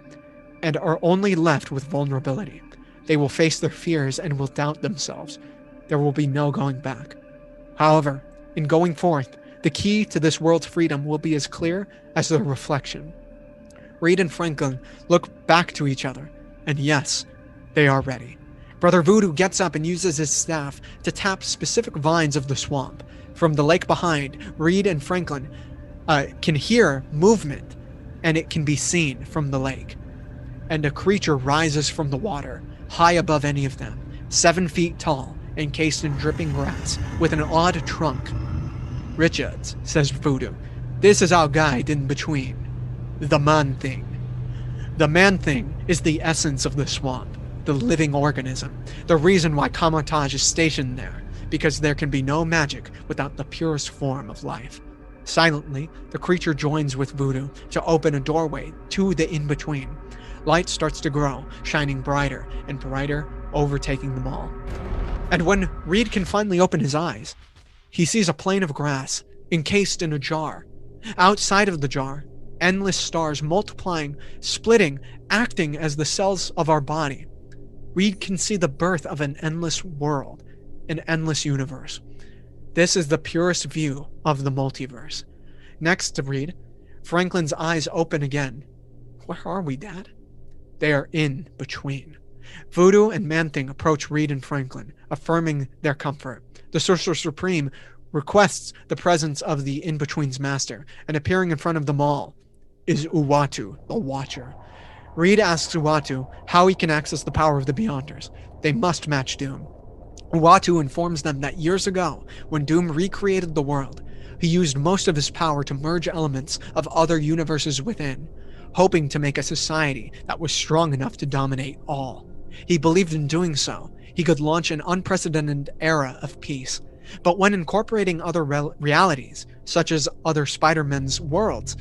and are only left with vulnerability. They will face their fears and will doubt themselves. There will be no going back. However, in going forth, The key to this world's freedom will be as clear as the reflection. Reed and Franklin look back to each other, and yes, they are ready. Brother Voodoo gets up and uses his staff to tap specific vines of the swamp. From the lake behind, Reed and Franklin can hear movement, and it can be seen from the lake. And a creature rises from the water, high above any of them, 7 feet tall, encased in dripping grass, with an odd trunk. "Richards," says Voodoo, "this is our guide in between. The Man-Thing. The Man-Thing is the essence of the swamp, the living organism, the reason why Kamartaj is stationed there, because there can be no magic without the purest form of life." Silently, the creature joins with Voodoo to open a doorway to the in-between. Light starts to grow, shining brighter and brighter, overtaking them all. And when Reed can finally open his eyes, he sees a plane of grass encased in a jar. Outside of the jar, endless stars multiplying, splitting, acting as the cells of our body. Reed can see the birth of an endless world, an endless universe. This is the purest view of the multiverse. Next to Reed, Franklin's eyes open again. Where are we, Dad? They are in between. Voodoo and Man-Thing approach Reed and Franklin, affirming their comfort. The Sorcerer Supreme requests the presence of the in-between's master, and appearing in front of them all is Uatu, the Watcher. Reed asks Uatu how he can access the power of the Beyonders. They must match Doom. Uatu informs them that years ago, when Doom recreated the world, he used most of his power to merge elements of other universes within, hoping to make a society that was strong enough to dominate all. He believed in doing so, he could launch an unprecedented era of peace. But when incorporating other realities, such as other Spider-Man's worlds,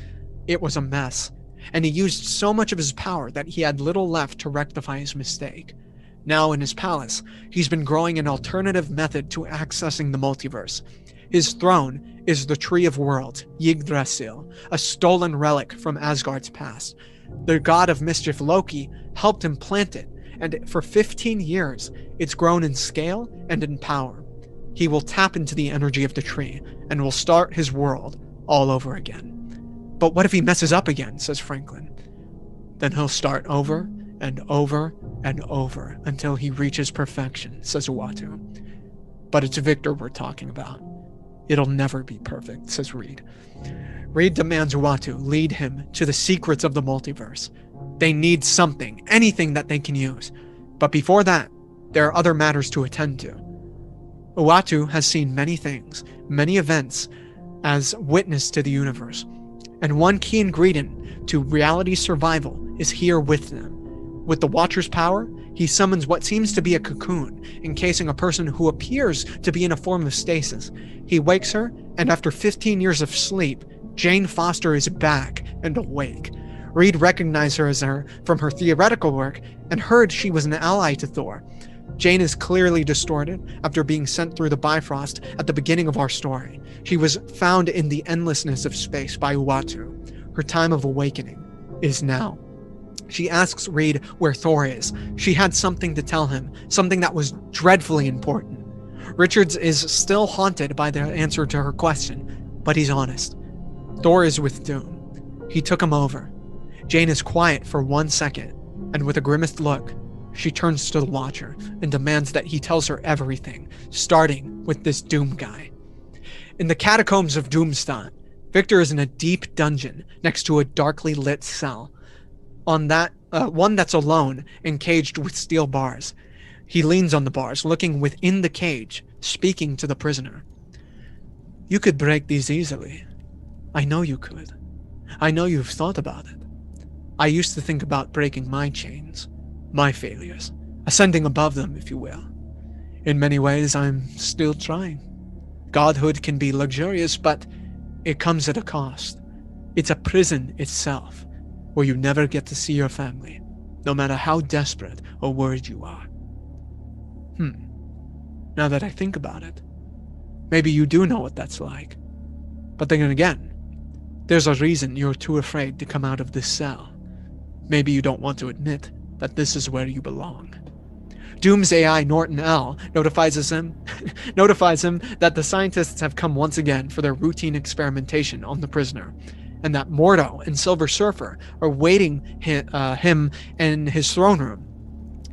it was a mess, and he used so much of his power that he had little left to rectify his mistake. Now in his palace, he's been growing an alternative method to accessing the multiverse. His throne is the Tree of Worlds, Yggdrasil, a stolen relic from Asgard's past. The god of mischief Loki helped him plant it, and for 15 years, it's grown in scale and in power. He will tap into the energy of the tree, and will start his world all over again. But what if he messes up again, says Franklin. Then he'll start over and over and over until he reaches perfection, says Uatu. But it's Victor we're talking about. It'll never be perfect, says Reed. Reed demands Uatu lead him to the secrets of the multiverse. They need something, anything that they can use. But before that, there are other matters to attend to. Uatu has seen many things, many events, as witness to the universe. And one key ingredient to reality's survival is here with them. With the Watcher's power, he summons what seems to be a cocoon, encasing a person who appears to be in a form of stasis. He wakes her, and after 15 years of sleep, Jane Foster is back and awake. Reed recognized her from her theoretical work and heard she was an ally to Thor. Jane is clearly distorted after being sent through the Bifrost at the beginning of our story. She was found in the endlessness of space by Uatu. Her time of awakening is now. She asks Reed where Thor is. She had something to tell him, something that was dreadfully important. Richards is still haunted by the answer to her question, but he's honest. Thor is with Doom. He took him over. Jane is quiet for 1 second, and with a grimaced look, she turns to the Watcher and demands that he tells her everything, starting with this Doom guy. In the catacombs of Doomstadt, Victor is in a deep dungeon next to a darkly lit cell. On that, one that's alone and caged with steel bars. He leans on the bars, looking within the cage, speaking to the prisoner. You could break these easily. I know you could. I know you've thought about it. I used to think about breaking my chains, my failures, ascending above them, if you will. In many ways, I'm still trying. Godhood can be luxurious, but it comes at a cost. It's a prison itself, where you never get to see your family, no matter how desperate or worried you are. Now that I think about it, maybe you do know what that's like. But then again, there's a reason you're too afraid to come out of this cell. Maybe you don't want to admit that this is where you belong. Doom's AI, Norton L, notifies him that the scientists have come once again for their routine experimentation on the prisoner, and that Mordo and Silver Surfer are waiting him in his throne room.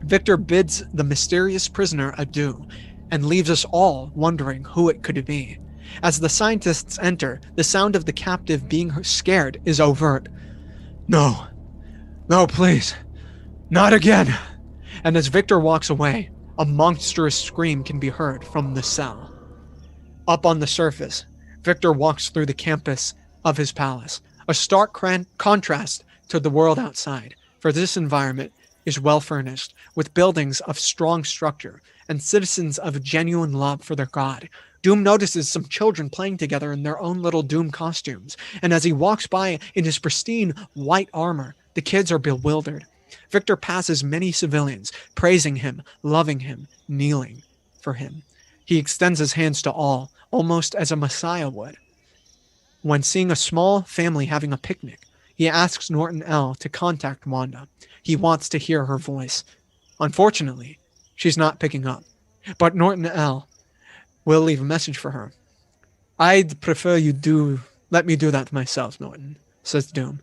Victor bids the mysterious prisoner adieu and leaves us all wondering who it could be. As the scientists enter, the sound of the captive being scared is overt. No, please, not again. And as Victor walks away, a monstrous scream can be heard from the cell. Up on the surface, Victor walks through the campus of his palace, a stark contrast to the world outside, for this environment is well furnished, with buildings of strong structure and citizens of genuine love for their god. Doom notices some children playing together in their own little Doom costumes, and as he walks by in his pristine white armor, the kids are bewildered. Victor passes many civilians, praising him, loving him, kneeling for him. He extends his hands to all, almost as a messiah would. When seeing a small family having a picnic, he asks Norton L to contact Wanda. He wants to hear her voice. Unfortunately, she's not picking up, but Norton L will leave a message for her. I'd prefer you let me do that myself, Norton, says Doom.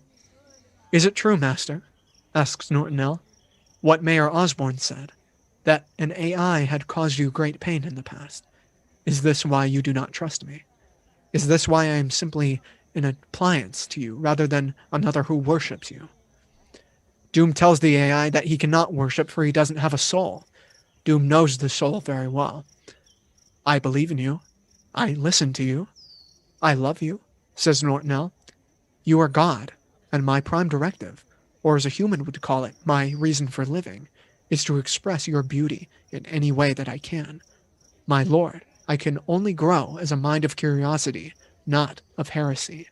Is it true, Master? Asks Norton L. What Mayor Osborn said, that an AI had caused you great pain in the past. Is this why you do not trust me? Is this why I am simply an appliance to you rather than another who worships you? Doom tells the AI that he cannot worship for he doesn't have a soul. Doom knows the soul very well. I believe in you. I listen to you. I love you, says Norton L. You are God, and my prime directive, or as a human would call it, my reason for living, is to express your beauty in any way that I can. My lord, I can only grow as a mind of curiosity, not of heresy.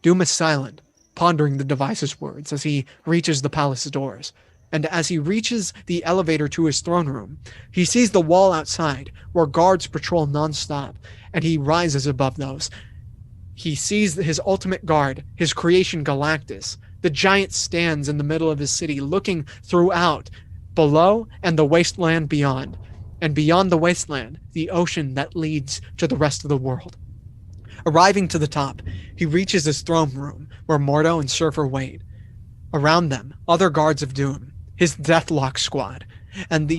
Doom is silent, pondering the device's words as he reaches the palace doors. And as he reaches the elevator to his throne room, he sees the wall outside, where guards patrol nonstop, and he rises above those. He sees his ultimate guard, his creation Galactus. The giant stands in the middle of his city, looking throughout, below, and the wasteland beyond. And beyond the wasteland, the ocean that leads to the rest of the world. Arriving to the top, he reaches his throne room, where Mordo and Surfer wait. Around them, other guards of Doom, his Deathlock squad, and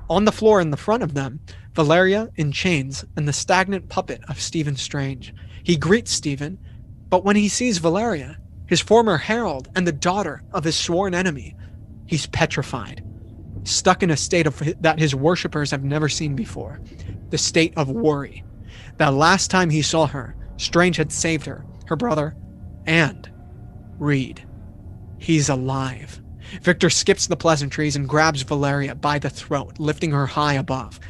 on the floor in the front of them, Valeria in chains and the stagnant puppet of Stephen Strange. He greets Stephen, but when he sees Valeria, his former herald and the daughter of his sworn enemy, he's petrified, stuck in a state that his worshippers have never seen before, the state of worry. The last time he saw her, Strange had saved her, her brother, and Reed. He's alive. Victor skips the pleasantries and grabs Valeria by the throat, lifting her high above.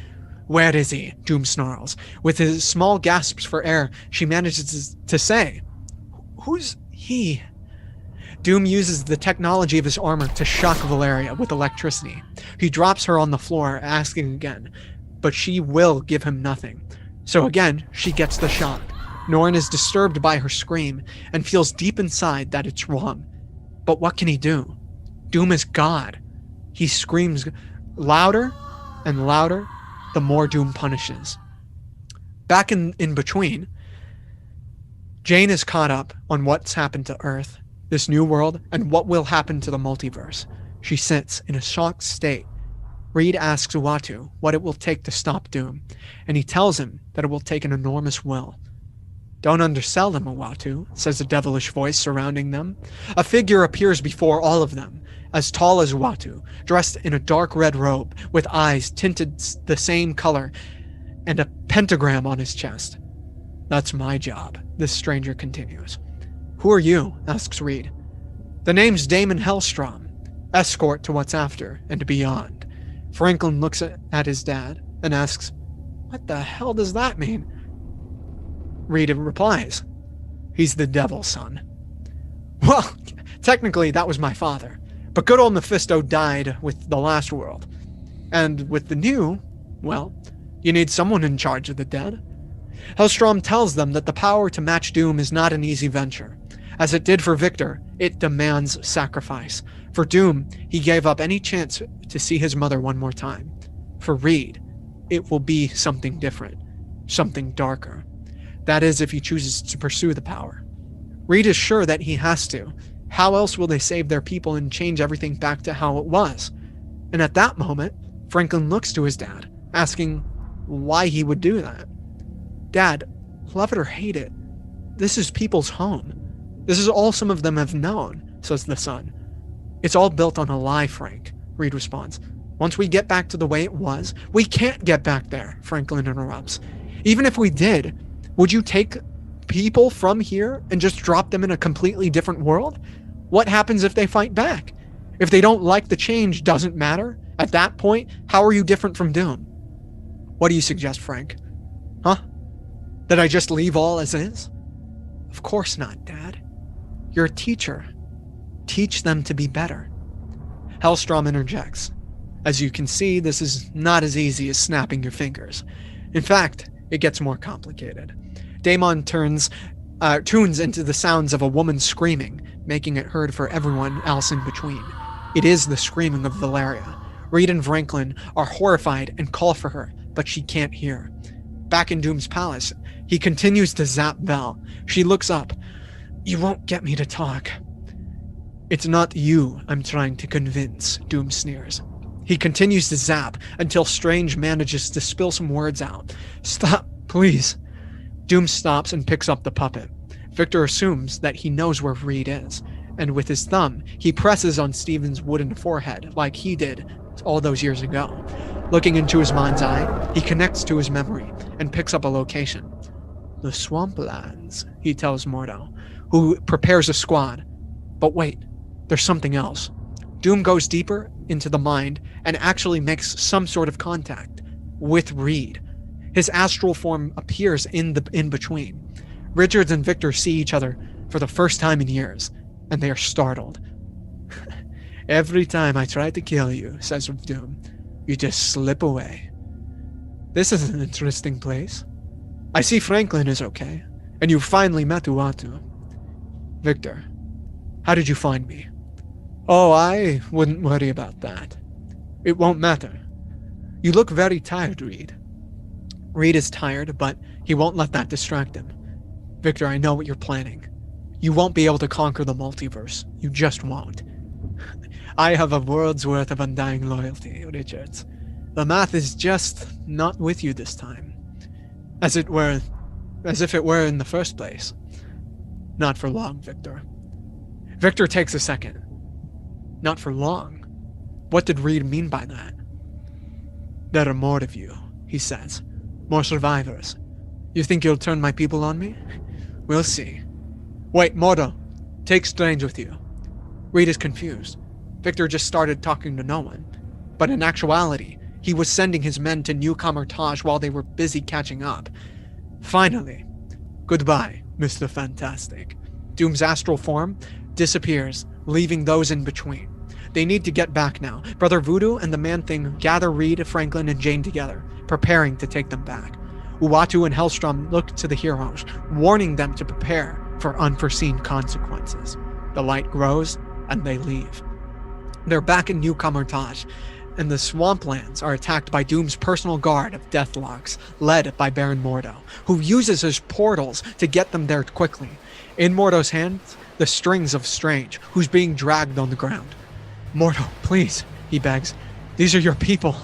Where is he? Doom snarls. With his small gasps for air, she manages to say, Who's he? Doom uses the technology of his armor to shock Valeria with electricity. He drops her on the floor, asking again, but she will give him nothing. So again, she gets the shock. Norrin is disturbed by her scream and feels deep inside that it's wrong. But what can he do? Doom is God. He screams louder and louder the more Doom punishes. Back in between, Jane is caught up on what's happened to Earth, this new world, and what will happen to the multiverse. She sits in a shocked state. Reed asks Uatu what it will take to stop Doom, and he tells him that it will take an enormous will. Don't undersell them, Uatu, says a devilish voice surrounding them. A figure appears before all of them, as tall as Uatu, dressed in a dark red robe, with eyes tinted the same color, and a pentagram on his chest. That's my job, this stranger continues. Who are you? Asks Reed. The name's Damon Hellstrom, escort to what's after and beyond. Franklin looks at his dad and asks, What the hell does that mean? Reed replies, He's the devil's son. Well, technically that was my father, but good old Mephisto died with the last world. And with the new, well, you need someone in charge of the dead. Hellstrom tells them that the power to match Doom is not an easy venture. As it did for Victor, it demands sacrifice. For Doom, he gave up any chance to see his mother one more time. For Reed, it will be something different, something darker. That is, if he chooses to pursue the power. Reed is sure that he has to. How else will they save their people and change everything back to how it was? And at that moment, Franklin looks to his dad, asking why he would do that. Dad, love it or hate it, this is people's home. This is all some of them have known, says the son. It's all built on a lie, Frank, Reed responds. Once we get back to the way it was, we can't get back there, Franklin interrupts. Even if we did, would you take people from here and just drop them in a completely different world? What happens if they fight back? If they don't like the change, doesn't matter? At that point, how are you different from Doom? What do you suggest, Frank? Huh? That I just leave all as is? Of course not, Dad. You're a teacher. Teach them to be better. Hellstrom interjects. As you can see, this is not as easy as snapping your fingers. In fact, it gets more complicated. Damon tunes into the sounds of a woman screaming, making it heard for everyone else in between. It is the screaming of Valeria. Reed and Franklin are horrified and call for her, but she can't hear. Back in Doom's palace, he continues to zap Belle. She looks up. You won't get me to talk. It's not you I'm trying to convince, Doom sneers. He continues to zap until Strange manages to spill some words out. Stop, please. Doom stops and picks up the puppet. Victor assumes that he knows where Reed is, and with his thumb, he presses on Steven's wooden forehead like he did all those years ago. Looking into his mind's eye, he connects to his memory and picks up a location. The swamplands, he tells Mordo, who prepares a squad. But wait, there's something else. Doom goes deeper into the mind and actually makes some sort of contact with Reed. His astral form appears in the in-between. Richards and Victor see each other for the first time in years, and they are startled. Every time I try to kill you, says Doom, you just slip away. This is an interesting place. I see Franklin is okay, and you finally met Uatu. Victor, how did you find me? Oh, I wouldn't worry about that. It won't matter. You look very tired, Reed. Reed is tired, but he won't let that distract him. Victor, I know what you're planning. You won't be able to conquer the multiverse. You just won't. I have a world's worth of undying loyalty, Richards. The math is just not with you this time. As if it were in the first place. Not for long, Victor. Victor takes a second. Not for long. What did Reed mean by that? There are more of you, he says. More survivors. You think you'll turn my people on me? We'll see. Wait, Mordo. Take Strange with you. Reed is confused. Victor just started talking to no one. But in actuality, he was sending his men to Newcomer Taj while they were busy catching up. Finally. Goodbye, Mr. Fantastic. Doom's astral form disappears, leaving those in between. They need to get back now. Brother Voodoo and the Man-Thing gather Reed, Franklin, and Jane together, preparing to take them back. Uatu and Hellstrom look to the heroes, warning them to prepare for unforeseen consequences. The light grows, and they leave. They're back in Newcomer Taj, and the swamplands are attacked by Doom's personal guard of Deathlocks, led by Baron Mordo, who uses his portals to get them there quickly. In Mordo's hands, the strings of Strange, who's being dragged on the ground. Mordo, please, he begs. These are your people.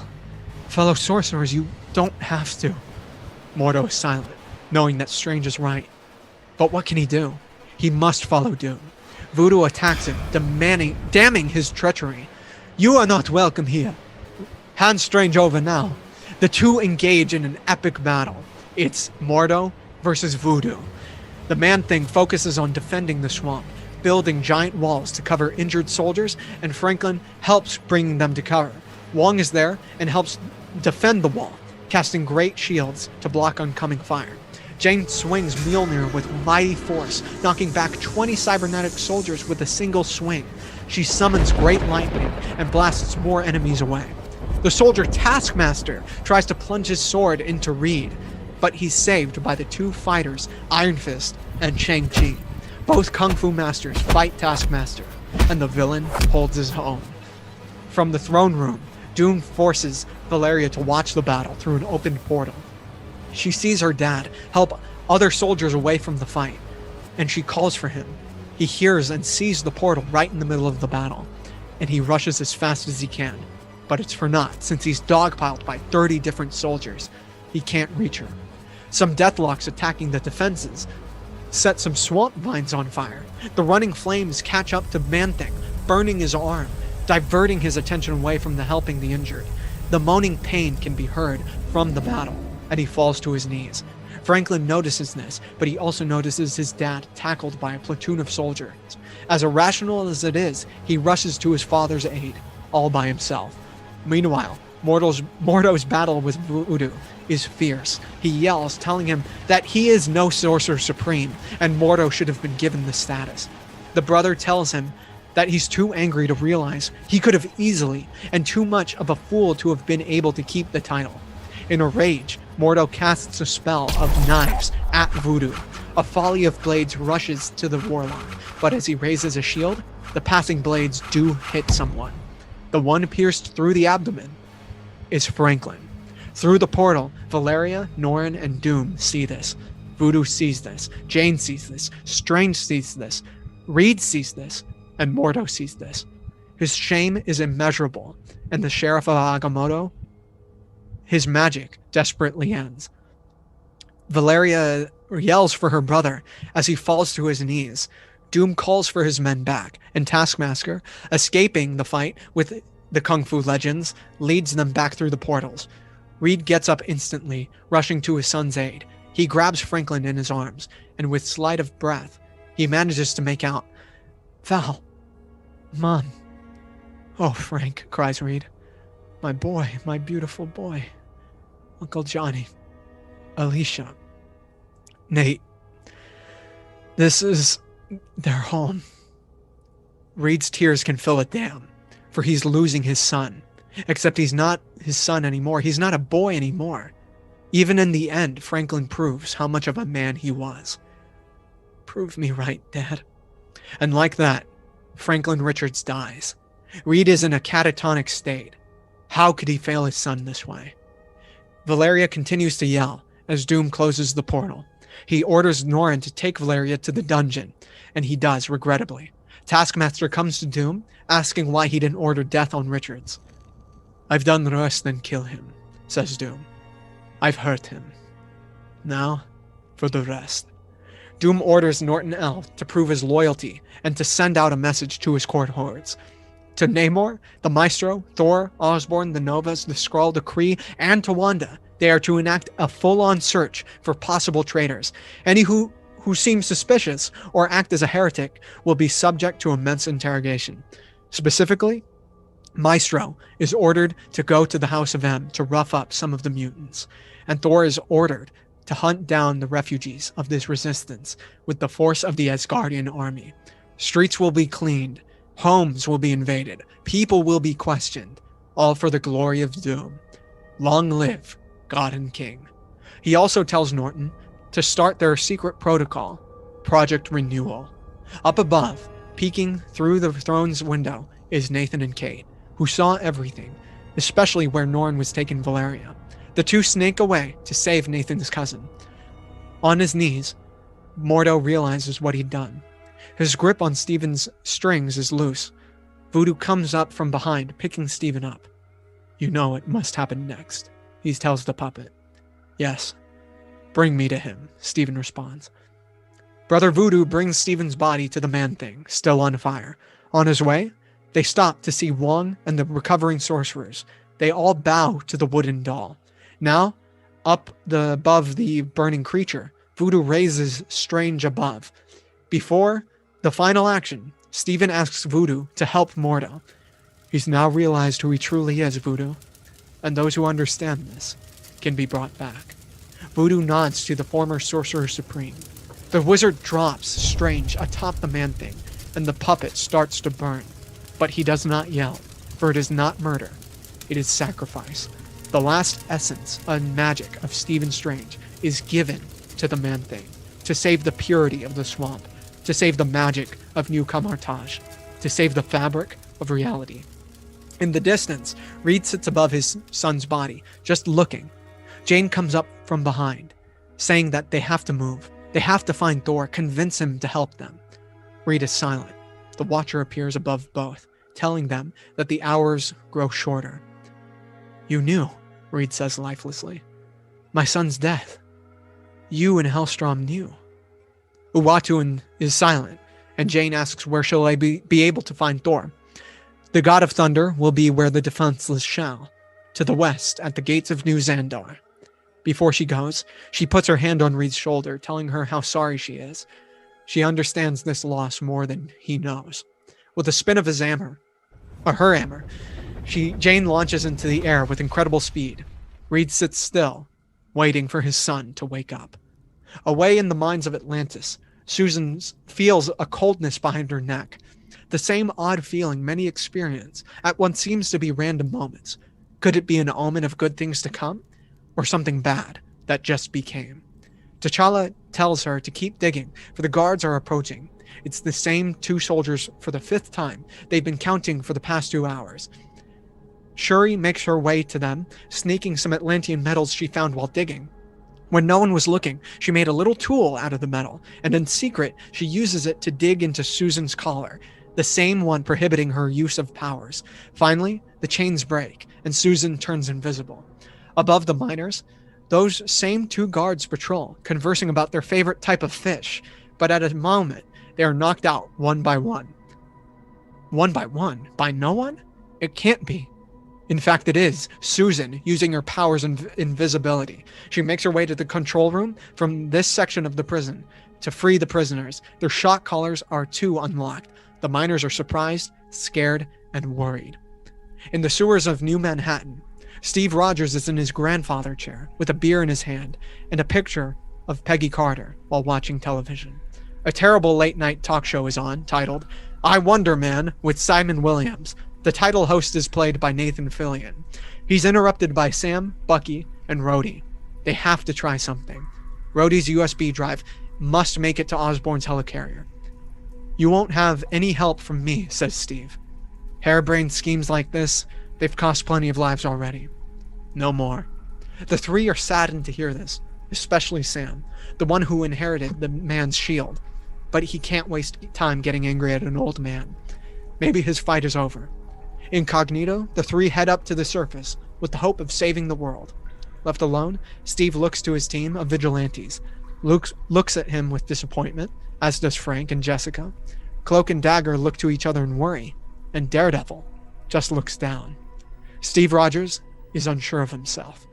Fellow sorcerers, you don't have to. Mordo is silent, knowing that Strange is right. But what can he do? He must follow Doom. Voodoo attacks him, damning his treachery. You are not welcome here. Hand Strange over now. The two engage in an epic battle. It's Mordo versus Voodoo. The Man-Thing focuses on defending the swamp, building giant walls to cover injured soldiers, and Franklin helps bring them to cover. Wong is there and helps defend the wall, casting great shields to block oncoming fire. Jane swings Mjolnir with mighty force, knocking back 20 cybernetic soldiers with a single swing. She summons great lightning and blasts more enemies away. The soldier Taskmaster tries to plunge his sword into Reed, but he's saved by the two fighters, Iron Fist and Shang-Chi. Both Kung Fu masters fight Taskmaster, and the villain holds his own. From the throne room, Doom forces Valeria to watch the battle through an open portal. She sees her dad help other soldiers away from the fight, and she calls for him. He hears and sees the portal right in the middle of the battle, and he rushes as fast as he can. But it's for naught, since he's dogpiled by 30 different soldiers. He can't reach her. Some deathlocks attacking the defenses set some swamp vines on fire. The running flames catch up to Man-Thing, burning his arm, diverting his attention away from the helping the injured. The moaning pain can be heard from the battle, and he falls to his knees. Franklin notices this, but he also notices his dad tackled by a platoon of soldiers. As irrational as it is, he rushes to his father's aid, all by himself. Meanwhile, Mordo's battle with Voodoo is fierce. He yells, telling him that he is no Sorcerer Supreme, and Mordo should have been given the status. The brother tells him that he's too angry to realize he could have easily, and too much of a fool to have been able to keep the title. In a rage, Mordo casts a spell of knives at Voodoo. A volley of blades rushes to the warlock, but as he raises a shield, the passing blades do hit someone. The one pierced through the abdomen is Franklin. Through the portal, Valeria, Norrin, and Doom see this. Voodoo sees this. Jane sees this. Strange sees this. Reed sees this. And Mordo sees this. His shame is immeasurable, and the sheriff of Agamotto, his magic desperately ends. Valeria yells for her brother as he falls to his knees. Doom calls for his men back, and Taskmaster, escaping the fight with the Kung Fu legends, leads them back through the portals. Reed gets up instantly, rushing to his son's aid. He grabs Franklin in his arms, and with sleight of breath, he manages to make out, "Val, Mom." "Oh, Frank," cries Reed. "My boy, my beautiful boy. Uncle Johnny. Alicia. Nate. This is their home." Reed's tears can fill a dam, for he's losing his son. Except he's not his son anymore. He's not a boy anymore. Even in the end, Franklin proves how much of a man he was. "Prove me right, Dad." And like that, Franklin Richards dies. Reed is in a catatonic state. How could he fail his son this way? Valeria continues to yell as Doom closes the portal. He orders Norrin to take Valeria to the dungeon, and he does, regrettably. Taskmaster comes to Doom, asking why he didn't order death on Richards. "I've done worse than kill him," says Doom. "I've hurt him. Now, for the rest." Doom orders Norton L to prove his loyalty and to send out a message to his court hordes. To Namor, the Maestro, Thor, Osborn, the Novas, the Skrull, the Kree, and to Wanda, they are to enact a full-on search for possible traitors. Any who seem suspicious or act as a heretic will be subject to immense interrogation. Specifically, Maestro is ordered to go to the House of M to rough up some of the mutants, and Thor is ordered to hunt down the refugees of this resistance with the force of the Asgardian army. Streets will be cleaned, homes will be invaded, people will be questioned, all for the glory of Doom. Long live God and King. He also tells Norton to start their secret protocol, Project Renewal. Up above, peeking through the throne's window, is Nathan and Kate, who saw everything, especially where Norrin was taking Valeria. The two snake away to save Nathan's cousin. On his knees, Mordo realizes what he'd done. His grip on Steven's strings is loose. Voodoo comes up from behind, picking Steven up. "You know what must happen next," he tells the puppet. "Yes. Bring me to him," Steven responds. Brother Voodoo brings Steven's body to the Man-Thing, still on fire. On his way, they stop to see Wong and the recovering sorcerers. They all bow to the wooden doll. Now, above the burning creature, Voodoo raises Strange above. Before the final action, Steven asks Voodoo to help Mordo. He's now realized who he truly is, Voodoo, and those who understand this can be brought back. Voodoo nods to the former Sorcerer Supreme. The wizard drops Strange atop the Man-Thing, and the puppet starts to burn. But he does not yell, for it is not murder. It is sacrifice. The last essence and magic of Stephen Strange is given to the Man-Thing to save the purity of the swamp, to save the magic of New Camartage, to save the fabric of reality. In the distance, Reed sits above his son's body, just looking. Jane comes up from behind, saying that they have to move. They have to find Thor, convince him to help them. Reed is silent. The Watcher appears above both, telling them that the hours grow shorter. You knew, Reed says lifelessly. My son's death. You and Hellstrom knew. Uatu is silent, and Jane asks where shall I be able to find Thor. The god of thunder will be where the defenseless shall, to the west at the gates of New Xandar. Before she goes, she puts her hand on Reed's shoulder, telling her how sorry she is. She understands this loss more than he knows. With a spin of her hammer, Jane launches into the air with incredible speed. Reed sits still, waiting for his son to wake up. Away in the mines of Atlantis, Susan feels a coldness behind her neck. The same odd feeling many experience at what seems to be random moments. Could it be an omen of good things to come? Or something bad that just became? T'Challa tells her to keep digging, for the guards are approaching. It's the same 2 soldiers for the 5th time. They've been counting for the past 2 hours. Shuri makes her way to them, sneaking some Atlantean metals she found while digging. When no one was looking, she made a little tool out of the metal, and in secret, she uses it to dig into Susan's collar, the same one prohibiting her use of powers. Finally, the chains break, and Susan turns invisible. Above the miners, those same 2 guards patrol, conversing about their favorite type of fish, but at a moment, they are knocked out one by one. One by one? By no one? It can't be. In fact, it is Susan using her powers and invisibility. She makes her way to the control room from this section of the prison to free the prisoners. Their shock collars are too unlocked. The miners are surprised, scared, and worried. In the sewers of New Manhattan, Steve Rogers is in his grandfather chair with a beer in his hand and a picture of Peggy Carter while watching television. A terrible late-night talk show is on, titled I Wonder Man with Simon Williams. The title host is played by Nathan Fillion. He's interrupted by Sam, Bucky, and Rhodey. They have to try something. Rhodey's USB drive must make it to Osborn's helicarrier. You won't have any help from me, says Steve. Harebrained schemes like this, they've cost plenty of lives already. No more. The 3 are saddened to hear this, especially Sam, the one who inherited the man's shield. But he can't waste time getting angry at an old man. Maybe his fight is over. Incognito, the 3 head up to the surface with the hope of saving the world. Left alone, Steve looks to his team of vigilantes. Luke looks at him with disappointment, as does Frank and Jessica. Cloak and Dagger look to each other in worry, and Daredevil just looks down. Steve Rogers is unsure of himself.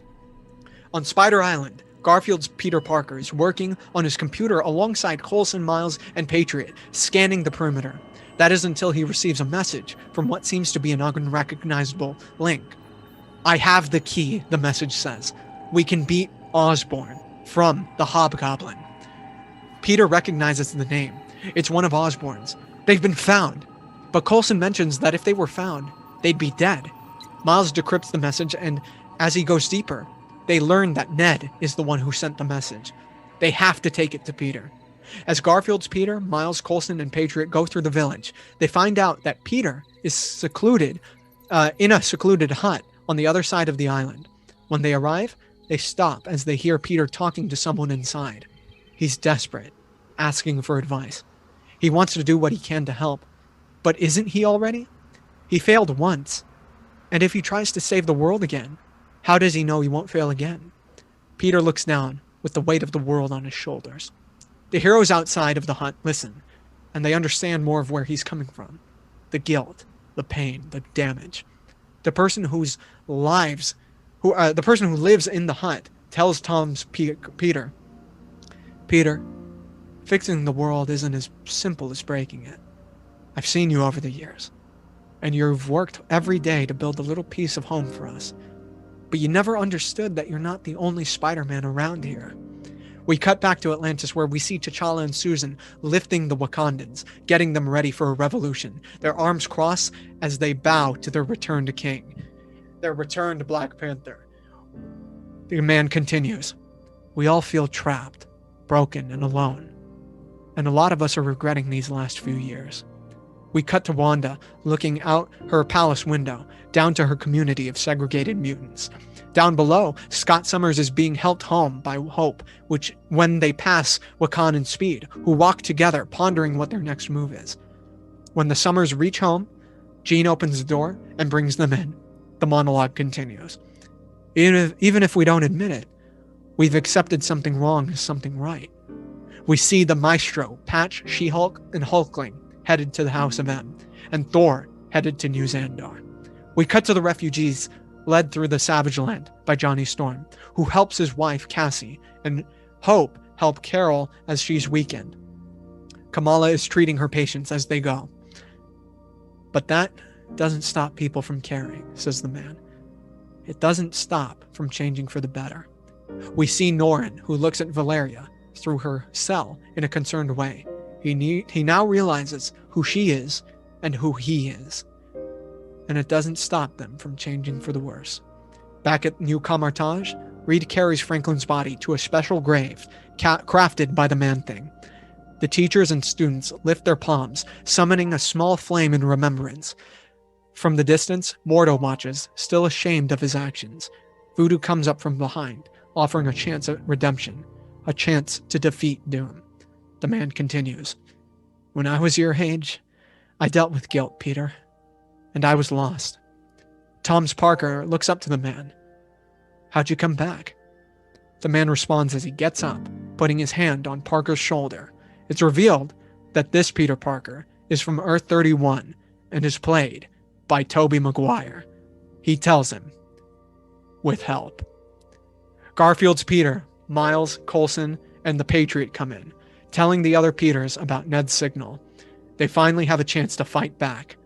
On Spider Island, Garfield's Peter Parker is working on his computer alongside Coulson, Miles, and Patriot, scanning the perimeter. That is until he receives a message from what seems to be an unrecognizable link. I have the key, the message says. We can beat Osborn from the Hobgoblin. Peter recognizes the name. It's one of Osborn's. They've been found. But Coulson mentions that if they were found, they'd be dead. Miles decrypts the message, and as he goes deeper, they learn that Ned is the one who sent the message. They have to take it to Peter. As Garfield's Peter, Miles, Coulson, and Patriot go through the village, they find out that Peter is secluded in a secluded hut on the other side of the island. When they arrive, they stop as they hear Peter talking to someone inside. He's desperate, asking for advice. He wants to do what he can to help. But isn't he already? He failed once. And if he tries to save the world again, how does he know he won't fail again? Peter looks down with the weight of the world on his shoulders. The heroes outside of the hut listen, and they understand more of where he's coming from. The guilt, the pain, the damage. The person who lives in the hut tells Peter, fixing the world isn't as simple as breaking it. I've seen you over the years, and you've worked every day to build a little piece of home for us. But you never understood that you're not the only Spider-Man around here. We cut back to Atlantis, where we see T'Challa and Susan lifting the Wakandans, getting them ready for a revolution. Their arms cross as they bow to their returned king, their returned Black Panther. The man continues, we all feel trapped, broken, and alone. And a lot of us are regretting these last few years. We cut to Wanda looking out her palace window, down to her community of segregated mutants. Down below, Scott Summers is being helped home by Hope, which when they pass Wakan and Speed, who walk together, pondering what their next move is. When the Summers reach home, Jean opens the door and brings them in. The monologue continues. Even if we don't admit it, we've accepted something wrong as something right. We see the Maestro, Patch, She-Hulk, and Hulkling headed to the House of M, and Thor headed to New Xandar. We cut to the refugees led through the Savage Land by Johnny Storm, who helps his wife Cassie, and Hope help Carol as she's weakened. Kamala is treating her patients as they go. But that doesn't stop people from caring, says the man. It doesn't stop from changing for the better. We see Norrin, who looks at Valeria through her cell in a concerned way. He now realizes who she is and who he is. And it doesn't stop them from changing for the worse. Back at New Camartage, Reed carries Franklin's body to a special grave crafted by the Man-Thing. The teachers and students lift their palms, summoning a small flame in remembrance. From the distance, Mordo watches, still ashamed of his actions. Voodoo comes up from behind, offering a chance at redemption, a chance to defeat Doom. The man continues. When I was your age, I dealt with guilt, Peter, and I was lost. Tom's Parker looks up to the man. How'd you come back? The man responds as he gets up, putting his hand on Parker's shoulder. It's revealed that this Peter Parker is from Earth 31 and is played by Tobey Maguire. He tells him, with help. Garfield's Peter, Miles, Coulson, and the Patriot come in, telling the other Peters about Ned's signal. They finally have a chance to fight back.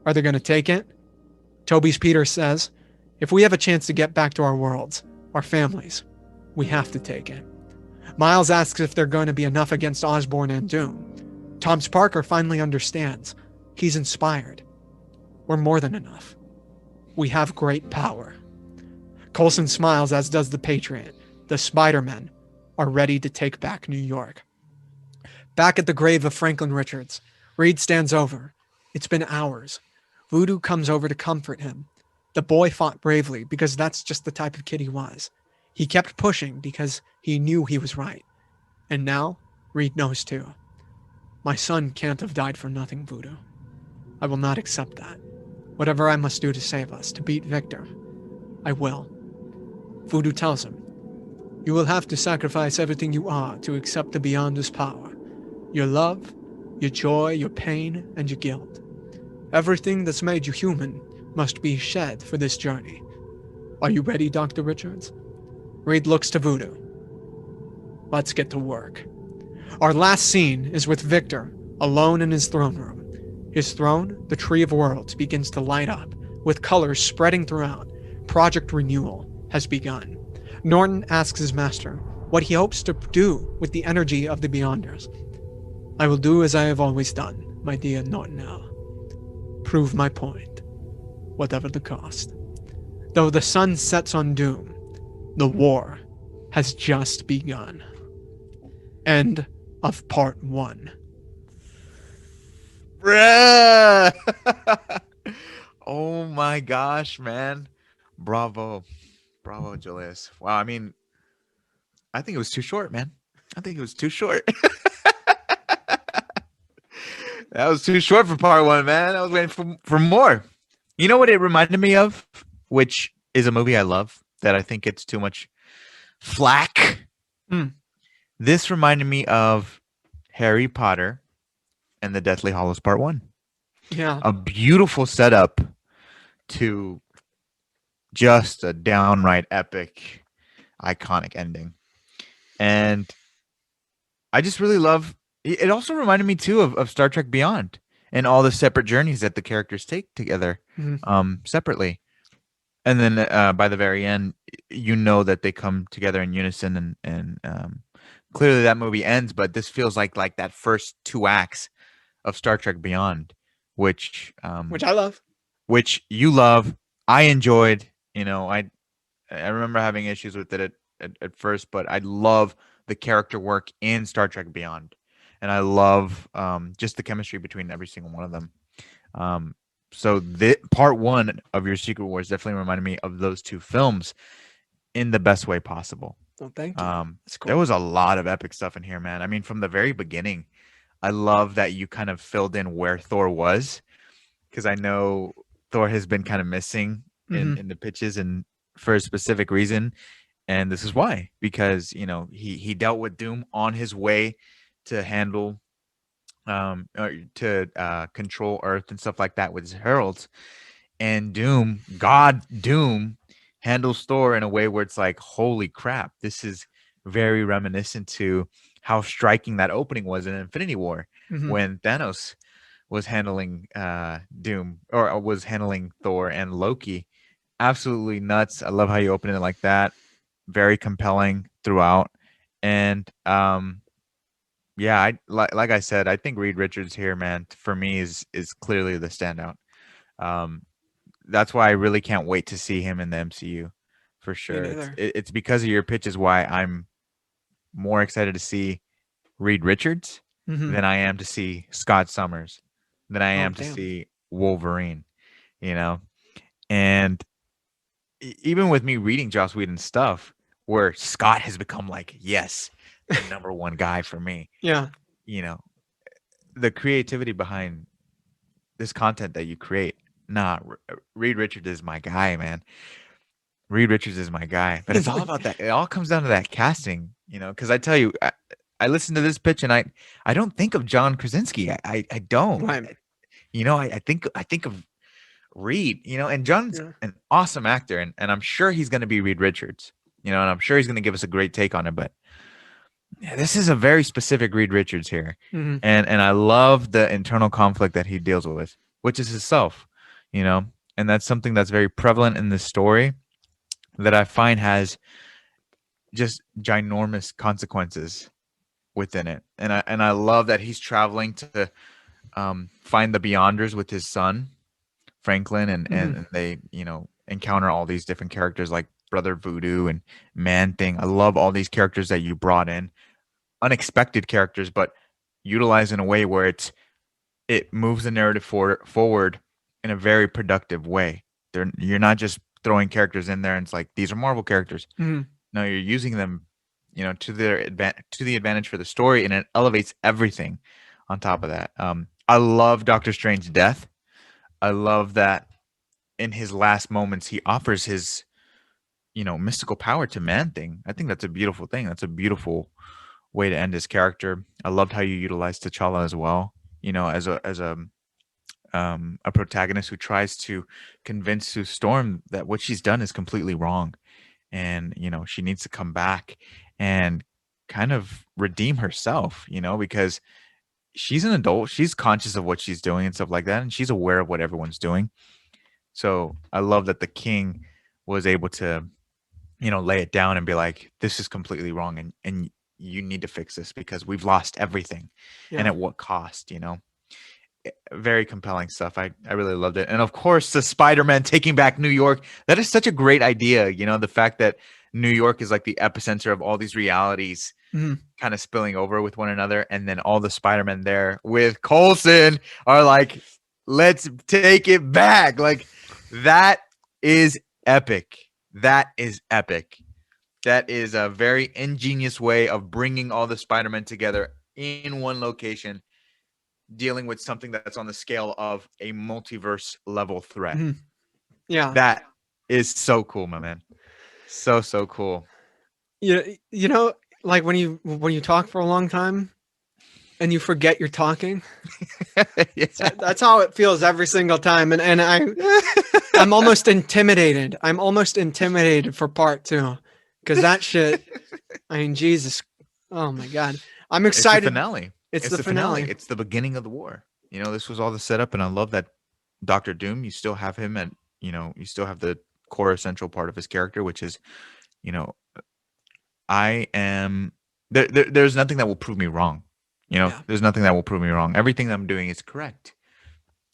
Are they going to take it? Toby's Peter says, if we have a chance to get back to our worlds, our families, we have to take it. Miles asks if they're going to be enough against Osborn and Doom. Tom's Parker finally understands. He's inspired. We're more than enough. We have great power. Coulson smiles, as does the Patriot. The Spider-Men are ready to take back New York. Back at the grave of Franklin Richards, Reed stands over. It's been hours. Voodoo comes over to comfort him. The boy fought bravely because that's just the type of kid he was. He kept pushing because he knew he was right. And now, Reed knows too. My son can't have died for nothing, Voodoo. I will not accept that. Whatever I must do to save us, to beat Victor, I will. Voodoo tells him, you will have to sacrifice everything you are to accept the Beyonder's power. Your love, your joy, your pain, and your guilt. Everything that's made you human must be shed for this journey. Are you ready, Dr. Richards? Reed looks to Voodoo. Let's get to work. Our last scene is with Victor, alone in his throne room. His throne, the Tree of Worlds, begins to light up, with colors spreading throughout. Project Renewal has begun. Norton asks his master what he hopes to do with the energy of the Beyonders. I will do as I have always done, my dear Nortonelle. Prove my point, whatever the cost. Though the sun sets on Doom, the war has just begun. End of part 1. Bruh! Oh my gosh, man. Bravo. Bravo, Julius. Wow, I mean, I think it was too short, man. I think it was too short. That was too short for part 1, man. I was waiting for more. You know what it reminded me of? Which is a movie I love that I think gets too much flack. This reminded me of Harry Potter and the Deathly Hallows Part 1. Yeah. A beautiful setup to just a downright epic, iconic ending. And I just really love it. Also reminded me too of Star Trek Beyond and all the separate journeys that the characters take together separately. And then by the very end, you know that they come together in unison, and clearly that movie ends, but this feels like that first 2 acts of Star Trek Beyond, which I love. Which you love. I enjoyed. You know, I remember having issues with it at first, but I love the character work in Star Trek Beyond. And I love just the chemistry between every single one of them. Um, so the part one of your Secret Wars definitely reminded me of those two films in the best way possible. Well, thank you. That's There cool. was a lot of epic stuff in here, man. I mean, from the very beginning, I love that you kind of filled in where Thor was, because I know Thor has been kind of missing Hmm. in the pitches, and for a specific reason. And this is why, because he dealt with Doom on his way to handle or to control Earth and stuff like that with his heralds. And Doom handles Thor in a way where it's like, holy crap, this is very reminiscent to how striking that opening was in Infinity War, Hmm. when Thanos was handling Doom, or was handling Thor and Loki. Absolutely nuts. I love how you open it like that. Very compelling throughout. And yeah, like I said, I think Reed Richards here, man, for me is clearly the standout. Um, that's why I really can't wait to see him in the MCU for Me sure. neither. It's because of your pitch is why I'm more excited to see Reed Richards Hmm. than I am to see Scott Summers, than I Oh, am to damn. see Wolverine, you know? And even with me reading Joss Whedon's stuff, where Scott has become like, yes, the number one guy for me, Yeah. you know, the creativity behind this content that you create. Nah, Reed Richards is my guy, man. Reed Richards is my guy. But it's all about that. It all comes down to that casting, because I tell you, I listen to this pitch and I don't think of John Krasinski. I don't. Right. I think of Reed, and John's Yeah. an awesome actor, and I'm sure he's going to be Reed Richards, and I'm sure he's going to give us a great take on it. But yeah, this is a very specific Reed Richards here, Hmm. and I love the internal conflict that he deals with, which is himself, you know, and that's something that's very prevalent in this story that I find has just ginormous consequences within it, and I love that he's traveling to find the Beyonders with his son Franklin, and Hmm. and they encounter all these different characters like Brother Voodoo and Man Thing. I love all these characters that you brought in, unexpected characters, but utilized in a way where it moves the narrative forward in a very productive way. You're not just throwing characters in there and it's like these are Marvel characters. Hmm. No, you're using them, to the advantage for the story, and it elevates everything. On top of that, I love Doctor Strange's death. I love that in his last moments he offers his mystical power to Man Thing. I think that's a beautiful thing. That's a beautiful way to end his character. I loved how you utilized T'Challa as well. As a protagonist who tries to convince Sue Storm that what she's done is completely wrong, and she needs to come back and kind of redeem herself. Because she's an adult, she's conscious of what she's doing and stuff like that, and she's aware of what everyone's doing. So I love that the king was able to, lay it down and be like, this is completely wrong, and you need to fix this because we've lost everything. And Yeah. at what cost? Very compelling stuff. I really loved it. And of course, the Spider-Man taking back New York. That is such a great idea. The fact that New York is like the epicenter of all these realities Hmm. kind of spilling over with one another, and then all the Spider-Men there with Coulson are like, let's take it back. Like, that is epic. That is epic. That is a very ingenious way of bringing all the Spider-Men together in one location, dealing with something that's on the scale of a multiverse level threat. Hmm. Yeah. That is so cool, my man. So cool. You know, like when you talk for a long time and you forget you're talking. Yeah. That's how it feels every single time. I'm almost intimidated. I'm almost intimidated for part two. Because that shit, I mean, Jesus. Oh my God. I'm It's the excited. finale. It's It's the the finale. finale. It's the beginning of the war. This was all the setup, and I love that Doctor Doom. You still have him, and you still have the core essential part of his character, which is, you know, I am. There's nothing that will prove me wrong. Yeah. There's nothing that will prove me wrong. Everything I'm doing is correct.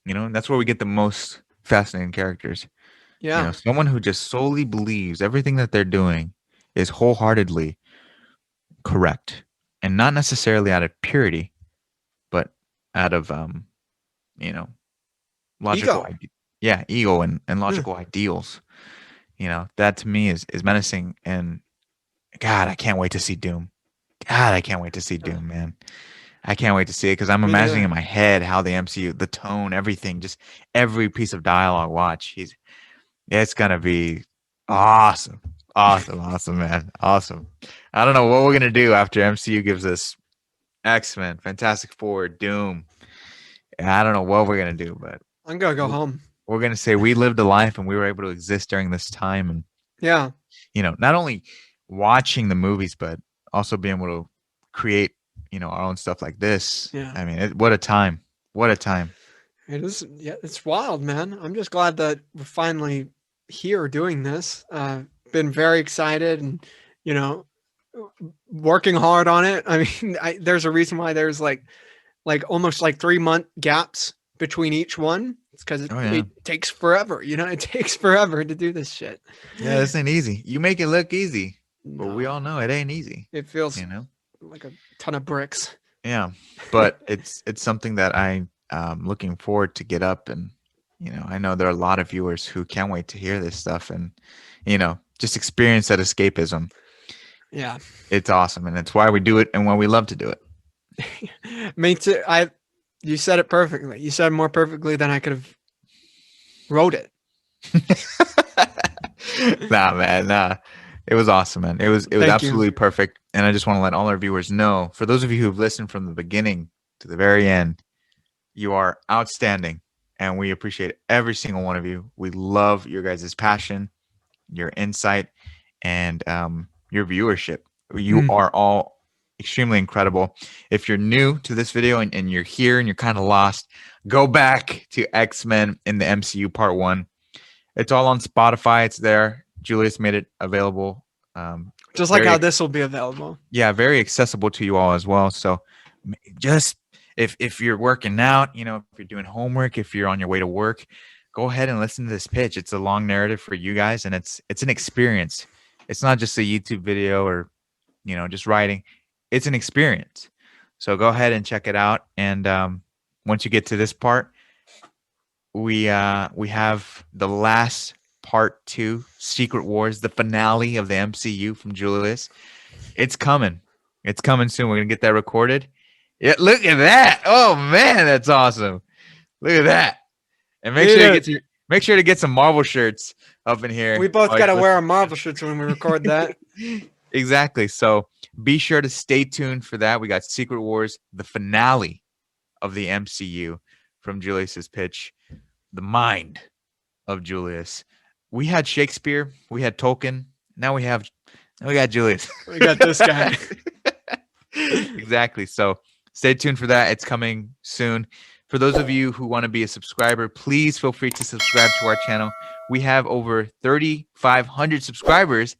And that's where we get the most fascinating characters. Yeah. Someone who just solely believes everything that they're doing is wholeheartedly correct, and not necessarily out of purity, but out of you know logical Ego. yeah, ego and Yeah. logical ideals. That to me is menacing. And God, I can't wait to see Doom. God, I can't wait to see Doom, man. I can't wait to see it because I'm Me imagining in neither. my head how the MCU, the tone, everything, just every piece of dialogue watch. It's gonna be awesome, awesome, awesome, man, awesome. I don't know what we're gonna do after MCU gives us X-Men, Fantastic Four, Doom. I don't know what we're gonna do, but I'm gonna go we're, home. we're gonna say we lived a life and we were able to exist during this time, and Yeah. not only watching the movies, but also being able to create, our own stuff like this. Yeah. I mean, what a time. What a time. It is. Yeah. It's wild, man. I'm just glad that we're finally here doing this. Been very excited and, you know, working hard on it. I mean, there's a reason why there's like almost like 3-month gaps between each one. It's because Oh, yeah. it takes forever. It takes forever to do this shit. Yeah, this ain't easy. You make it look easy, but we No, all know it ain't easy, it feels you know? like a ton of bricks. Yeah. But it's something that looking forward to get up, and I know there are a lot of viewers who can't wait to hear this stuff and just experience that escapism. Yeah. It's awesome, and it's why we do it and why we love to do it. Me too. You said it perfectly. You said it more perfectly than I could have wrote it. Nah, man, nah. It was awesome, man. It was Thank you. absolutely perfect. And I just want to let all our viewers know, for those of you who've listened from the beginning to the very end, you are outstanding. And we appreciate every single one of you. We love your guys' passion, your insight, and your viewership. You Mm. are all extremely incredible. If you're new to this video and you're here and you're kind of lost, go back to X-Men in the MCU Part 1. It's all on Spotify. It's there. Julius made it available. Just like Very, how this will be available. yeah, very accessible to you all as well. So just if you're working out, if you're doing homework, if you're on your way to work, go ahead and listen to this pitch. It's a long narrative for you guys, and it's an experience. It's not just a YouTube video or just writing. It's an experience. So go ahead and check it out. And once you get to this part, we have the last part 2, Secret Wars, the finale of the MCU from Julius. It's coming. It's coming soon. We're gonna get that recorded. Yeah, look at that. Oh man, that's awesome. Look at that. And make sure to get some Marvel shirts up in here. We both got to wear our Marvel shirts when we record that. Exactly. So be sure to stay tuned for that. We got Secret Wars, the finale of the MCU from Julius's pitch, the mind of Julius. We had Shakespeare, we had Tolkien. Now we got Julius. We got this guy. Exactly. So stay tuned for that. It's coming soon. For those of you who want to be a subscriber, please feel free to subscribe to our channel. We have over 3,500 subscribers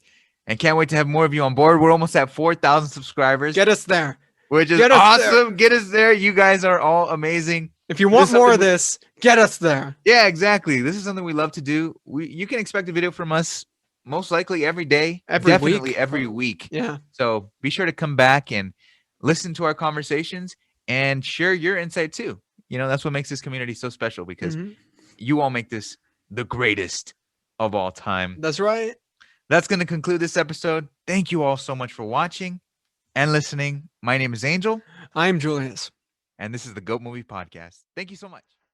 and can't wait to have more of you on board. We're almost at 4,000 subscribers. Get us there. Which is awesome. Get us there. You guys are all amazing. If you want more of this, get us there. Yeah, exactly. This is something we love to do. You can expect a video from us most likely every day. Definitely every week. Yeah. So be sure to come back and listen to our conversations and share your insight too. That's what makes this community so special, because you all make this the greatest of all time. That's right. That's going to conclude this episode. Thank you all so much for watching and listening. My name is Angel. I'm Julius. And this is the GOAT Movie Podcast. Thank you so much.